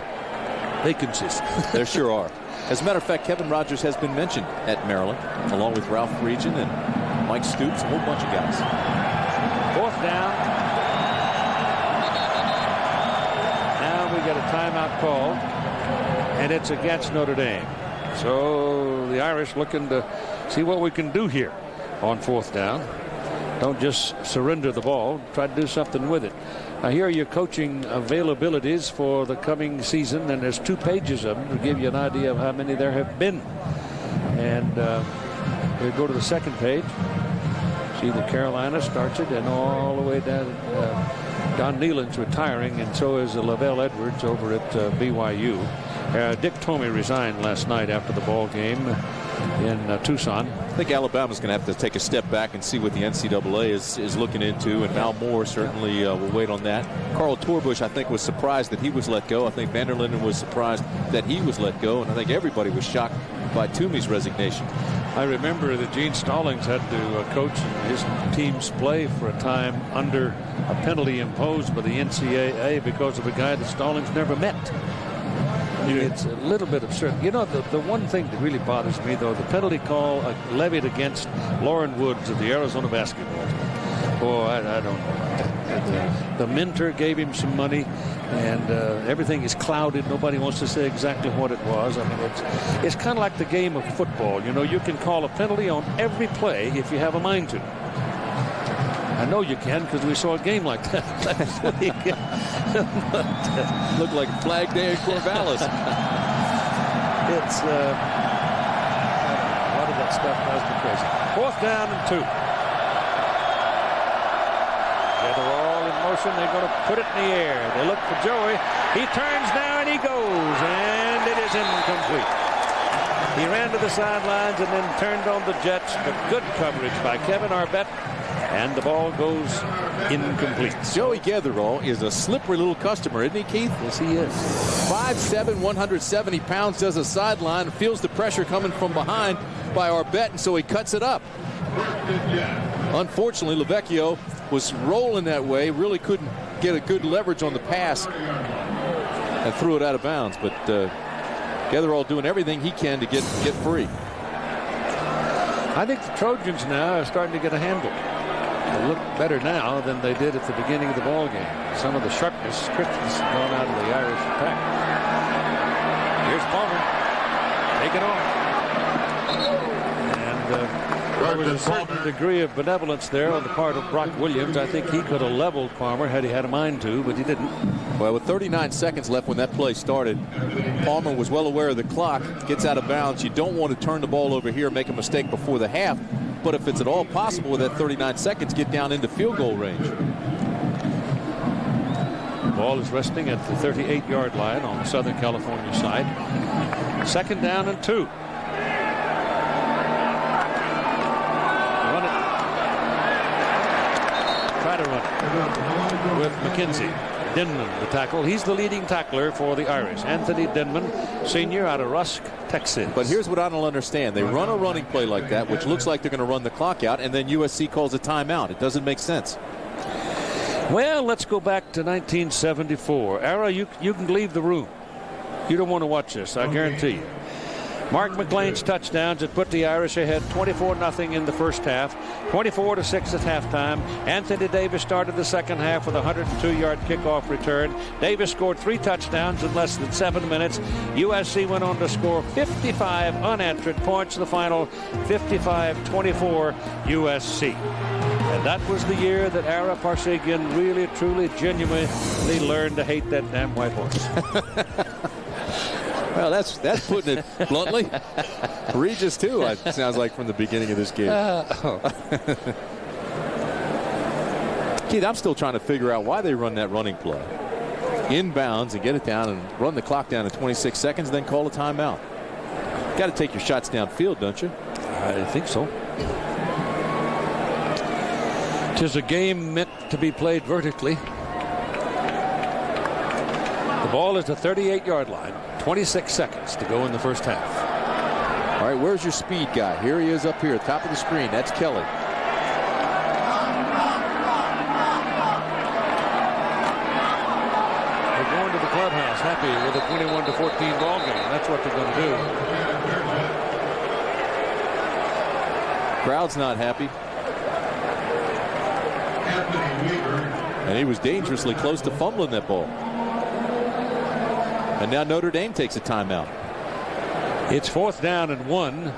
vacancies. There sure are. As a matter of fact, Kevin Rogers has been mentioned at Maryland, along with Ralph Regin and Mike Stoops, a whole bunch of guys. 4th down. get a timeout called, and it's against Notre Dame. So the Irish looking to see what we can do here on 4th down. Don't just surrender the ball. Try to do something with it. Now, here are your coaching availabilities for the coming season, and there's 2 pages of them to give you an idea of how many there have been. And we go to the 2nd page. See that Carolina starts it, and all the way down. Don Nealon's retiring, and so is Lavelle Edwards over at BYU. Dick Tomey resigned last night after the ball game in Tucson. I think Alabama's going to have to take a step back and see what the NCAA is looking into, and Mal Moore certainly will wait on that. Carl Torbush, I think, was surprised that he was let go. I think Van der Linden was surprised that he was let go, and I think everybody was shocked by Toomey's resignation. I remember that Gene Stallings had to coach his team's play for a time under a penalty imposed by the NCAA because of a guy that Stallings never met. It's a little bit absurd. You know, the one thing that really bothers me, though, the penalty call levied against Lauren Woods of the Arizona basketball team. Boy, I don't know about that. The mentor gave him some money, and everything is clouded. Nobody wants to say exactly what it was. I mean, it's kind of like the game of football. You know, you can call a penalty on every play if you have a mind to. I know you can, because we saw a game like that last week. Looked like Flag Day in Corvallis. It's a lot of that stuff drives me crazy. 4th down and 2. They're all in motion. They're going to put it in the air. They look for Joey. He turns now and he goes, and it is incomplete. He ran to the sidelines and then turned on the Jets, but good coverage by Kevin Arbett. And the ball goes incomplete. Joey Getherall is a slippery little customer, isn't he, Keith? Yes, he is. 5'7", 170 pounds, does a sideline, feels the pressure coming from behind by Arbett, and so he cuts it up. Unfortunately, LoVecchio was rolling that way, really couldn't get a good leverage on the pass, and threw it out of bounds. But Getherall doing everything he can to get free. I think the Trojans now are starting to get a handle. They look better now than they did at the beginning of the ball game. Some of the sharpness, quickness gone out of the Irish attack. Here's Palmer. Take it on. And there was a certain degree of benevolence there on the part of Brock Williams. I think he could have leveled Palmer had he had a mind to, but he didn't. Well, with 39 seconds left when that play started, Palmer was well aware of the clock, gets out of bounds. You don't want to turn the ball over here, make a mistake before the half. But if it's at all possible with that 39 seconds, get down into field goal range. The ball is resting at the 38-yard line on the Southern California side. 2nd down and 2. Run it. Try to run it with McKenzie. Denman, the tackle. He's the leading tackler for the Irish. Anthony Denman, senior out of Rusk, Texas. But here's what I don't understand. They run a running play like that, which looks like they're going to run the clock out, and then USC calls a timeout. It doesn't make sense. Well, let's go back to 1974. Ara, you can leave the room. You don't want to watch this, I guarantee you. Mark McLean's touchdowns had put the Irish ahead 24-0 in the first half, 24-6 at halftime. Anthony Davis started the second half with a 102-yard kickoff return. Davis scored 3 touchdowns in less than 7 minutes. USC went on to score 55 unanswered points. The final 55-24 USC. And that was the year that Ara Parseghian really, truly, genuinely learned to hate that damn white horse. Well, that's putting it bluntly. Regis, too, it sounds like, from the beginning of this game. Keith, I'm still trying to figure out why they run that running play. Inbounds and get it down and run the clock down in 26 seconds, then call a timeout. Got to take your shots downfield, don't you? I think so. Tis a game meant to be played vertically. The ball is the 38-yard line. 26 seconds to go in the first half. All right, where's your speed guy? Here he is up here, top of the screen. That's Kelly. They're going to the clubhouse happy with a 21-14 ball game. That's what they're going to do. Crowd's not happy. And he was dangerously close to fumbling that ball. And now Notre Dame takes a timeout. It's 4th down and 1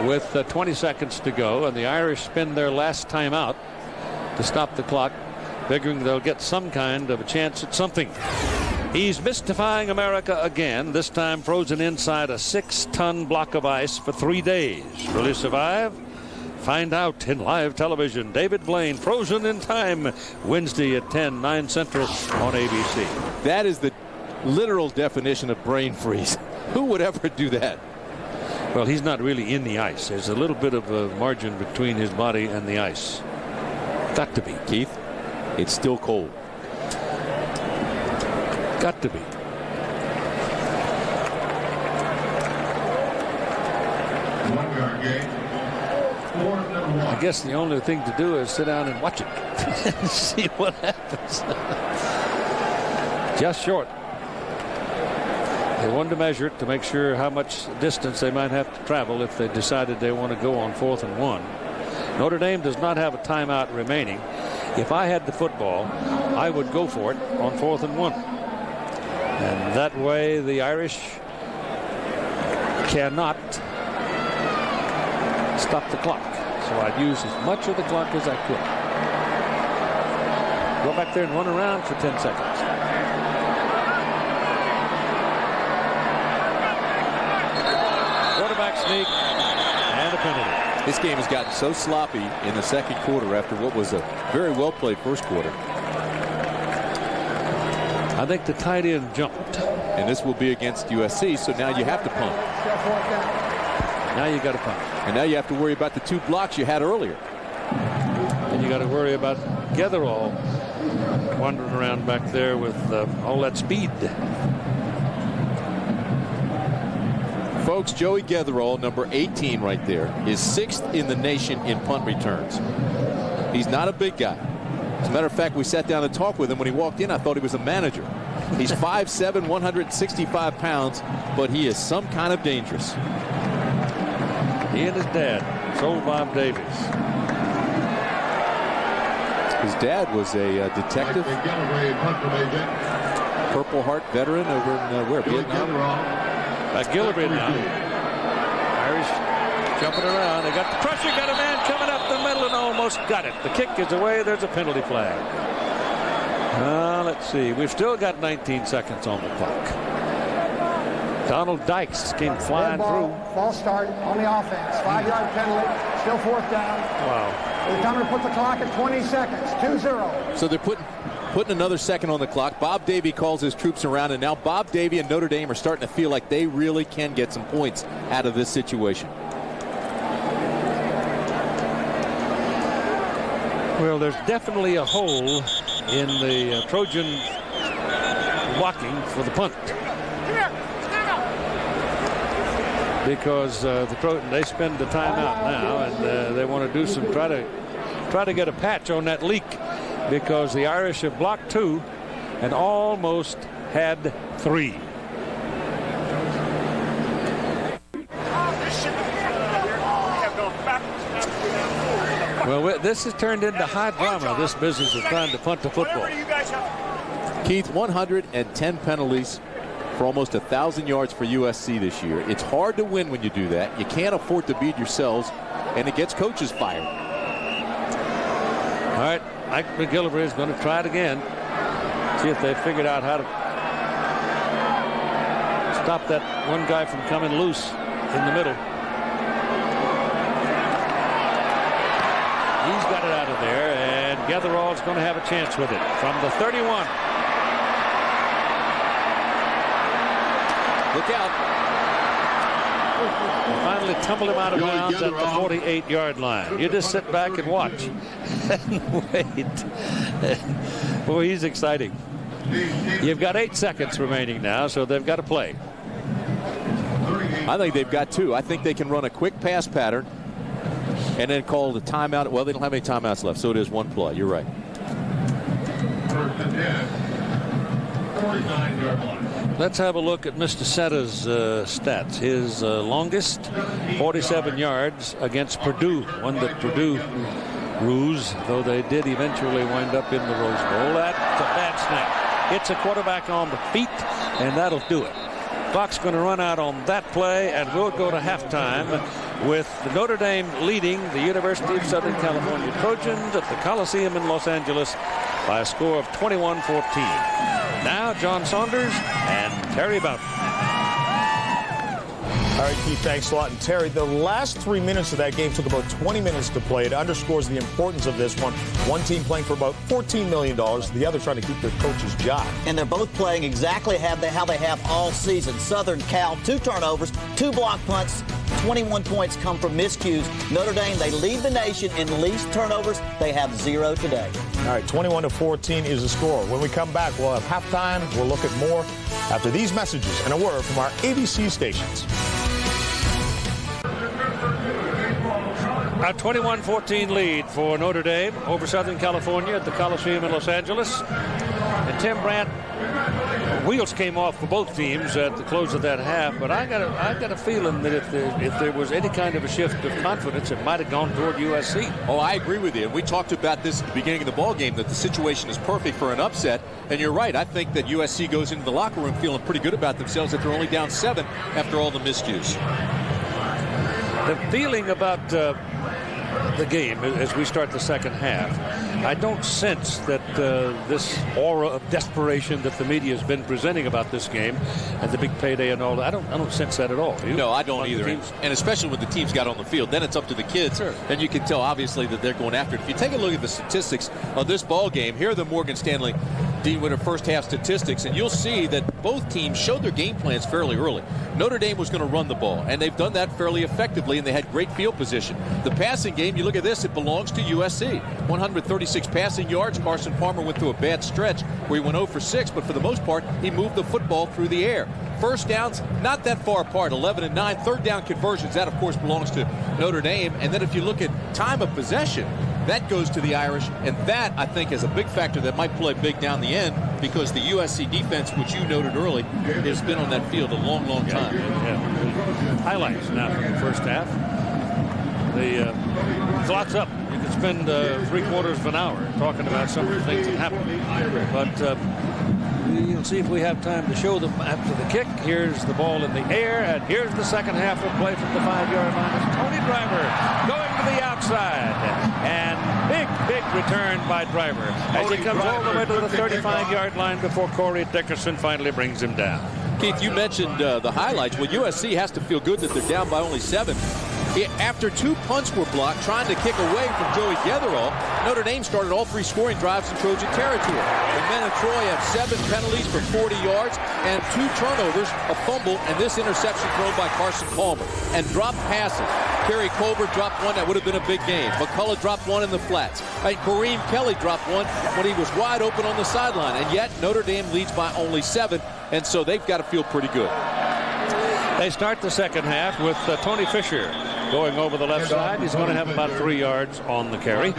with 20 seconds to go, and the Irish spend their last timeout to stop the clock, figuring they'll get some kind of a chance at something. He's mystifying America again, this time frozen inside a 6-ton block of ice for 3 days. Will he survive? Find out in live television. David Blaine, Frozen in Time, Wednesday at 10, 9 Central on ABC. That is the literal definition of brain freeze. Who would ever do that? Well, he's not really in the ice. There's a little bit of a margin between his body and the ice. Got to be. Keith, it's still cold. Got to be. I guess the only thing to do is sit down and watch it and see what happens. Just short. They wanted to measure it to make sure how much distance they might have to travel if they decided they want to go on 4th and 1. Notre Dame does not have a timeout remaining. If I had the football, I would go for it on 4th and 1. And that way the Irish cannot stop the clock. So I'd use as much of the clock as I could. Go back there and run around for 10 seconds. Quarterback sneak and a penalty. This game has gotten so sloppy in the second quarter after what was a very well played first quarter. I think the tight end jumped. And this will be against USC, so now you have to punt. Now you got to punt. And now you have to worry about the 2 blocks you had earlier. And you got to worry about Getherall wandering around back there with all that speed. Folks, Joey Getherall, number 18 right there, is 6th in the nation in punt returns. He's not a big guy. As a matter of fact, we sat down and talked with him. When he walked in, I thought he was a manager. He's 5'7", 165 pounds, but he is some kind of dangerous. He and his dad, Soul Bob Davies. His dad was a detective, Purple Heart veteran over in where, Vietnam? Gillibray now. Irish jumping around. They got the pressure, got a man coming up the middle and almost got it. The kick is away. There's a penalty flag. Let's see. We've still got 19 seconds on the clock. Donald Dykes came flying through. False start on the offense. 5-yard penalty. Still 4th down. Wow. They're coming to put the clock at 20 seconds. 2-0. So they're putting another second on the clock. Bob Davie calls his troops around, and now Bob Davie and Notre Dame are starting to feel like they really can get some points out of this situation. Well, there's definitely a hole in the Trojan blocking for the punt. Because they spend the timeout now, and they want to do some try to get a patch on that leak, because the Irish have blocked 2 and almost had 3. Well, this has turned into high drama, this business of trying to punt the football. Keith, 110 penalties for almost 1,000 yards for USC this year. It's hard to win when you do that. You can't afford to beat yourselves, and it gets coaches fired. All right, Ike McGillivray is going to try it again. See if they figured out how to stop that one guy from coming loose in the middle. He's got it out of there, and Getherall's going to have a chance with it from the 31. Look out. They finally tumbled him out of bounds at the 48-yard line. You just sit back and watch and wait. Boy, he's exciting. You've got 8 seconds remaining now, so they've got to play. I think they've got 2. I think they can run a quick pass pattern and then call the timeout. Well, they don't have any timeouts left, so it is 1 play. You're right. Let's have a look at Mr. Setta's stats. His longest, 47 yards against Purdue. One that Purdue ruse, though they did eventually wind up in the Rose Bowl. That's a bad snap. It's a quarterback on the feet, and that'll do it. Clock's going to run out on that play, and we'll go to halftime with Notre Dame leading the University of Southern California Trojans at the Coliseum in Los Angeles by a score of 21-14. Now John Saunders and Terry Boughton. All right, Keith, thanks a lot. And Terry, the last 3 minutes of that game took about 20 minutes to play. It underscores the importance of this one. One team playing for about $14 million, the other trying to keep their coach's job. And they're both playing exactly how they have all season. Southern Cal, 2 turnovers, 2 block punts, 21 points come from miscues. Notre Dame, they lead the nation in least turnovers. They have 0 today. All right, 21-14 is the score. When we come back, we'll have halftime. We'll look at more after these messages and a word from our ABC stations. A 21-14 lead for Notre Dame over Southern California at the Coliseum in Los Angeles. And Tim Brandt, wheels came off for both teams at the close of that half, but I got a feeling that if there was any kind of a shift of confidence, it might have gone toward USC. Oh, I agree with you. We talked about this at the beginning of the ball game, that the situation is perfect for an upset. And you're right. I think that USC goes into the locker room feeling pretty good about themselves, that they're only down 7 after all the miscues. The feeling about the game as we start the second half, I don't sense that this aura of desperation that the media has been presenting about this game and the big payday and all that, I don't sense that at all. No, I don't either. And especially when the teams got on the field, then it's up to the kids. Sure. And you can tell, obviously, that they're going after it. If you take a look at the statistics of this ball game, here are the Morgan Stanley Dean Witter first half statistics, and you'll see that both teams showed their game plans fairly early. Notre Dame was going to run the ball, and they've done that fairly effectively, and they had great field position. The passing game, you look at this, it belongs to USC. 136 passing yards. Carson Palmer went through a bad stretch where he went 0 for 6, but for the most part, he moved the football through the air. First downs, not that far apart, 11 and 9. Third down conversions, that, of course, belongs to Notre Dame. And then if you look at time of possession, that goes to the Irish, and that, I think, is a big factor that might play big down the end, because the USC defense, which you noted early, has been on that field a long, long time. Yeah. Highlights now from the first half. The clock's up. You could spend 3/4 of an hour talking about some of the things that happened. But we'll see if we have time to show them after the kick. Here's the ball in the air, and here's the second half of play from the 5-yard line. It's Tony Driver going to the outside, and big return by Driver as he comes all the way to the 35-yard line before Corey Dickerson finally brings him down. Keith, you mentioned the highlights. Well, USC has to feel good that they're down by only 7. After 2 punts were blocked, trying to kick away from Joey Getherall, Notre Dame started all 3 scoring drives in Trojan territory. The men of Troy have 7 penalties for 40 yards and 2 turnovers, a fumble, and this interception thrown by Carson Palmer. And dropped passes. Kerry Colbert dropped one that would have been a big game. McCullough dropped one in the flats. And Kareem Kelly dropped one when he was wide open on the sideline. And yet Notre Dame leads by only 7, and so they've got to feel pretty good. They start the second half with Tony Fisher going over the left side. He's going to have about 3 yards on the carry.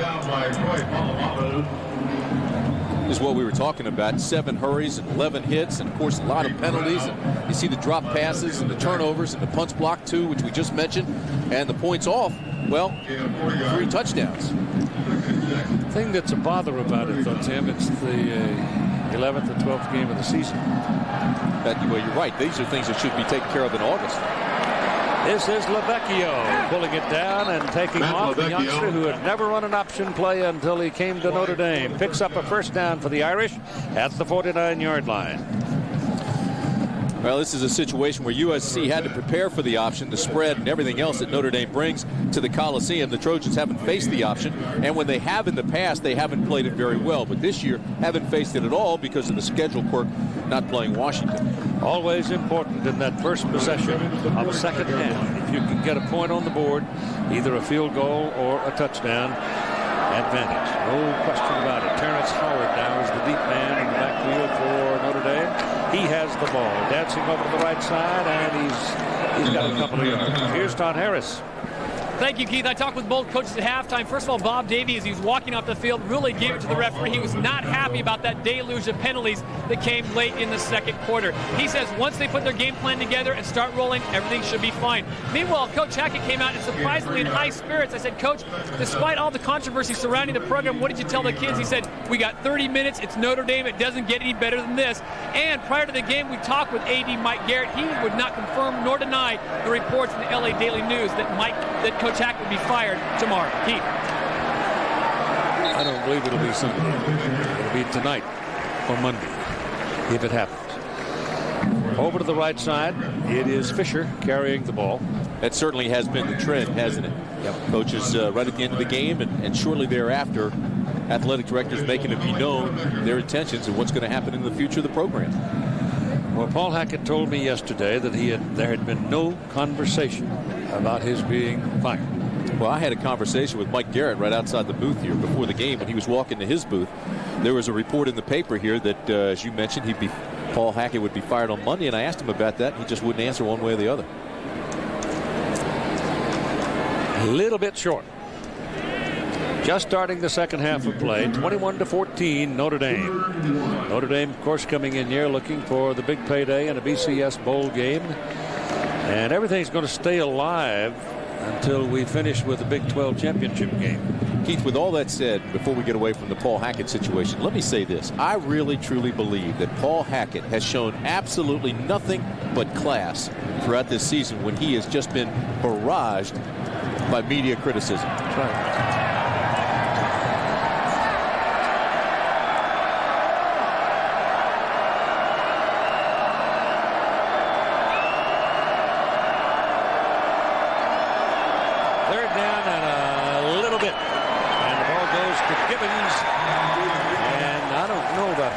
Is what we were talking about. 7 hurries and 11 hits, and of course a lot of penalties. And you see the drop passes and the turnovers and the punts blocked too, which we just mentioned, and the points off. Well, 3 touchdowns. The thing that's a bother about it, though, Tim, it's the 11th and 12th game of the season. Well, you're right. These are things that should be taken care of in August. This is LoVecchio pulling it down and taking off the youngster who had never run an option play until he came to Notre Dame. Picks up a first down for the Irish at the 49-yard line. Well, this is a situation where USC had to prepare for the option, the spread, and everything else that Notre Dame brings to the Coliseum. The Trojans haven't faced the option, and when they have in the past, they haven't played it very well. But this year, haven't faced it at all because of the schedule quirk not playing Washington. Always important in that first possession of the second half. If you can get a point on the board, either a field goal or a touchdown, advantage. No question about it. Terrance Howard now is the deep man in the backfield for Notre Dame. He has the ball, dancing over to the right side, and he's got a couple of yards. Here's Todd Harris. Thank you, Keith. I talked with both coaches at halftime. First of all, Bob Davie, as he was walking off the field, really gave it to the referee. He was not happy about that deluge of penalties that came late in the second quarter. He says once they put their game plan together and start rolling, everything should be fine. Meanwhile, Coach Hackett came out and surprisingly in high spirits. I said, Coach, despite all the controversy surrounding the program, what did you tell the kids? He said, we got 30 minutes. It's Notre Dame. It doesn't get any better than this. And prior to the game, we talked with A.D. Mike Garrett. He would not confirm nor deny the reports in the L.A. Daily News that Coach Hackett would be fired tomorrow. Keith. I don't believe it'll be Sunday. It'll be tonight or Monday, if it happens. Over to the right side, it is Fisher carrying the ball. That certainly has been the trend, hasn't it? Yep. Coaches right at the end of the game and shortly thereafter, athletic directors making it be known their intentions and what's going to happen in the future of the program. Well, Paul Hackett told me yesterday that there had been no conversation about his being fired. Well, I had a conversation with Mike Garrett right outside the booth here before the game when he was walking to his booth. There was a report in the paper here that, as you mentioned, Paul Hackett would be fired on Monday, and I asked him about that. He just wouldn't answer one way or the other. A little bit short. Just starting the second half of play, 21-14, Notre Dame. Notre Dame, of course, coming in here looking for the big payday in a BCS bowl game. And everything's going to stay alive until we finish with the Big 12 championship game. Keith, with all that said, before we get away from the Paul Hackett situation, let me say this. I really, truly believe that Paul Hackett has shown absolutely nothing but class throughout this season when he has just been barraged by media criticism. That's right.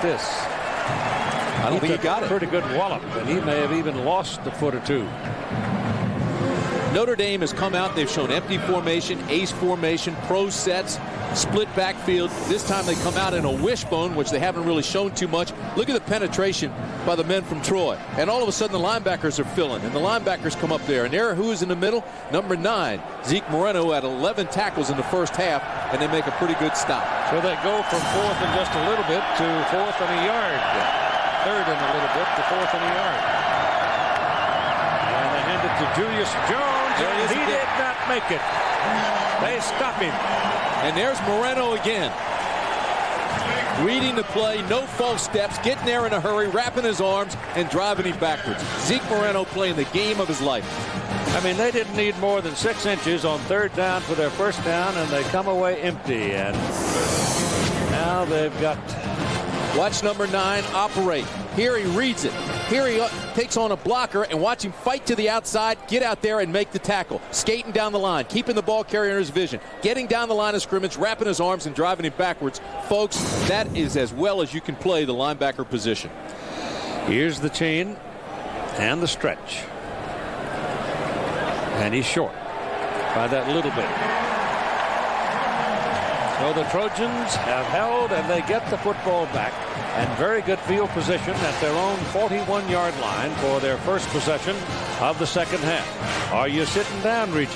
This. I don't think he got it. Pretty good wallop, and he may have even lost a foot or two. Notre Dame has come out. They've shown empty formation, ace formation, pro sets, split backfield. This time they come out in a wishbone, which they haven't really shown too much. Look at the penetration by the men from Troy. And all of a sudden the linebackers are filling, and the linebackers come up there. And there, who is in the middle? Number 9, Zeke Moreno, had 11 tackles in the first half, and they make a pretty good stop. So they go from 4th and just a little bit to 4th and a yard. 3rd and a little bit to 4th and a yard. And they hand it to Julius Jones, and he did not make it. They stop him. And there's Moreno again. Reading the play, no false steps, getting there in a hurry, wrapping his arms, and driving him backwards. Zeke Moreno playing the game of his life. I mean, they didn't need more than 6 inches on 3rd down for their first down, and they come away empty. And now they've got... Watch number 9 operate. Here he reads it. Here he takes on a blocker, and watch him fight to the outside, get out there and make the tackle. Skating down the line, keeping the ball carrier in his vision, getting down the line of scrimmage, wrapping his arms and driving him backwards. Folks, that is as well as you can play the linebacker position. Here's the chain and the stretch. And he's short by that little bit. So the Trojans have held, and they get the football back. And very good field position at their own 41-yard line for their first possession of the second half. Are you sitting down, Regis?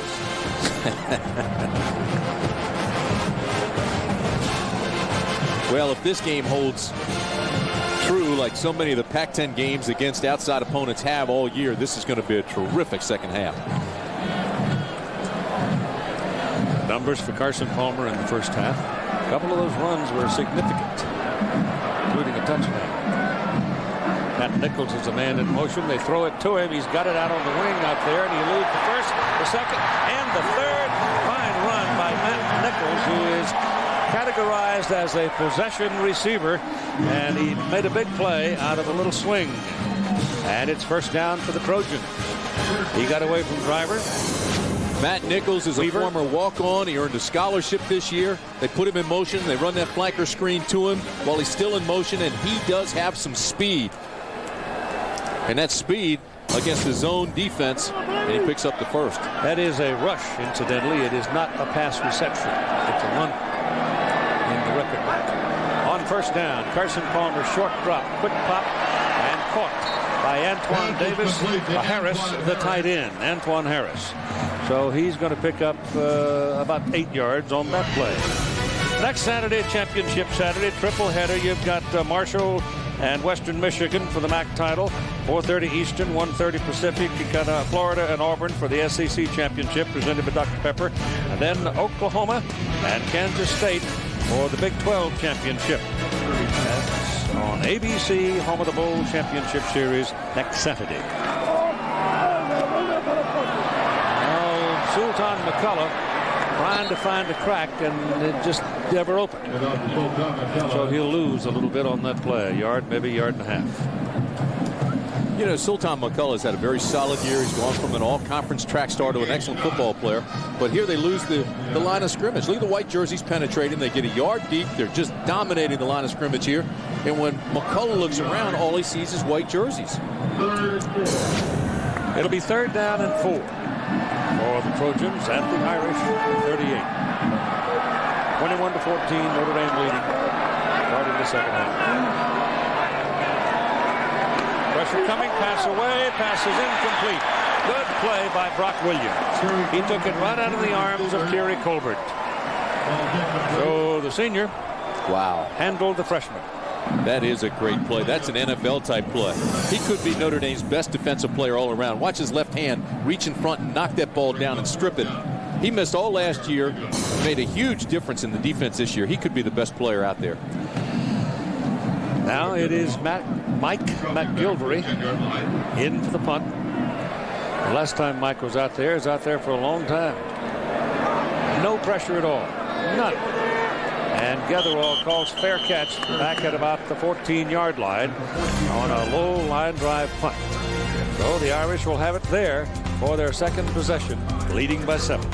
Well, if this game holds true like so many of the Pac-10 games against outside opponents have all year, this is going to be a terrific second half. Numbers for Carson Palmer in the first half. A couple of those runs were significant, including a touchdown. Matt Nichols is a man in motion. They throw it to him. He's got it out on the wing out there, and he eludes the first, the second, and the third. Fine run by Matt Nichols, who is categorized as a possession receiver, and he made a big play out of a little swing. And it's first down for the Trojans. He got away from Driver. Matt Nichols is a former walk-on. He earned a scholarship this year. They put him in motion. They run that flanker screen to him while he's still in motion, and he does have some speed. And that speed against the zone defense, and he picks up the first. That is a rush, incidentally. It is not a pass reception. It's a run in the record book. On first down, Carson Palmer, short drop, quick pop, and caught by Antoine Harris, the tight end, Antoine Harris. So he's going to pick up about 8 yards on that play. Next Saturday, Championship Saturday, triple header. You've got Marshall and Western Michigan for the MAC title, 4:30 Eastern, 1:30 Pacific. You got Florida and Auburn for the SEC Championship, presented by Dr. Pepper. And then Oklahoma and Kansas State for the Big 12 Championship. That's on ABC, home of the Bowl Championship Series, next Saturday. Now, Sultan McCullough trying to find a crack, and it just never opened. So he'll lose a little bit on that play. A yard, maybe a yard and a half. You know, Sultan McCullough's had a very solid year. He's gone from an all-conference track star to an excellent football player. But here they lose the line of scrimmage. Look at the white jerseys penetrating. They get a yard deep. They're just dominating the line of scrimmage here. And when McCullough looks around, all he sees is white jerseys. It'll be 3rd down and 4 for the Trojans at the Irish 38. 21-14, Notre Dame leading, starting the second half. Pressure coming, pass away, pass is incomplete. Good play by Brock Williams. He took it right out of the arms of Kerry Colbert. So the senior, handled the freshman. That is a great play. That's an NFL-type play. He could be Notre Dame's best defensive player all around. Watch his left hand reach in front and knock that ball down and strip it. He missed all last year, made a huge difference in the defense this year. He could be the best player out there. Now it is Mike McGilvery in for the punt. The last time Mike was out there, for a long time. No pressure at all. None. And Getherall calls fair catch back at about the 14-yard line on a low line drive punt. So the Irish will have it there for their second possession, leading by 7.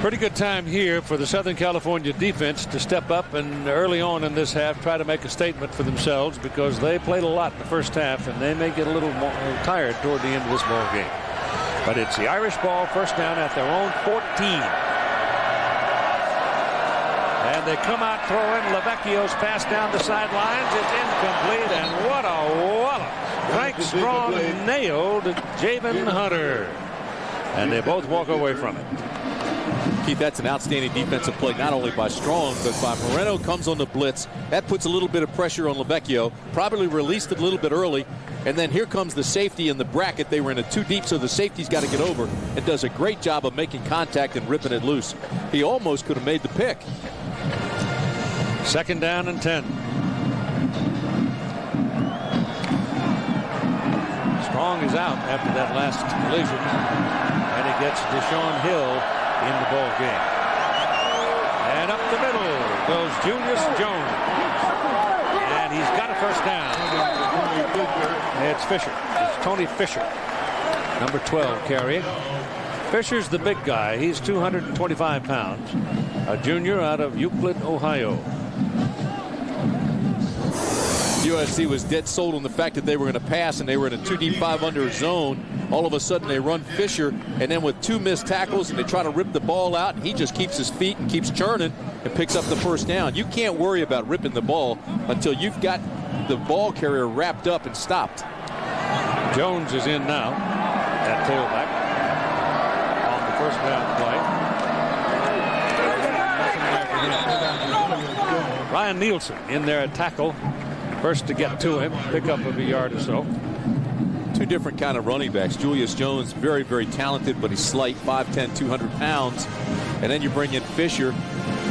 Pretty good time here for the Southern California defense to step up and early on in this half try to make a statement for themselves, because they played a lot in the first half and they may get a little more tired toward the end of this ball game. But it's the Irish ball, first down at their own 14. And they come out throwing. LoVecchio's pass down the sidelines. It's incomplete, and what a wallop. Frank Strong nailed Javen Hunter. And they both walk away from it. Keith, that's an outstanding defensive play, not only by Strong, but by Moreno. Comes on the blitz. That puts a little bit of pressure on LoVecchio. Probably released it a little bit early. And then here comes the safety in the bracket. They were in it too deep, so the safety's got to get over and does a great job of making contact and ripping it loose. He almost could have made the pick. 2nd down and 10. Strong is out after that last collision, and he gets Deshaun Hill in the ball game. And up the middle goes Julius Jones, and he's got a first down. It's Fisher. It's Tony Fisher, number 12 carrying. Fisher's the big guy. He's 225 pounds, a junior out of Euclid, Ohio. USC was dead sold on the fact that they were going to pass, and they were in a 2-deep 5-under zone. All of a sudden they run Fisher, and then with 2 missed tackles, and they try to rip the ball out, and he just keeps his feet and keeps churning and picks up the first down. You can't worry about ripping the ball until you've got the ball carrier wrapped up and stopped. Jones is in now at tailback on the first down play. Ryan Nielsen in there at tackle. First to get to him, pick up of a yard or so. 2 different kind of running backs. Julius Jones, very, very talented, but he's slight, 5'10", 200 pounds. And then you bring in Fisher,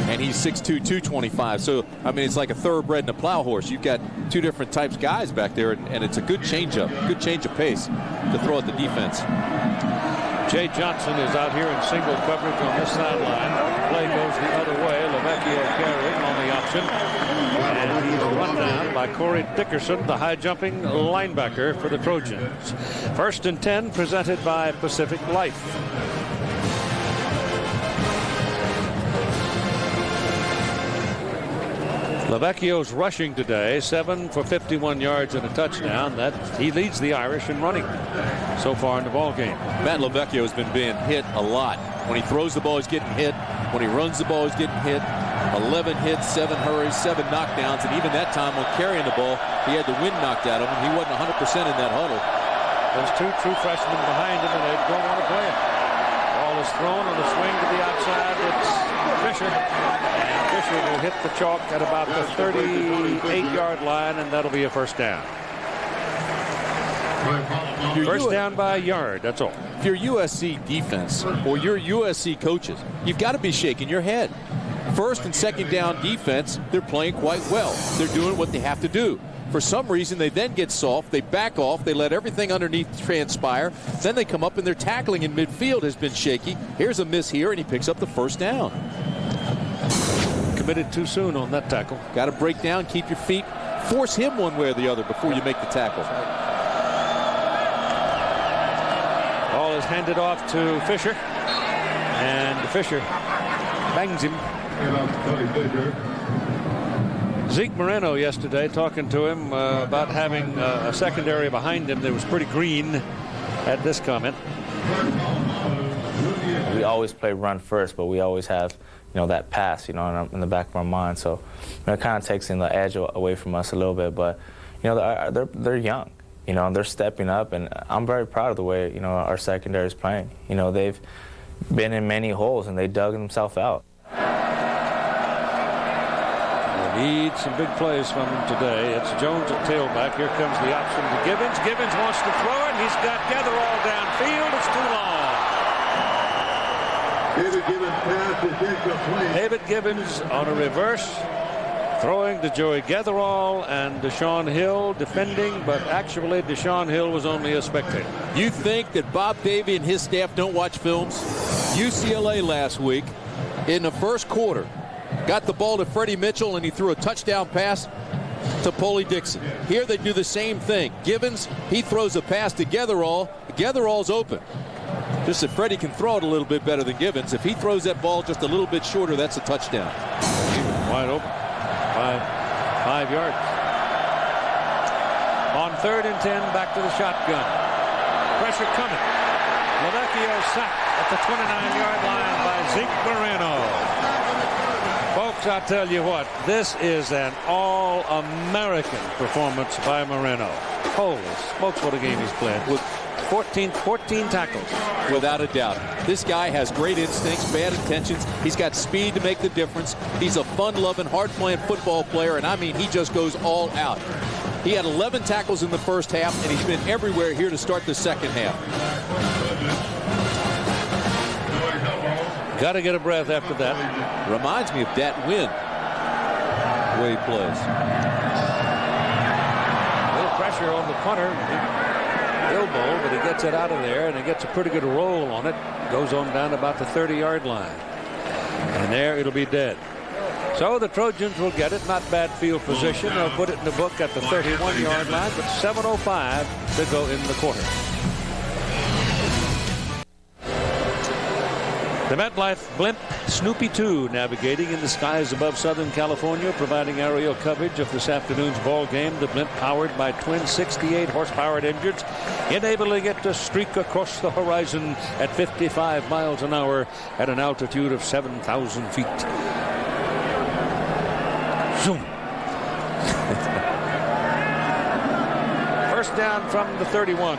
and he's 6'2", 225. So, I mean, it's like a thoroughbred and a plow horse. You've got 2 different types of guys back there, and it's a good change of pace to throw at the defense. Jay Johnson is out here in single coverage on this sideline. Play goes the other way. LoVecchio carrying on the option. And he's run down by Corey Dickerson, the high-jumping linebacker for the Trojans. 1st and 10 presented by Pacific Life. LoVecchio's rushing today, 7 for 51 yards and a touchdown. He leads the Irish in running so far in the ball game. Matt LoVecchio has been being hit a lot. When he throws the ball, he's getting hit. When he runs the ball, he's getting hit. 11 hits, 7 hurries, 7 knockdowns, and even that time when carrying the ball, he had the wind knocked out of him. He wasn't 100% in that huddle. There's 2 true freshmen behind him, and they don't want to play it. Ball is thrown on the swing to the outside. It's Fisher. And Fisher will hit the chalk at about the 38-yard line, and that'll be a first down. First down by a yard, that's all. If you're USC defense or you're USC coaches, you've got to be shaking your head. First and second down defense, they're playing quite well. They're doing what they have to do. For some reason, they then get soft, they back off, they let everything underneath transpire, then they come up and their tackling in midfield has been shaky. Here's a miss here, and he picks up the first down. Committed too soon on that tackle. Got to break down, keep your feet, force him one way or the other before you make the tackle. Ball is handed off to Fisher, and Fisher bangs him. Zeke Moreno yesterday talking to him about having a secondary behind him that was pretty green, had this comment. We always play run first, but we always have, that pass, in the back of our mind. So it kind of takes the edge away from us a little bit. But, they're young, they're stepping up, and I'm very proud of the way, our secondary is playing. They've been in many holes, and they dug themselves out. Need some big plays from him today. It's Jones at tailback. Here comes the option to Gibbons. Gibbons wants to throw it. He's got Gatherall downfield. It's too long. David Gibbons on a reverse, throwing to Joey Gatherall and Deshaun Hill defending, but actually Deshaun Hill was only a spectator. You think that Bob Davie and his staff don't watch films? UCLA last week, in the first quarter, got the ball to Freddie Mitchell, and he threw a touchdown pass to Polly Dixon. Here they do the same thing. Gibbons, he throws a pass to Gatherall. Gatherall's open. Just that Freddie can throw it a little bit better than Gibbons. If he throws that ball just a little bit shorter, that's a touchdown. Wide open. 5 yards. On 3rd and 10, back to the shotgun. Pressure coming. LoVecchio sacked at the 29-yard line by Zeke Moreno. Folks, I tell you what, this is an all-American performance by Moreno. Holy smokes, what a game he's played. With 14 tackles. Without a doubt. This guy has great instincts, bad intentions. He's got speed to make the difference. He's a fun-loving, hard-playing football player, and I mean, he just goes all out. He had 11 tackles in the first half, and he's been everywhere here to start the second half. Got to get a breath after that. Reminds me of Dat Wynn, the way he plays. A little pressure on the punter. Elbow, but he gets it out of there, and he gets a pretty good roll on it. Goes on down about the 30-yard line. And there it'll be dead. So the Trojans will get it. Not bad field position. They'll put it in the book at the 31-yard line, but 7:05 to go in the quarter. The MetLife blimp Snoopy 2 navigating in the skies above Southern California, providing aerial coverage of this afternoon's ball game. The blimp, powered by twin 68 horsepower engines, enabling it to streak across the horizon at 55 miles an hour at an altitude of 7,000 feet. Zoom. First down from the 31.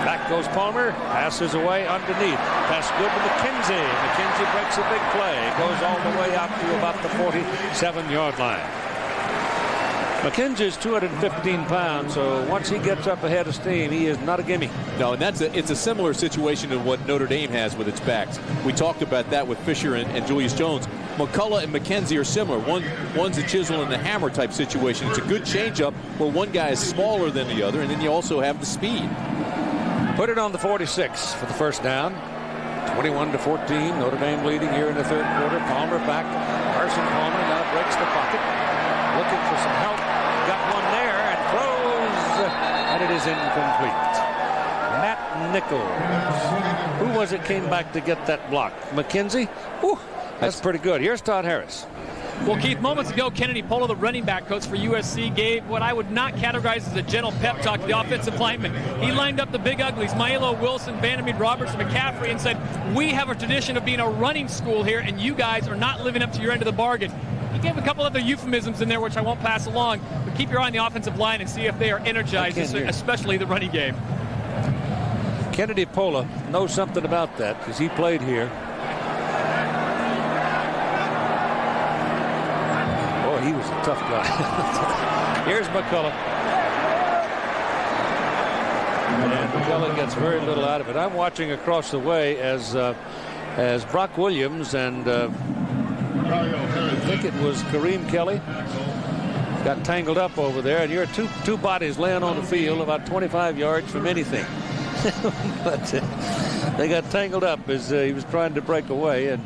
Back goes Palmer, passes away underneath. Pass good to McKenzie. McKenzie breaks a big play. Goes all the way out to about the 47-yard line. McKenzie's 215 pounds, so once he gets up ahead of steam, he is not a gimme. No, and it's a similar situation to what Notre Dame has with its backs. We talked about that with Fisher and Julius Jones. McCullough and McKenzie are similar. One's a chisel and a hammer type situation. It's a good changeup where one guy is smaller than the other, and then you also have the speed. Put it on the 46 for the first down. 21-14. Notre Dame leading here in the third quarter. Palmer back. Carson Palmer now breaks the pocket. Looking for some help. Got one there and throws. And it is incomplete. Matt Nichols. Who was it came back to get that block? McKenzie? Whew, that's pretty good. Here's Todd Harris. Well, Keith, moments ago, Kennedy Polo, the running back coach for USC, gave what I would not categorize as a gentle pep talk to the offensive linemen. He lined up the big uglies, Milo, Wilson, Vandermeer, Roberts, and McCaffrey, and said, we have a tradition of being a running school here, and you guys are not living up to your end of the bargain. He gave a couple other euphemisms in there, which I won't pass along, but keep your eye on the offensive line and see if they are energized, especially the running game. Kennedy Polo knows something about that because he played here. Oh, he was a tough guy. Here's McCullough. And McCullough gets very little out of it. I'm watching across the way as Brock Williams and I think it was Kareem Kelly got tangled up over there, and you're two bodies laying on the field about 25 yards from anything. But they got tangled up as he was trying to break away, and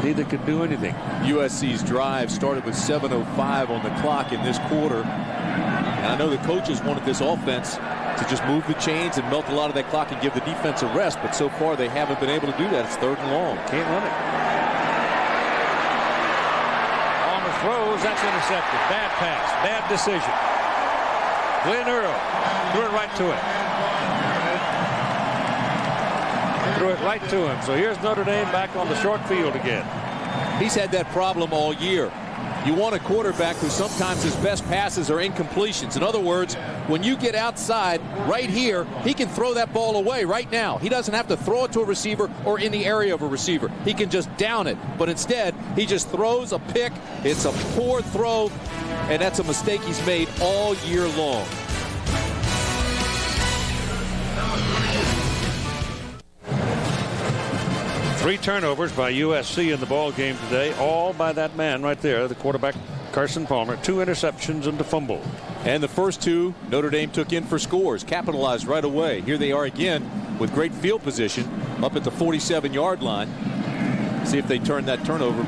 neither could do anything. USC's drive started with 7:05 on the clock in this quarter. And I know the coaches wanted this offense to just move the chains and melt a lot of that clock and give the defense a rest, but so far they haven't been able to do that. It's 3rd and long. Can't run it. On the throws, that's intercepted. Bad pass, bad decision. Glenn Earl threw it right to him. Threw it right to him. So here's Notre Dame back on the short field again. He's had that problem all year. You want a quarterback who sometimes his best passes are incompletions. In other words, when you get outside right here, he can throw that ball away right now. He doesn't have to throw it to a receiver or in the area of a receiver. He can just down it. But instead, he just throws a pick. It's a poor throw, and that's a mistake he's made all year long. Three turnovers by USC in the ball game today, all by that man right there, the quarterback Carson Palmer. 2 interceptions and a fumble. And the first 2 Notre Dame took in for scores, capitalized right away. Here they are again with great field position up at the 47-yard line. See if they turn that turnover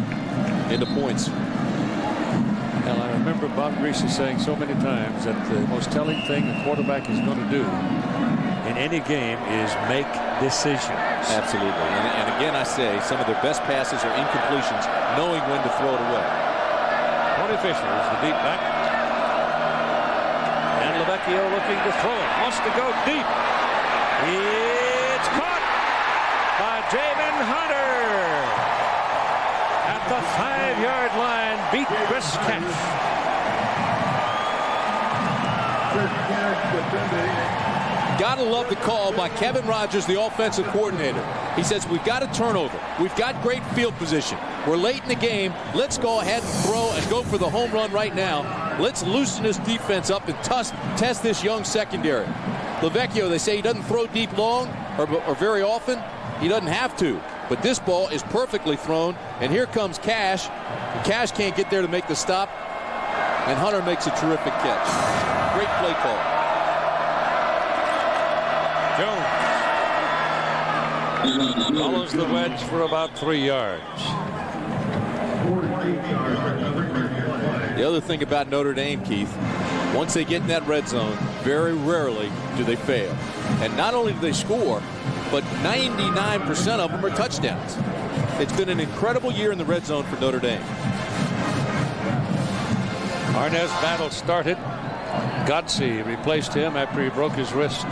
into points. Well, I remember Bob Greasy saying so many times that the most telling thing a quarterback is going to do in any game is make decisions. Absolutely. And again, I say some of their best passes are incompletions, knowing when to throw it away. Tony Fisher is the deep back. And LoVecchio looking to throw it. Wants to go deep. It's caught by Jamin Hunter. At the 5-yard line, beat Chris Cash. Gotta love the call by Kevin Rogers, the offensive coordinator. He says, we've got a turnover. We've got great field position. We're late in the game. Let's go ahead and throw and go for the home run right now. Let's loosen this defense up and test this young secondary. LoVecchio, they say he doesn't throw deep long or very often. He doesn't have to. But this ball is perfectly thrown. And here comes Cash. Cash can't get there to make the stop. And Hunter makes a terrific catch. Great play call. Jones follows the wedge for about 3 yards. The other thing about Notre Dame, Keith, once they get in that red zone, very rarely do they fail. And not only do they score, but 99% of them are touchdowns. It's been an incredible year in the red zone for Notre Dame. Arnaz battle started. Godsey replaced him after he broke his wrist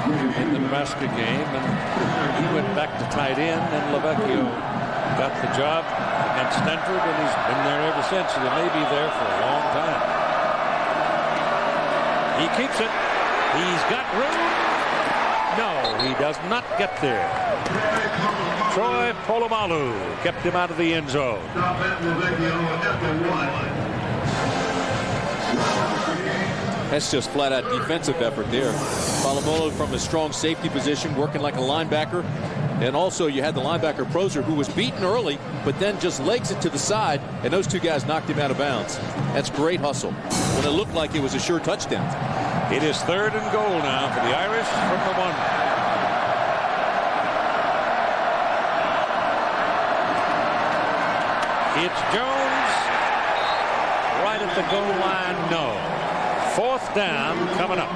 in the Nebraska game, and he went back to tight end, and LoVecchio got the job against Stanford, and he's been there ever since. He may be there for a long time. He keeps it. He's got room. No, he does not get there. Troy Polamalu kept him out of the end zone. That's just flat-out defensive effort there. Polamalu from a strong safety position, working like a linebacker. And also you had the linebacker Proser, who was beaten early, but then just legs it to the side, and those two guys knocked him out of bounds. That's great hustle when it looked like it was a sure touchdown. It is 3rd and goal now for the Irish from the 1. It's Jones right at the goal line. No. 4th down coming up.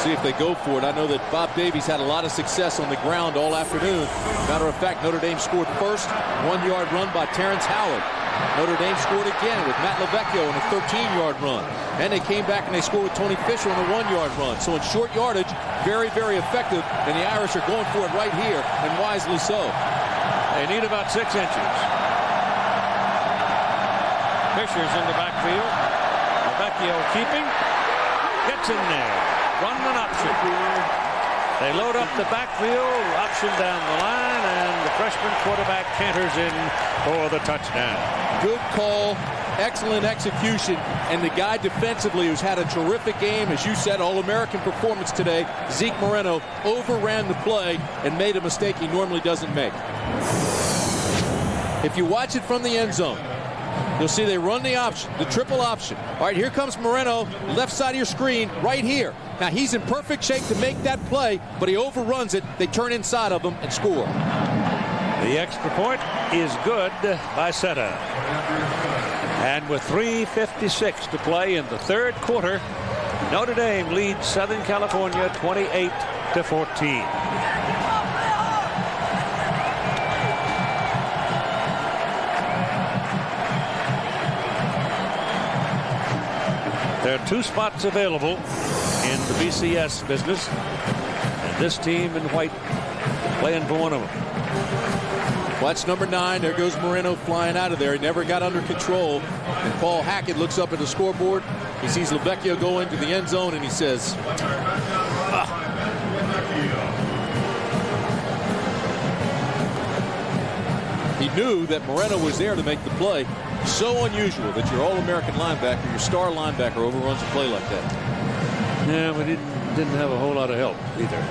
See if they go for it. I know that Bob Davies had a lot of success on the ground all afternoon. Matter of fact, Notre Dame scored first. 1-yard run by Terrance Howard. Notre Dame scored again with Matt LoVecchio on a 13-yard run. And they came back and they scored with Tony Fisher on a 1-yard run. So in short yardage, very, very effective. And the Irish are going for it right here, and wisely so. They need about 6 inches. Fisher's in the backfield. LoVecchio keeping. Gets in there. Run an option. They load up the backfield, option down the line, and the freshman quarterback canters in for the touchdown. Good call, excellent execution, and the guy defensively who's had a terrific game, as you said, All-American performance today, Zeke Moreno, overran the play and made a mistake he normally doesn't make. If you watch it from the end zone, you'll see they run the option, the triple option. All right, here comes Moreno, left side of your screen, right here. Now, he's in perfect shape to make that play, but he overruns it. They turn inside of him and score. The extra point is good by Setta. And with 3:56 to play in the third quarter, Notre Dame leads Southern California 28-14. There are 2 spots available in the BCS business, and this team in white playing for one of them. Watch number 9. There goes Moreno flying out of there. He never got under control. And Paul Hackett looks up at the scoreboard. He sees LoVecchio go into the end zone, and he says, He knew that Moreno was there to make the play. So unusual that your All-American linebacker, your star linebacker, overruns a play like that. Yeah, but he didn't have a whole lot of help either.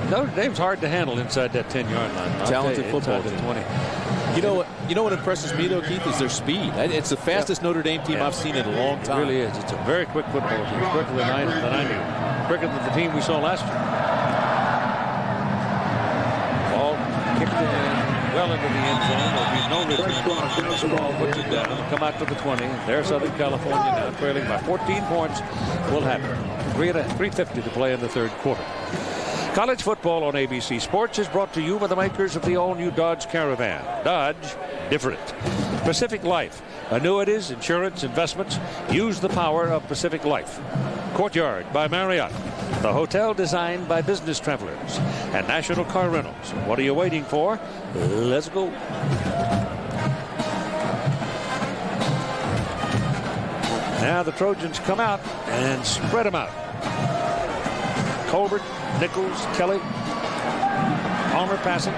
Notre Dame's hard to handle inside that 10-yard line. Talented football team. 20. You know what impresses me, though, Keith, is their speed. It's the fastest Notre Dame team I've seen in a long time. It really is. It's a very quick football team. Quicker than I knew. Quicker than the team we saw last year. Ball kicked in well into the end zone. There'll be no return. Ball puts it down. Come out to the 20. There's Southern California now trailing by 14 points. Will happen. 3:50 to play in the third quarter. College football on ABC Sports is brought to you by the makers of the all-new Dodge Caravan. Dodge, different. Pacific Life. Annuities, insurance, investments. Use the power of Pacific Life. Courtyard by Marriott. The hotel designed by business travelers. And National Car Rentals. What are you waiting for? Let's go. Now the Trojans come out and spread them out. Colbert, Nichols, Kelly, Palmer passing,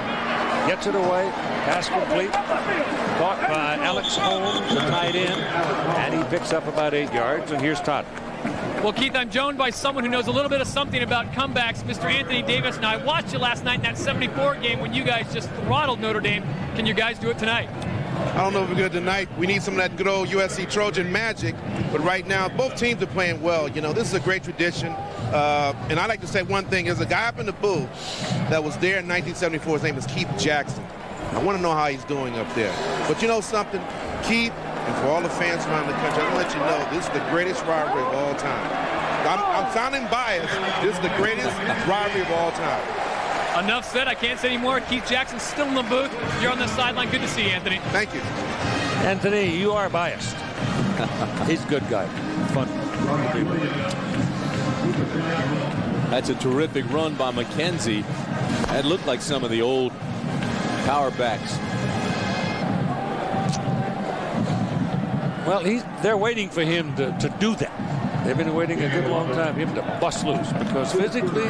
gets it away, pass complete, caught by Alex Holmes, the tight end, and he picks up about 8 yards, and here's Todd. Well, Keith, I'm joined by someone who knows a little bit of something about comebacks, Mr. Anthony Davis, and I watched you last night in that 74 game when you guys just throttled Notre Dame. Can you guys do it tonight? I don't know if we're good tonight. We need some of that good old USC Trojan magic. But right now, both teams are playing well. You know, this is a great tradition. And I'd like to say one thing. There's a guy up in the booth that was there in 1974. His name is Keith Jackson. I want to know how he's doing up there. But you know something? Keith, and for all the fans around the country, I want to let you know this is the greatest rivalry of all time. I'm sounding biased. This is the greatest rivalry of all time. Enough said. I can't say anymore. Keith Jackson's still in the booth. You're on the sideline. Good to see you, Anthony. Thank you. Anthony, you are biased. He's a good guy. Fun to be with. That's a terrific run by McKenzie. That looked like some of the old power backs. Well, they're waiting for him to do that. They've been waiting a good long time for him to bust loose because physically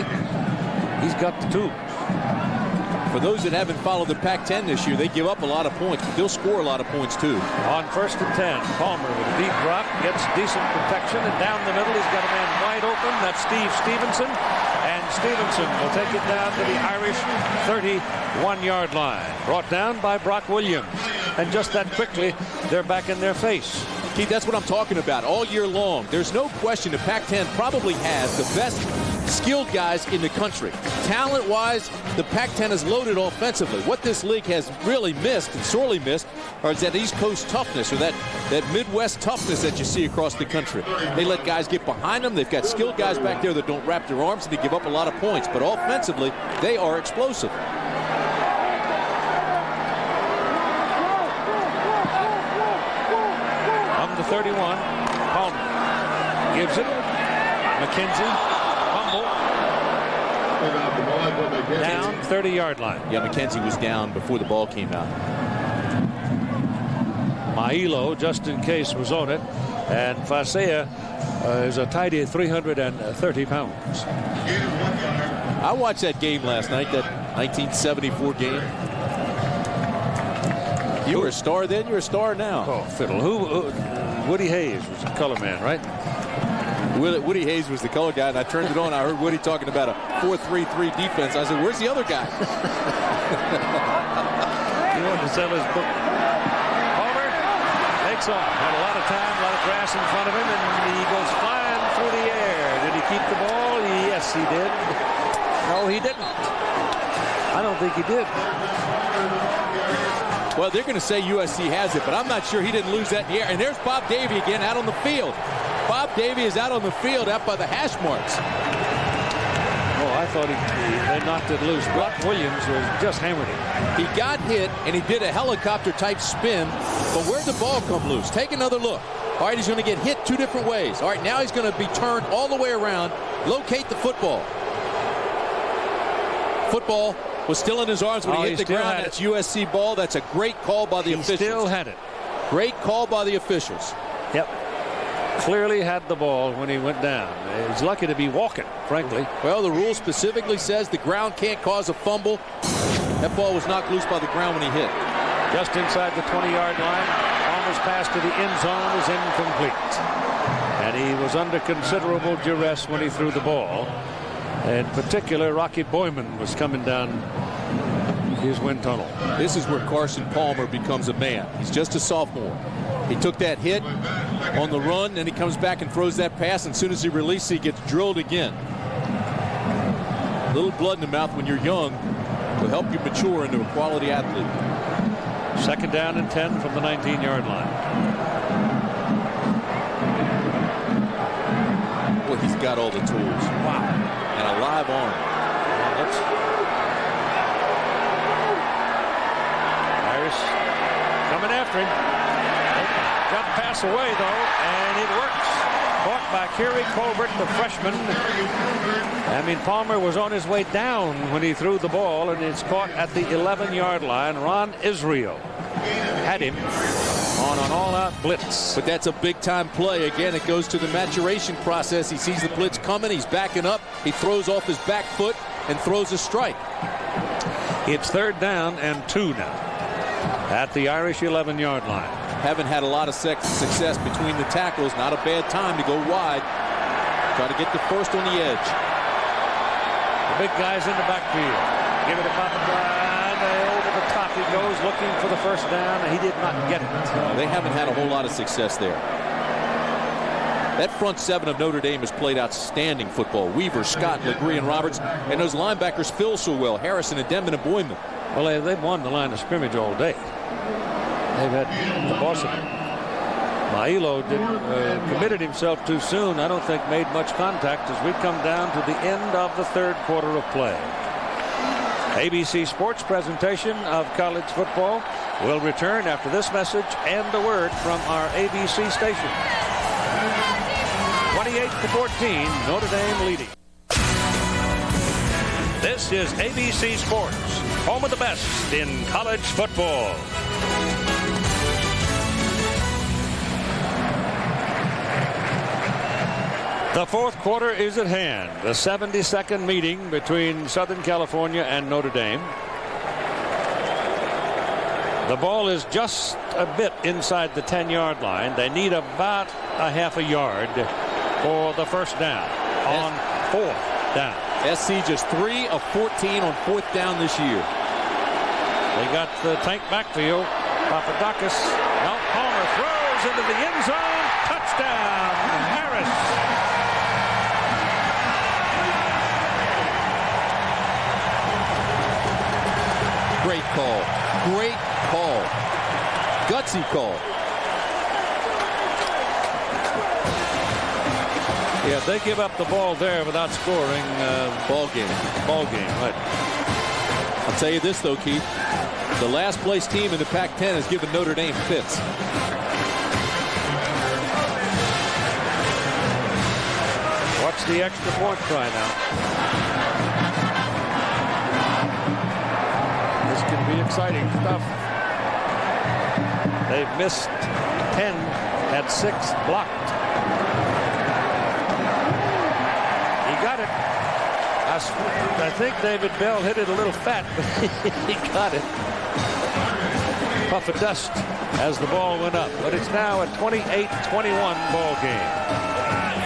he's got the tools. For those that haven't followed the Pac-10 this year, they give up a lot of points, but they'll score a lot of points too. On 1st and 10, Palmer with a deep drop, gets decent protection, and down the middle he's got a man wide open. That's Steve Stevenson, and Stevenson will take it down to the Irish 31-yard line. Brought down by Brock Williams, and just that quickly, they're back in their face. Keith, that's what I'm talking about all year long. There's no question the Pac-10 probably has the best skilled guys in the country. Talent-wise, the Pac-10 is loaded offensively. What this league has really missed and sorely missed is that East Coast toughness, or that Midwest toughness that you see across the country. They let guys get behind them. They've got skilled guys back there that don't wrap their arms and they give up a lot of points. But offensively, they are explosive. From the 31, Palmer gives it. McKenzie, fumble. Down 30-yard line. Yeah, McKenzie was down before the ball came out. Mailo, just in case, was on it. And Fasea is a tidy 330 pounds. I watched that game last night, that 1974 game. You were a star then, you're a star now. Oh, fiddle. Woody Hayes was the color man, right? Woody Hayes was the color guy, and I turned it on. I heard Woody talking about a 4-3-3 defense. I said, where's the other guy? He wanted to sell his book. Palmer takes off. Had a lot of time, a lot of grass in front of him, and he goes flying through the air. Did he keep the ball? Yes, he did. No, he didn't. I don't think he did. Well, they're going to say USC has it, but I'm not sure he didn't lose that in the air. And there's Bob Davie again out on the field. Bob Davie is out on the field, out by the hash marks. Oh, I thought they knocked it loose. Brock Williams was just hammered him. He got hit, and he did a helicopter-type spin, but where'd the ball come loose? Take another look. All right, he's going to get hit two different ways. All right, now he's going to be turned all the way around. Locate the football. Football was still in his arms when he hit the ground. That's USC ball. That's a great call by the officials. He still had it. Great call by the officials. Yep. Clearly had the ball when he went down. He's lucky to be walking, frankly. Well, the rule specifically says the ground can't cause a fumble. That ball was knocked loose by the ground when he hit. Just inside the 20-yard line. Palmer's pass to the end zone is incomplete. And he was under considerable duress when he threw the ball. In particular, Rocky Boyman was coming down his wind tunnel. This is where Carson Palmer becomes a man. He's just a sophomore. He took that hit on the run, and he comes back and throws that pass, and as soon as he releases, he gets drilled again. A little blood in the mouth when you're young will help you mature into a quality athlete. Second down and 10 from the 19-yard line. Well, he's got all the tools. Wow. And a live arm. Irish coming after him. Got the pass away, though, and it works. Caught by Kerry Colbert, the freshman. I mean, Palmer was on his way down when he threw the ball, and it's caught at the 11-yard line. Ron Israel had him on an all-out blitz. But that's a big-time play. Again, it goes to the maturation process. He sees the blitz coming. He's backing up. He throws off his back foot and throws a strike. It's third down and 2 now at the Irish 11-yard line. Haven't had a lot of success between the tackles. Not a bad time to go wide. Try to get the first on the edge. The big guys in the backfield. Give it a pop and grind. Over the top he goes, looking for the first down, and he did not get it. They haven't had a whole lot of success there. That front seven of Notre Dame has played outstanding football. Weaver, Scott, Legree, and Roberts. And those linebackers fill so well. Harrison and Denman and Boyman. Well, they've won the line of scrimmage all day. They've had the boss of it. Mailo committed himself too soon. I don't think made much contact as we come down to the end of the third quarter of play. ABC Sports presentation of college football will return after this message and a word from our ABC station. 28-14, Notre Dame leading. This is ABC Sports, home of the best in college football. The fourth quarter is at hand. The 72nd meeting between Southern California and Notre Dame. The ball is just a bit inside the 10-yard line. They need about a half a yard for the first down on fourth down. SC just 3 of 14 on fourth down this year. They got the tank backfield. Papadakis. Now Palmer throws into the end zone. Touchdown, Harris. he called. Yeah, they give up the ball there without scoring. Ball game. Ball game, right. I'll tell you this, though, Keith. The last place team in the Pac-10 has given Notre Dame fits. Watch the extra point try now. This can be exciting stuff. They've missed 10, had 6 blocked. He got it. I think David Bell hit it a little fat, but he got it. Puff of dust as the ball went up. But it's now a 28-21 ball game.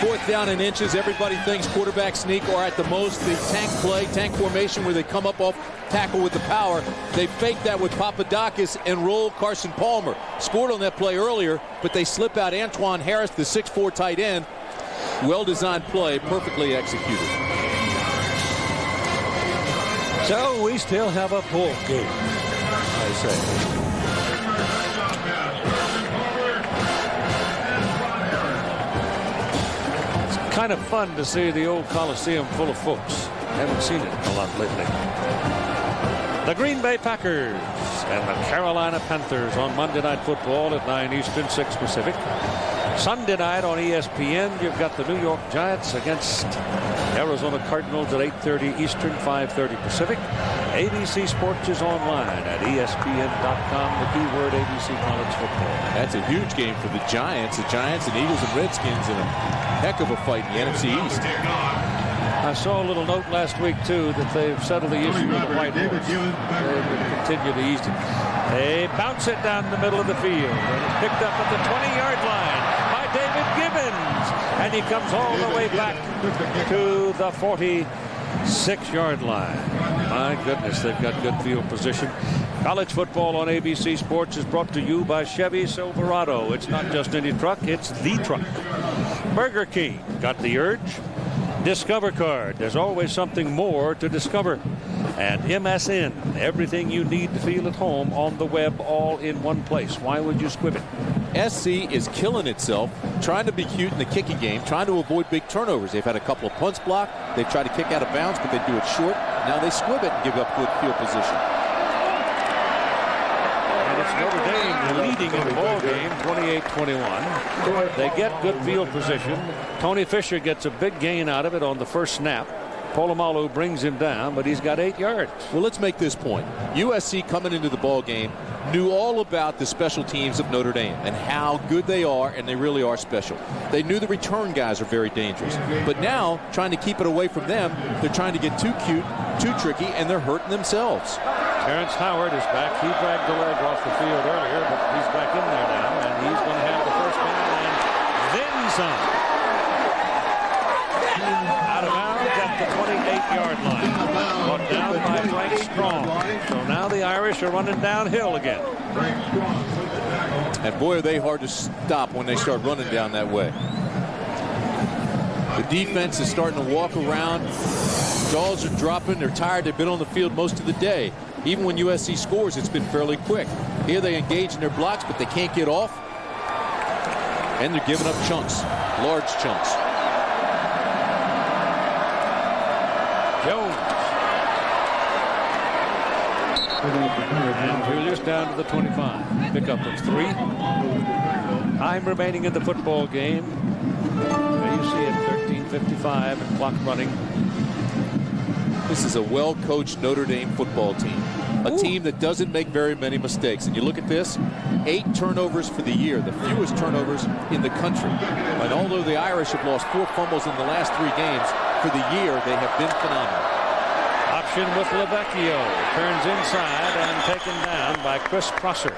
4th down and inches. Everybody thinks quarterback sneak, or at the most the tank play, tank formation, where they come up off tackle with the power. They faked that with Papadakis and roll Carson Palmer. Scored on that play earlier, but they slip out Antoine Harris, the 6'4" tight end. Well-designed play, perfectly executed. So we still have a ball game, I say. Kind of fun to see the old Coliseum full of folks. Haven't seen it a lot lately. The Green Bay Packers and the Carolina Panthers on Monday Night Football at 9 Eastern, 6 Pacific. Sunday night on ESPN, you've got the New York Giants against Arizona Cardinals at 8:30 Eastern, 5:30 Pacific. ABC Sports is online at ESPN.com. The keyword ABC College Football. That's a huge game for the Giants. The Giants and Eagles and Redskins in a heck of a fight in the NFC East. I saw a little note last week, too, that they've settled the issue with the White Horse. They would continue the East. They bounce it down the middle of the field. And it's picked up at the 20-yard line by David Gibbons. And he comes all the way back to the 46-yard line. My goodness, they've got good field position. College football on ABC Sports is brought to you by Chevy Silverado. It's not just any truck, it's the truck. Burger King, got the urge? Discover card. There's always something more to discover. And MSN, everything you need to feel at home on the web, all in one place. Why would you squib it? SC is killing itself, trying to be cute in the kicking game, trying to avoid big turnovers. They've had a couple of punts blocked. They've tried to kick out of bounds, but they do it short. Now they squib it and give up good field position. And it's Notre Dame leading in the ball game, 28-21. They get good field position. Tony Fisher gets a big gain out of it on the first snap. Polamalu brings him down, but he's got 8 yards. Well, let's make this point. USC coming into the ball game knew all about the special teams of Notre Dame and how good they are, and they really are special. They knew the return guys are very dangerous. But now, trying to keep it away from them, they're trying to get too cute, too tricky, and they're hurting themselves. Terrance Howard is back. He dragged the leg off the field earlier, but he's back in there now, and he's going to have the first down and then some. Out of bounds at the 28-yard line. Brought down by Frank Strong. So now the Irish are running downhill again. And boy, are they hard to stop when they start running down that way. The defense is starting to walk around. Jaws are dropping. They're tired. They've been on the field most of the day. Even when USC scores, it's been fairly quick. Here they engage in their blocks, but they can't get off. And they're giving up chunks, large chunks. Jones. And Julius down to the 25. Pickup of 3. Time remaining in the football game. There you see it, 13:55 and clock running. This is a well-coached Notre Dame football team. A team that doesn't make very many mistakes. And you look at this, 8 turnovers for the year, the fewest turnovers in the country. And although the Irish have lost 4 fumbles in the last 3 games, for the year, they have been phenomenal. Option with LoVecchio. Turns inside and taken down by Chris Prosser.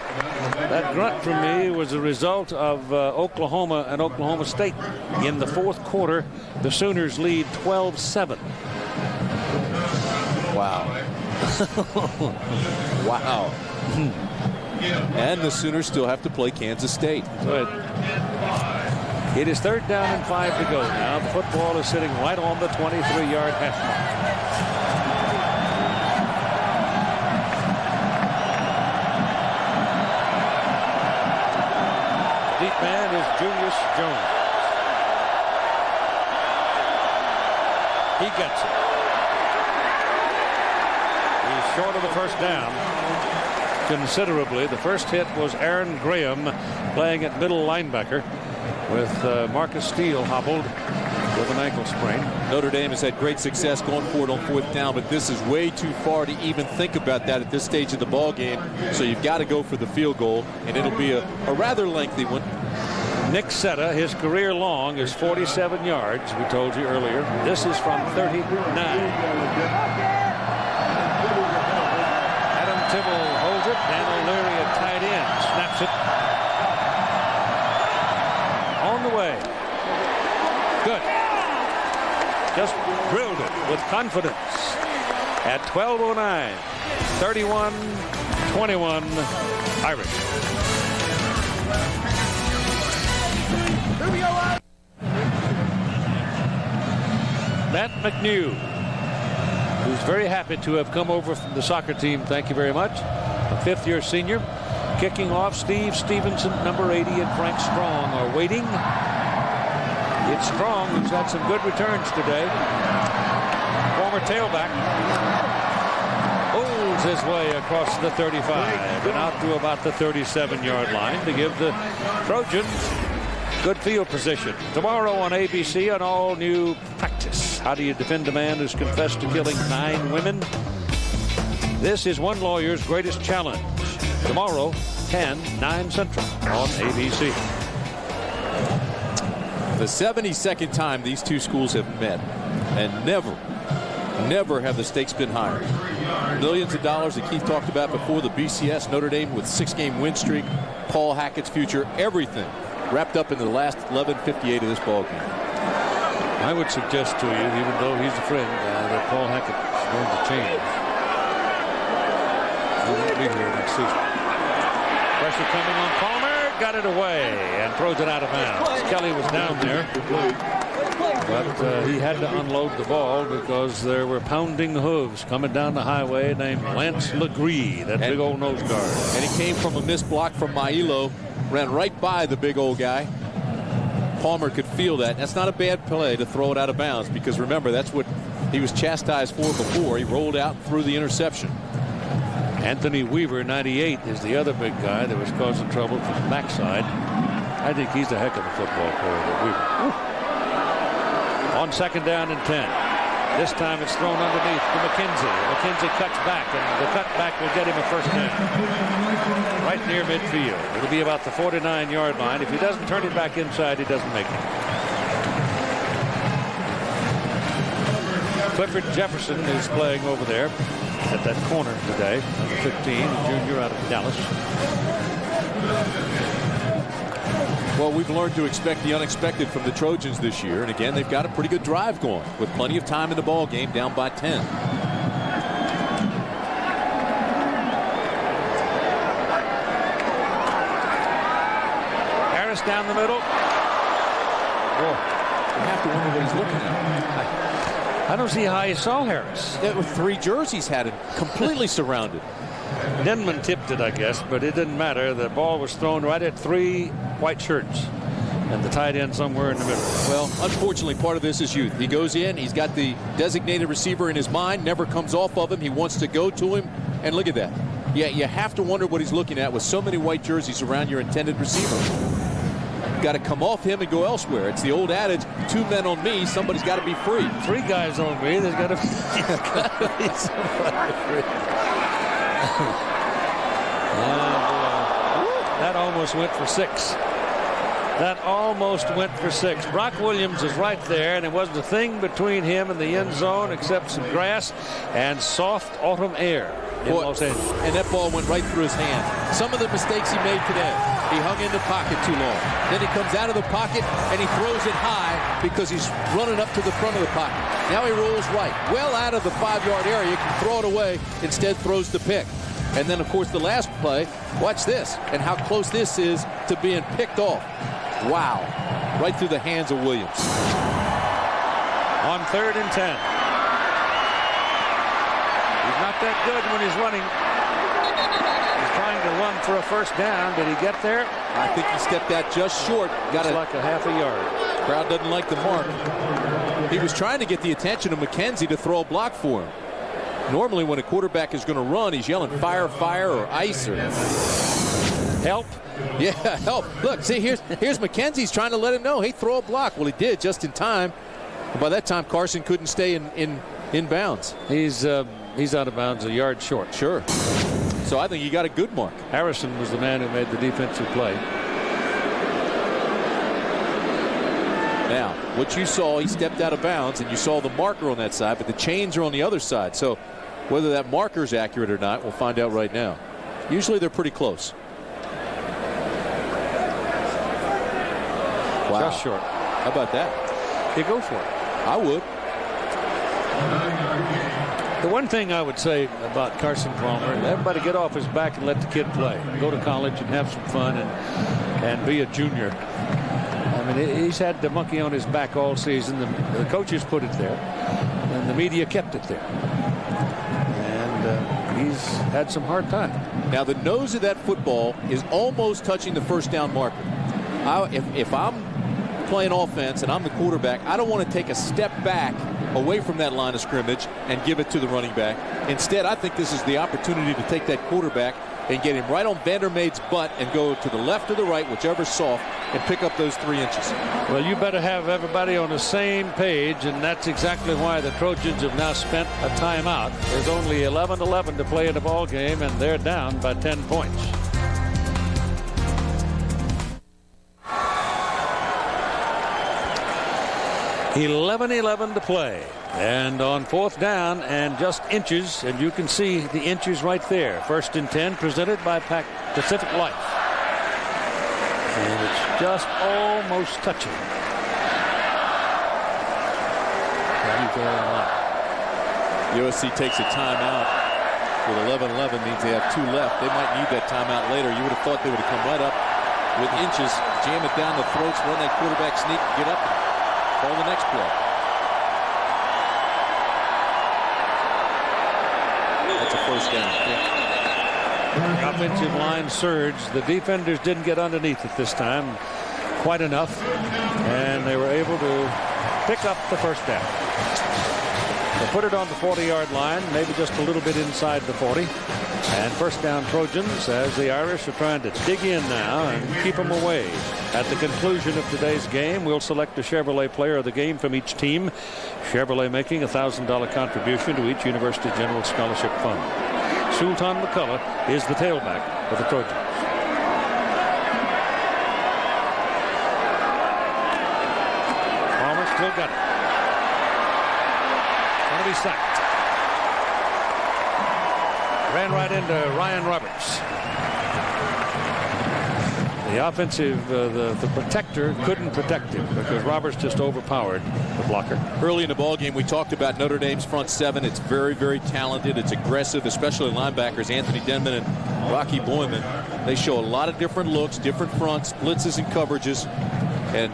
That grunt from me was a result of Oklahoma and Oklahoma State. In the fourth quarter, the Sooners lead 12-7. Wow. Wow. And the Sooners still have to play Kansas State. Good. It is 3rd down and 5 to go now. The football is sitting right on the 23-yard hash mark. deep man is Julius Jones. He gets it. He's short of the first down considerably. The first hit was Aaron Graham playing at middle linebacker with Marcus Steele hobbled with an ankle sprain. Notre Dame has had great success going for it on 4th down, but this is way too far to even think about that at this stage of the ball game. So you've got to go for the field goal, and it'll be a rather lengthy one. Nick Setta, his career long is 47 yards, we told you earlier. This is from 39. Adam Tibble holds it. Dan O'Leary at tight end snaps it. On the way. Good. Just drilled it with confidence at 12:09. 31-21 Irish. Matt McNew, who's very happy to have come over from the soccer team. Thank you very much. A 5th-year senior. Kicking off, Steve Stevenson, number 80, and Frank Strong are waiting. It's Strong, who's had some good returns today. Former tailback. Holds his way across the 35 and out to about the 37-yard line to give the Trojans good field position. Tomorrow on ABC, an all-new practice. How do you defend a man who's confessed to killing 9 women? This is one lawyer's greatest challenge. Tomorrow, 9 Central on ABC. The 72nd time these two schools have met, and never have the stakes been higher. Millions of dollars that Keith talked about before, the BCS, Notre Dame with 6-game win streak, Paul Hackett's future, everything wrapped up in the last 11:58 of this ball game. I would suggest to you, even though he's a friend, that Paul Hackett is going to change. He won't be here next season. Pressure coming on Palmer, got it away and throws it out of bounds. Kelly was down there, but he had to unload the ball because there were pounding hooves coming down the highway named Lance Legree, that big old nose guard. And he came from a missed block from Mailo, ran right by the big old guy. Palmer could feel that. That's not a bad play to throw it out of bounds, because remember, that's what he was chastised for before. He rolled out and threw the interception. Anthony Weaver, 98, is the other big guy that was causing trouble from the backside. I think he's a heck of a football player, Weaver. On 2nd down and 10. This time it's thrown underneath to McKenzie. McKenzie cuts back, and the cutback will get him a first down. Right near midfield. It'll be about the 49-yard line. If he doesn't turn it back inside, he doesn't make it. Clifford Jefferson is playing over there at that corner today. Number 15, a junior out of Dallas. Well, we've learned to expect the unexpected from the Trojans this year. And again, they've got a pretty good drive going with plenty of time in the ball game, down by 10. Harris down the middle. Boy, you have to wonder what he's looking at. I don't see how he saw Harris. There were 3 jerseys had him completely surrounded. Denman tipped it, I guess, but it didn't matter. The ball was thrown right at 3 white shirts and the tight end somewhere in the middle. Well, unfortunately, part of this is youth. He goes in, he's got the designated receiver in his mind, never comes off of him. He wants to go to him, and look at that. Yeah, you have to wonder what he's looking at with so many white jerseys around your intended receiver. Got to come off him and go elsewhere. It's the old adage, 2 men on me, somebody's got to be free. 3 guys on me, there's got to be somebody free. That almost went for 6. That almost went for 6. Brock Williams is right there, and it wasn't a thing between him and the end zone except some grass and soft autumn air in Los Angeles. And that ball went right through his hand. Some of the mistakes he made today. He hung in the pocket too long. Then he comes out of the pocket and he throws it high because he's running up to the front of the pocket. Now he rolls right, well out of the 5-yard area, can throw it away, instead throws the pick. And then, of course, the last play, watch this, and how close this is to being picked off. Wow. Right through the hands of Williams. On 3rd and 10. He's not that good when he's running. He's trying trying to run for a first down. Did he get there? I think he stepped out just short. Got it like a half a yard. Crowd doesn't like the mark. He was trying to get the attention of McKenzie to throw a block for him. Normally when a quarterback is going to run, he's yelling fire, fire, or ice, or help. Yeah, help. Look, see, here's McKenzie's trying to let him know, hey, throw a block. Well, he did just in time. And by that time, Carson couldn't stay in bounds. He's out of bounds a yard short. Sure. So I think he got a good mark. Harrison was the man who made the defensive play. Now, what you saw, he stepped out of bounds, and you saw the marker on that side, but the chains are on the other side. So whether that marker is accurate or not, we'll find out right now. Usually they're pretty close. Wow. Just short. How about that? You go for it. I would. The one thing I would say about Carson Palmer, everybody get off his back and let the kid play. Go to college and have some fun and be a junior. I mean, he's had the monkey on his back all season. The coaches put it there, and the media kept it there. And he's had some hard time. Now, the nose of that football is almost touching the first down marker. If I'm playing offense and I'm the quarterback, I don't want to take a step back away from that line of scrimmage and give it to the running back. Instead, I think this is the opportunity to take that quarterback and get him right on Vandermeid's butt and go to the left or the right, whichever's soft, and pick up those 3 inches. Well, you better have everybody on the same page, and that's exactly why the Trojans have now spent a timeout. There's only 11-11 to play in the ball game, and they're down by 10 points. $11-11 to play, and on fourth down and just inches, and you can see the inches right there. 1st and 10 presented by Pacific Life, and it's just almost touching. USC takes a timeout with 11-11, means they have 2 left. They might need that timeout later. You would have thought they would have come right up with inches, jam it down the throats, run that quarterback sneak, get up and call the next play. That's a first down. Yeah. The offensive line surged. The defenders didn't get underneath it this time quite enough, and they were able to pick up the first down. They put it on the 40-yard line, maybe just a little bit inside the 40. And first down Trojans, as the Irish are trying to dig in now and keep them away. At the conclusion of today's game, we'll select a Chevrolet player of the game from each team. Chevrolet making a $1,000 contribution to each University General Scholarship Fund. Sultan McCullough is the tailback for the Trojans. Palmer still got it. Going to be sacked. Ran right into Ryan Roberts. The offensive, the protector couldn't protect him because Roberts just overpowered the blocker. Early in the ball game, we talked about Notre Dame's front 7. It's very, very talented. It's aggressive, especially linebackers Anthony Denman and Rocky Boyman. They show a lot of different looks, different fronts, blitzes and coverages, and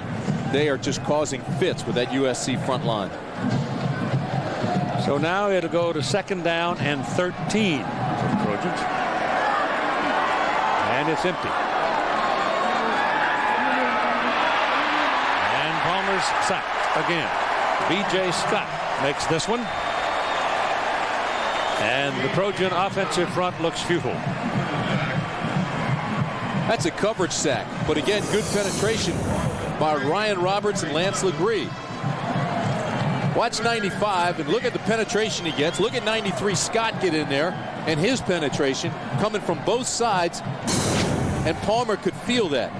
they are just causing fits with that USC front line. So now it'll go to 2nd down and 13 for the Trojans. And it's empty. And Palmer's sacked again. B.J. Scott makes this one. And the Trojan offensive front looks futile. That's a coverage sack. But again, good penetration by Ryan Roberts and Lance Legree. Watch 95 and look at the penetration he gets. Look at 93 Scott get in there and his penetration coming from both sides, and Palmer could feel that.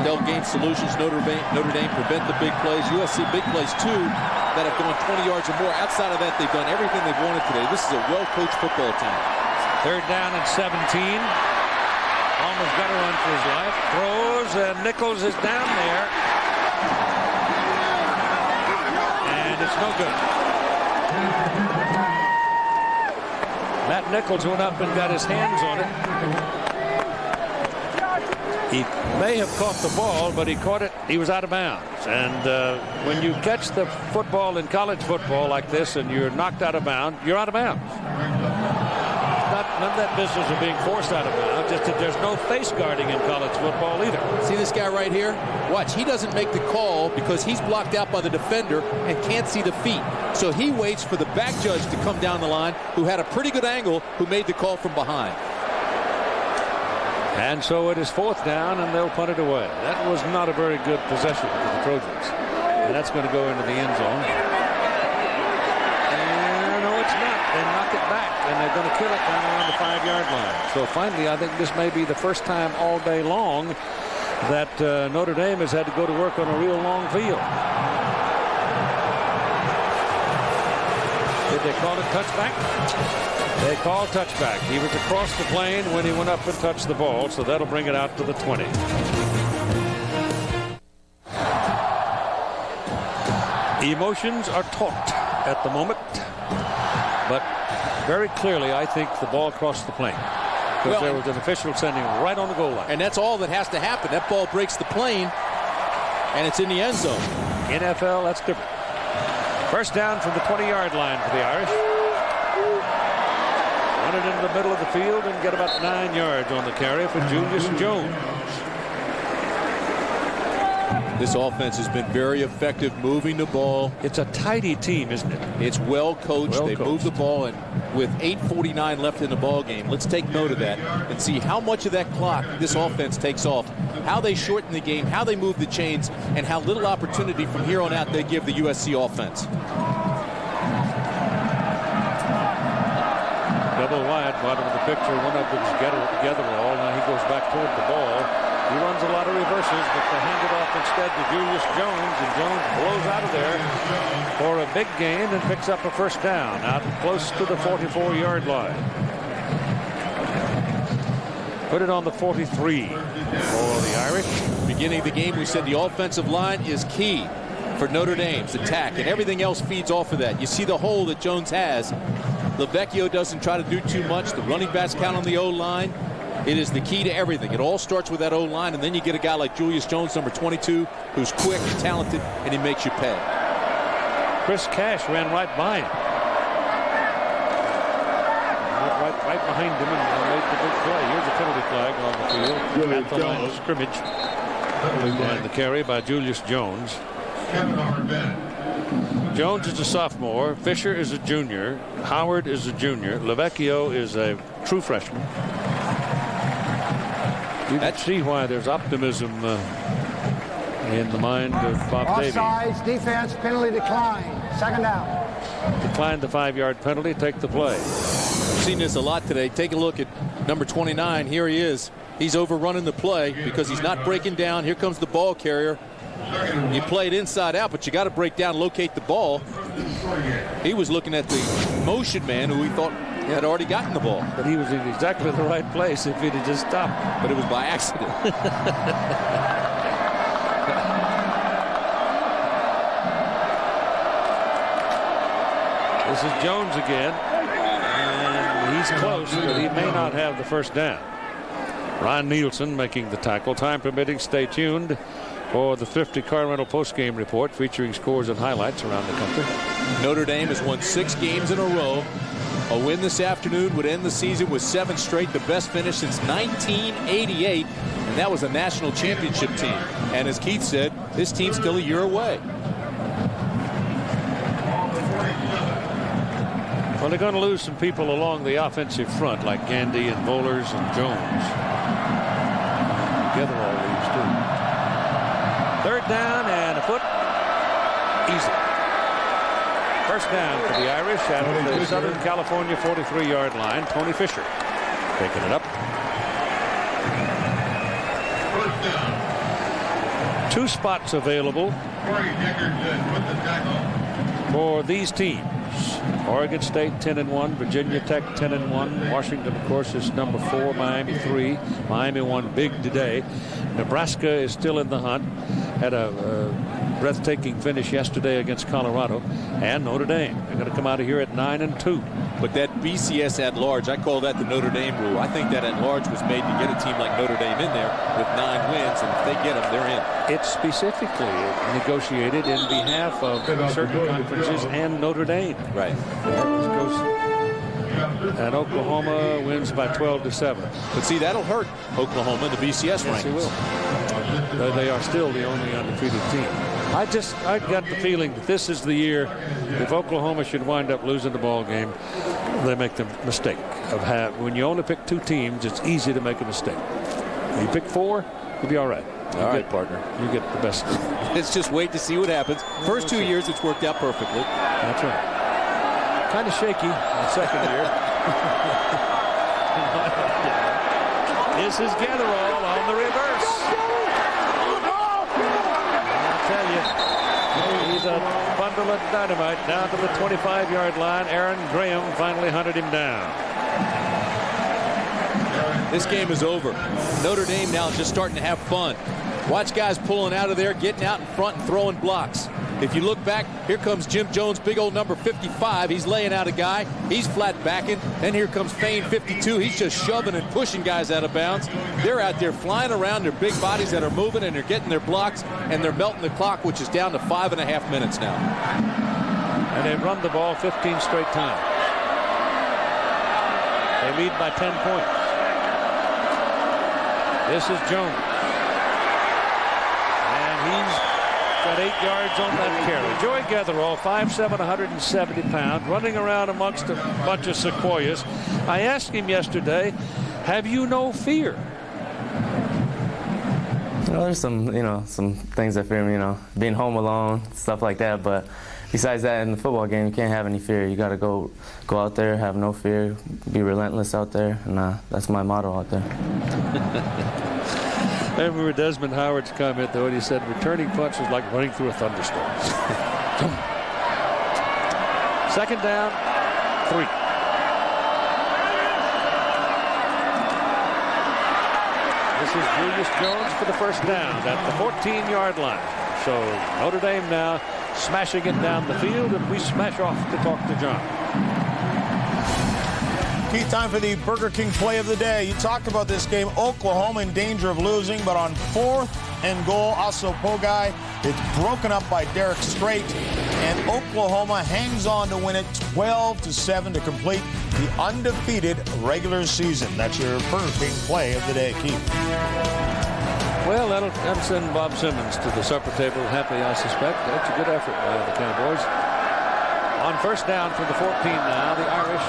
Dell Game Solutions, Notre Dame prevent the big plays. USC big plays too that have gone 20 yards or more. Outside of that, they've done everything they've wanted today. This is a well-coached football team. 3rd down and 17. Palmer's got to run for his life. Throws, and Nichols is down there. It's no good. Matt Nichols went up and got his hands on it. He may have caught the ball, but he caught it. He was out of bounds. And when you catch the football in college football like this and you're knocked out of bounds, you're out of bounds. It's not none of that business of being forced out of bounds. Just that there's no face guarding in college football either. See this guy right here? Watch, he doesn't make the call because he's blocked out by the defender and can't see the feet. So he waits for the back judge to come down the line, who had a pretty good angle, who made the call from behind. And so it is 4th down, and they'll punt it away. That was not a very good possession for the Trojans. And that's going to go into the end zone. And no, it's not. They knock it back, and they're going to kill it down around the 5-yard line. So finally, I think this may be the first time all day long that Notre Dame has had to go to work on a real long field. Did they call it touchback? They call touchback. He was across the plane when he went up and touched the ball, so that'll bring it out to the 20. Emotions are taught at the moment, but very clearly I think the ball crossed the plane, because there was an official sending right on the goal line. And that's all that has to happen. That ball breaks the plane, and it's in the end zone. NFL, that's different. First down from the 20-yard line for the Irish. Run it into the middle of the field and get about 9 yards on the carry for Julius Jones. This offense has been very effective moving the ball. It's a tidy team, isn't it? It's well coached. They move the ball, and with 8:49 left in the ball game, let's take note of that and see how much of that clock this offense takes off, how they shorten the game, how they move the chains, and how little opportunity from here on out they give the USC offense. Double wide, bottom of the picture. One of them's together all. Now he goes back toward the ball. He runs a lot of reverses, but they hand it off instead to Julius Jones, and Jones blows out of there for a big gain and picks up a first down out close to the 44-yard line. Put it on the 43 for the Irish. Beginning of the game, we said the offensive line is key for Notre Dame's attack, and everything else feeds off of that. You see the hole that Jones has. LoVecchio doesn't try to do too much. The running backs count on the O-line. It is the key to everything. It all starts with that O-line, and then you get a guy like Julius Jones, number 22, who's quick and talented, and he makes you pay. Chris Cash ran right by him. Right behind him and made the big play. Here's a penalty flag on the field at the line of scrimmage. And the carry by Julius Jones. Jones is a sophomore. Fisher is a junior. Howard is a junior. LoVecchio is a true freshman. You can see why there's optimism in the mind of Bob Davie. Offsides, defense, penalty decline. Second down. Decline the 5-yard penalty, take the play. I've seen this a lot today. Take a look at number 29. Here he is. He's overrunning the play because he's not breaking down. Here comes the ball carrier. You play it inside out, but you got to break down, locate the ball. He was looking at the motion man who he thought had already gotten the ball. But he was in exactly the right place if he'd have just stopped. But it was by accident. This is Jones again. And he's close, but he may not have the first down. Ron Nielsen making the tackle. Time permitting, stay tuned for the 50 Car Rental postgame report featuring scores and highlights around the country. Notre Dame has won 6 games in a row. A win this afternoon would end the season with 7 straight, the best finish since 1988, and that was a national championship team. And as Keith said, this team's still a year away. Well, they're going to lose some people along the offensive front, like Gandy and Bowlers and Jones. Together all these two. Third down and a foot. Easy. First down for the Irish at the Southern California 43-yard line. Tony Fisher picking it up. 2 spots available for these teams. Oregon State 10-1, Virginia Tech 10-1, Washington, of course, is number 4, Miami 3. Miami won big today. Nebraska is still in the hunt. Had a breathtaking finish yesterday against Colorado, and Notre Dame. They're going to come out of here at 9-2. But that BCS at large, I call that the Notre Dame rule. I think that at large was made to get a team like Notre Dame in there with 9 wins, and if they get them, they're in. It's specifically negotiated in behalf of certain conferences and Notre Dame. Right. And Oklahoma wins by 12-7. But see, that'll hurt Oklahoma in the BCS Yes, it rankings. will. They are still the only undefeated team. I got the feeling that this is the year, if Oklahoma should wind up losing the ball game, they make the mistake of when you only pick 2 teams, it's easy to make a mistake. When you pick 4, you'll be all right. All right, partner. You get the best. Let's just wait to see what happens. First 2 years, it's worked out perfectly. That's right. Kind of shaky the second year. This is Gatherall on the reverse. I'll tell you, he's a bundle of dynamite down to the 25-yard line. Aaron Graham finally hunted him down. This game is over. Notre Dame now just starting to have fun. Watch guys pulling out of there, getting out in front and throwing blocks. If you look back, here comes Jim Jones, big old number 55. He's laying out a guy. He's flat backing. Then here comes Fain, 52. He's just shoving and pushing guys out of bounds. They're out there flying around. Their big bodies that are moving, and they're getting their blocks, and they're melting the clock, which is down to 5.5 minutes now. And they've run the ball 15 straight times. They lead by 10 points. This is Jones. And he's got 8 yards on that carry. Joey Gatherall, 5'7", 170 pounds, running around amongst a bunch of sequoias. I asked him yesterday, have you no fear? There's some things that fear me, being home alone, stuff like that. But besides that, in the football game, you can't have any fear. You got to go out there, have no fear, be relentless out there, and that's my motto out there. I remember Desmond Howard's comment, though, and he said returning punch was like running through a thunderstorm. Second down, 3. This is Julius Jones for the first down at the 14-yard line. So Notre Dame now smashing it down the field, and we smash off to talk to John. Key time for the Burger King play of the day. You talked about this game. Oklahoma in danger of losing, but on 4th and goal, Aso Pogai, it's broken up by Derek Strait, and Oklahoma hangs on to win it 12-7 to complete the undefeated regular season. That's your Burger King play of the day, Keith. Well, that'll send Bob Simmons to the supper table happy, I suspect. That's a good effort by the Cowboys. On first down from the 14 now, the Irish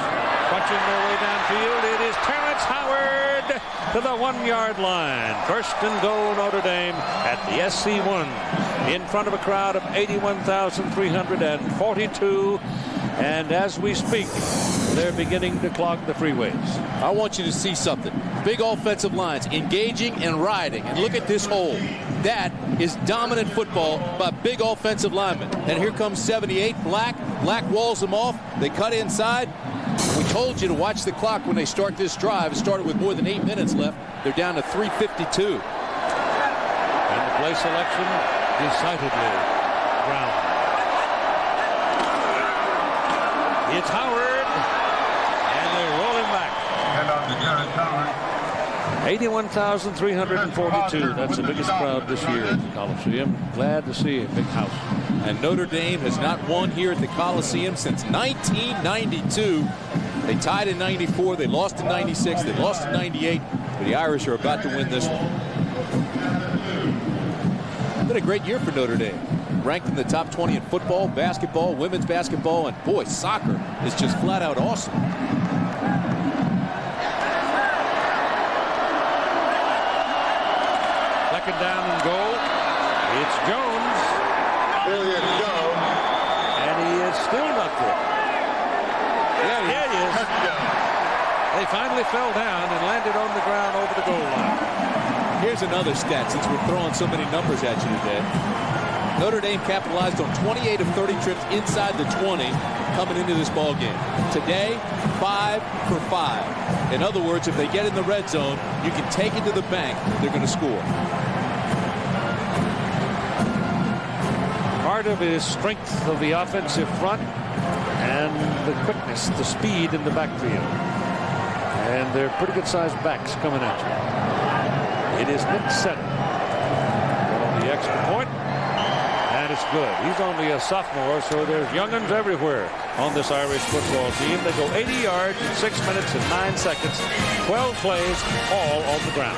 punching their way downfield. It is Terrance Howard to the 1-yard line. First and goal, Notre Dame at the SC1 in front of a crowd of 81,342. And as we speak, they're beginning to clog the freeways. I want you to see something. Big offensive lines engaging and riding. And look at this hole. That is dominant football by big offensive linemen. And here comes 78, Black. Black walls them off. They cut inside. We told you to watch the clock when they start this drive. It started with more than 8 minutes left. They're down to 3:52. And the play selection decidedly brown. It's Howard, and they roll him back. 81,342. That's the biggest crowd this year at the Coliseum. Glad to see a big house. And Notre Dame has not won here at the Coliseum since 1992. They tied in 94. They lost in 96. They lost in 98. But the Irish are about to win this one. It's been a great year for Notre Dame. Ranked in the top 20 in football, basketball, women's basketball, and boy, soccer is just flat out awesome. Second down and goal. It's Jones. There you go. And he is still not there. Yeah, he is. They finally fell down and landed on the ground over the goal line. Here's another stat, since we're throwing so many numbers at you today. Notre Dame capitalized on 28 of 30 trips inside the 20 coming into this ball game. Today, 5 for 5. In other words, if they get in the red zone, you can take it to the bank. They're going to score. Part of it is strength of the offensive front and the quickness, the speed in the backfield. And they're pretty good-sized backs coming at you. It is Nick Setta on the extra point. And it's good. He's only a sophomore, so there's young'uns everywhere. on this Irish football team. They go 80 yards in 6 minutes and 9 seconds. 12 plays, all on the ground.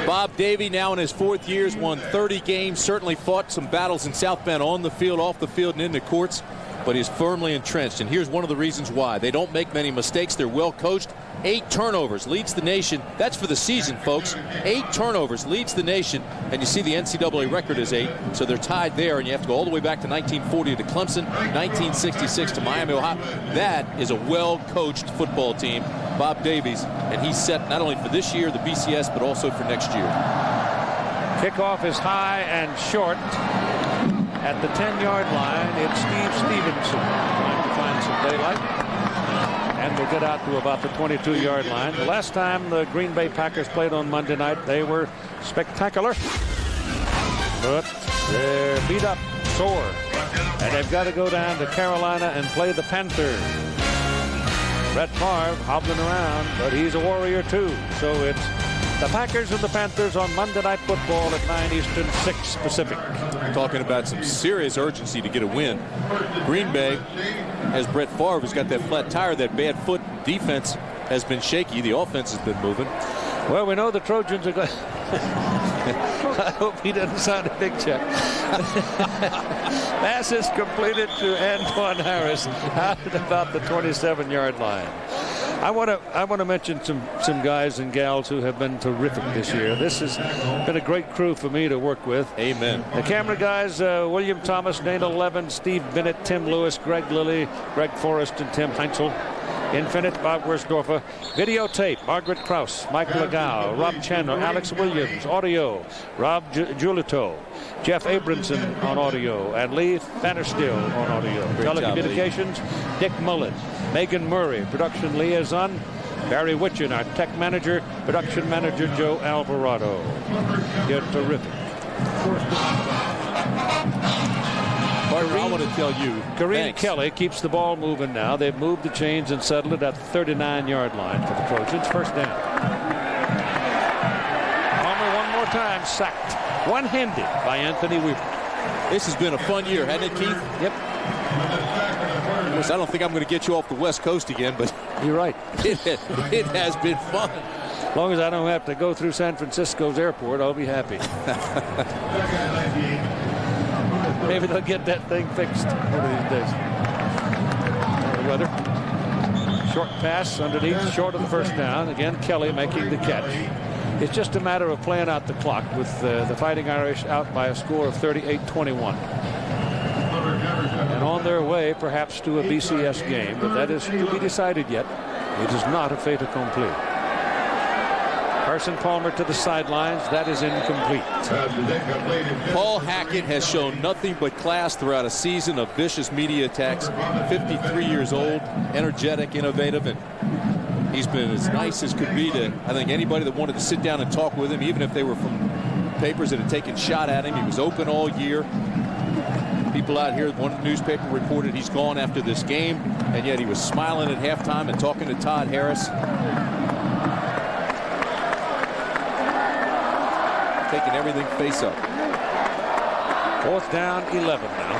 Bob Davie, now in his 4th year, has won 30 games, certainly fought some battles in South Bend on the field, off the field, and in the courts, but he's firmly entrenched. And here's one of the reasons why. They don't make many mistakes. They're well coached. 8 turnovers leads the nation. That's for the season, folks. 8 turnovers leads the nation. And you see the NCAA record is 8, so they're tied there. And you have to go all the way back to 1940 to Clemson, 1966 to Miami, Ohio. That is a well-coached football team, Bob Davies, and he's set not only for this year, the BCS, but also for next year. Kickoff is high and short. At the 10-yard line, it's Steve Stevenson trying to find some daylight. And we'll get out to about the 22-yard line. The last time the Green Bay Packers played on Monday night, they were spectacular. But they're beat up, sore. And they've got to go down to Carolina and play the Panthers. Brett Favre hobbling around, but he's a warrior too. So it's the Packers and the Panthers on Monday Night Football at 9 Eastern, 6 Pacific. Talking about some serious urgency to get a win. Green Bay has Brett Favre, who's got that flat tire, that bad foot. Defense has been shaky. The offense has been moving. Well, we know the Trojans are going. I hope he doesn't sign a big check. Pass is completed to Antoine Harris out at about the 27-yard line. I want to mention some guys and gals who have been terrific this year. This has been a great crew for me to work with. Amen. The camera guys, William Thomas, Dana Levin, Steve Bennett, Tim Lewis, Greg Lilly, Greg Forrest, and Tim Heinzel. Infinite, Bob Wursdorfer. Videotape, Margaret Krause, Mike Legal, Rob Chandler, Alex Williams. Audio, Rob Giulito, Jeff Abramson on audio, and Lee Fannerstill on audio. Telecommunications, Dick Mullen, Megan Murray, production liaison, Barry Witchin, our tech manager, production manager Joe Alvarado. You're terrific. Kareem, I want to tell you, Kareem Kelly keeps the ball moving now. They've moved the chains and settled it at the 39-yard line for the Trojans. First down. Palmer one more time, sacked one-handed by Anthony Weaver. This has been a fun year, hasn't it, Keith? Yep. Of course, I don't think I'm going to get you off the West Coast again, but you're right. It has been fun. As long as I don't have to go through San Francisco's airport, I'll be happy. Maybe they'll get that thing fixed one of these days. The weather. Short pass underneath, short of the first down. Again, Kelly making the catch. It's just a matter of playing out the clock with the Fighting Irish out by a score of 38-21. And on their way, perhaps, to a BCS game, but that is to be decided yet. It is not a fait accompli. Carson Palmer to the sidelines. That is incomplete. Paul Hackett has shown nothing but class throughout a season of vicious media attacks. 53 years old, energetic, innovative, and he's been as nice as could be to, I think, anybody that wanted to sit down and talk with him, even if they were from papers that had taken shot at him. He was open all year. People out here, one newspaper reported he's gone after this game, and yet he was smiling at halftime and talking to Todd Harris. Taking everything face up. Fourth down, 11 now.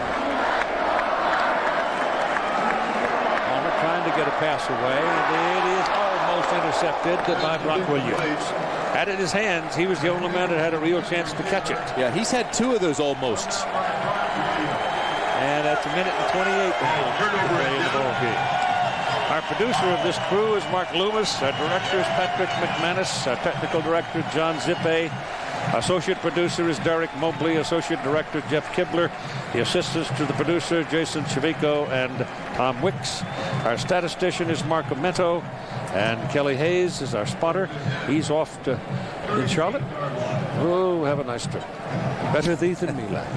Palmer trying to get a pass away, and it is almost intercepted by Brock Williams. Had it in his hands, he was the only man that had a real chance to catch it. Yeah, he's had 2 of those almosts. And that's a minute and 28 in the ball game. Our producer of this crew is Mark Loomis. Our director is Patrick McManus. Our technical director, John Zippe. Associate producer is Derek Mobley. Associate director, Jeff Kibler. The assistants to the producer, Jason Chavico and Tom Wicks. Our statistician is Mark Amento. And Kelly Hayes is our spotter. He's off in Charlotte. Oh, have a nice trip. Better thee than me, lad.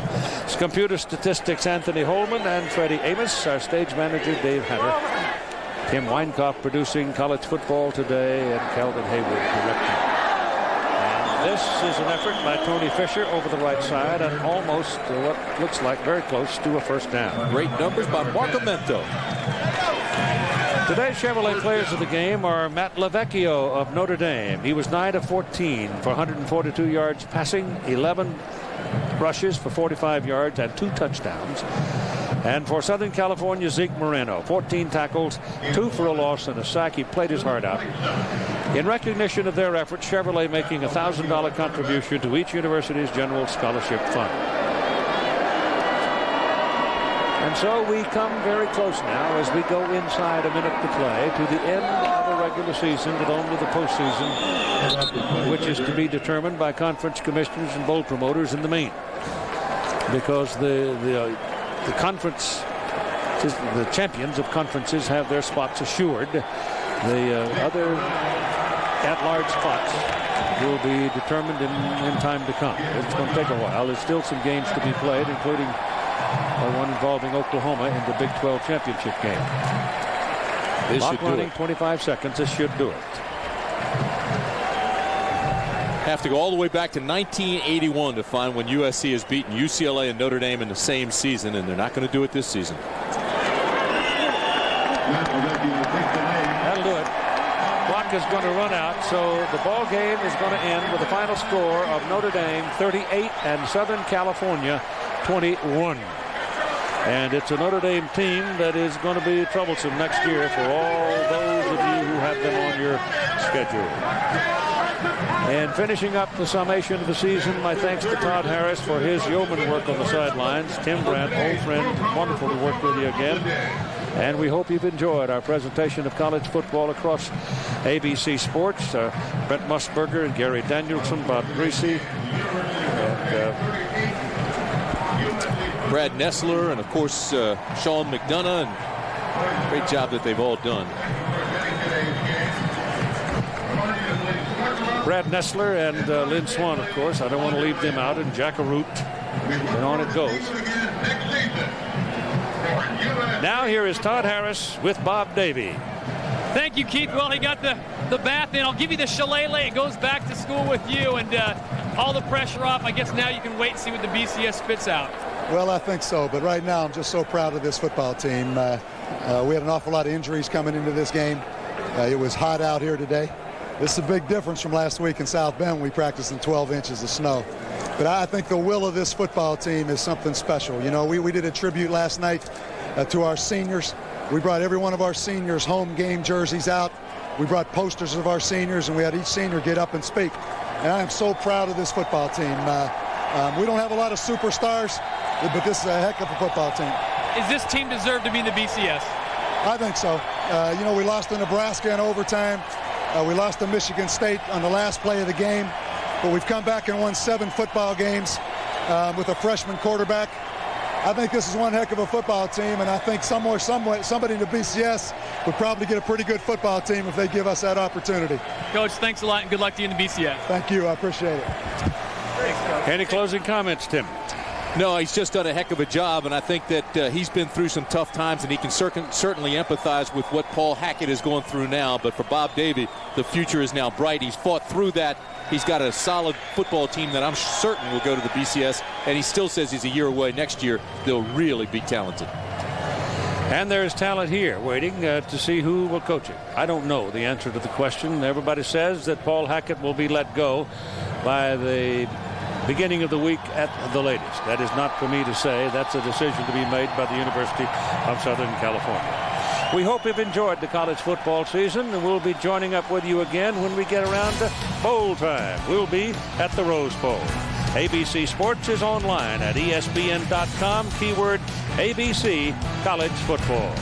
It's computer statistics, Anthony Holman and Freddie Amos. Our stage manager, Dave Hunter. Tim Weinkoff producing College Football Today, and Calvin Hayward directing. And this is an effort by Tony Fisher over the right side, and almost what looks like very close to a first down. Great numbers by Mark Amento. Today's Chevrolet players of the game are Matt LoVecchio of Notre Dame. He was 9 of 14 for 142 yards passing, 11 rushes for 45 yards and 2 touchdowns. And for Southern California, Zeke Moreno, 14 tackles, 2 for a loss and a sack. He played his heart out. In recognition of their efforts, Chevrolet making a $1,000 contribution to each university's general scholarship fund. And so we come very close now as we go inside a minute to play to the end of a regular season with only the postseason, which is to be determined by conference commissioners and bowl promoters in the main. Because the conference, the champions of conferences have their spots assured. The other at-large spots will be determined in time to come. It's going to take a while. There's still some games to be played, including one involving Oklahoma in the Big 12 championship game. This Clock should do running, it. 25 seconds. This should do it. Have to go all the way back to 1981 to find when USC has beaten UCLA and Notre Dame in the same season, and they're not going to do it this season. That'll do it. Clock is going to run out, so the ball game is going to end with a final score of Notre Dame 38 and Southern California 21. And it's a Notre Dame team that is going to be troublesome next year for all those of you who have them on your schedule. And finishing up the summation of the season, my thanks to Todd Harris for his yeoman work on the sidelines. Tim Brandt, old friend, wonderful to work with you again. And we hope you've enjoyed our presentation of college football across ABC Sports. Brent Musburger and Gary Danielson, Bob Greasy, and Brad Nessler, and of course Sean McDonough, and great job that they've all done. Brad Nessler and Lynn Swan, of course. I don't want to leave them out, and Jack Arute, and on it goes. Now here is Todd Harris with Bob Davie. Thank you, Keith. Well, he got the bath in. I'll give you the shillelagh. It goes back to school with you, and all the pressure off. I guess now you can wait and see what the BCS spits out. Well, I think so, but right now I'm just so proud of this football team. We had an awful lot of injuries coming into this game. It was hot out here today. This is a big difference from last week in South Bend when we practiced in 12 inches of snow. But I think the will of this football team is something special. You know, we did a tribute last night to our seniors. We brought every one of our seniors home game jerseys out. We brought posters of our seniors, and we had each senior get up and speak. And I am so proud of this football team. We don't have a lot of superstars, but this is a heck of a football team. Is this team deserved to be in the BCS? I think so. You know, we lost to Nebraska in overtime. We lost to Michigan State on the last play of the game. But we've come back and won 7 football games with a freshman quarterback. I think this is one heck of a football team, and I think somebody in the BCS would probably get a pretty good football team if they give us that opportunity. Coach, thanks a lot, and good luck to you in the BCS. Thank you. I appreciate it. Thanks, Coach. Any closing comments, Tim? No, he's just done a heck of a job, and I think that he's been through some tough times, and he can certainly empathize with what Paul Hackett is going through now. But for Bob Davie, the future is now bright. He's fought through that. He's got a solid football team that I'm certain will go to the BCS, and he still says he's a year away. Next year, they'll really be talented. And there's talent here waiting to see who will coach it. I don't know the answer to the question. Everybody says that Paul Hackett will be let go by the beginning of the week at the latest. That is not for me to say. That's a decision to be made by the University of Southern California. We hope you've enjoyed the college football season, and we'll be joining up with you again when we get around to bowl time. We'll be at the Rose Bowl. ABC Sports is online at ESPN.com, keyword ABC College Football.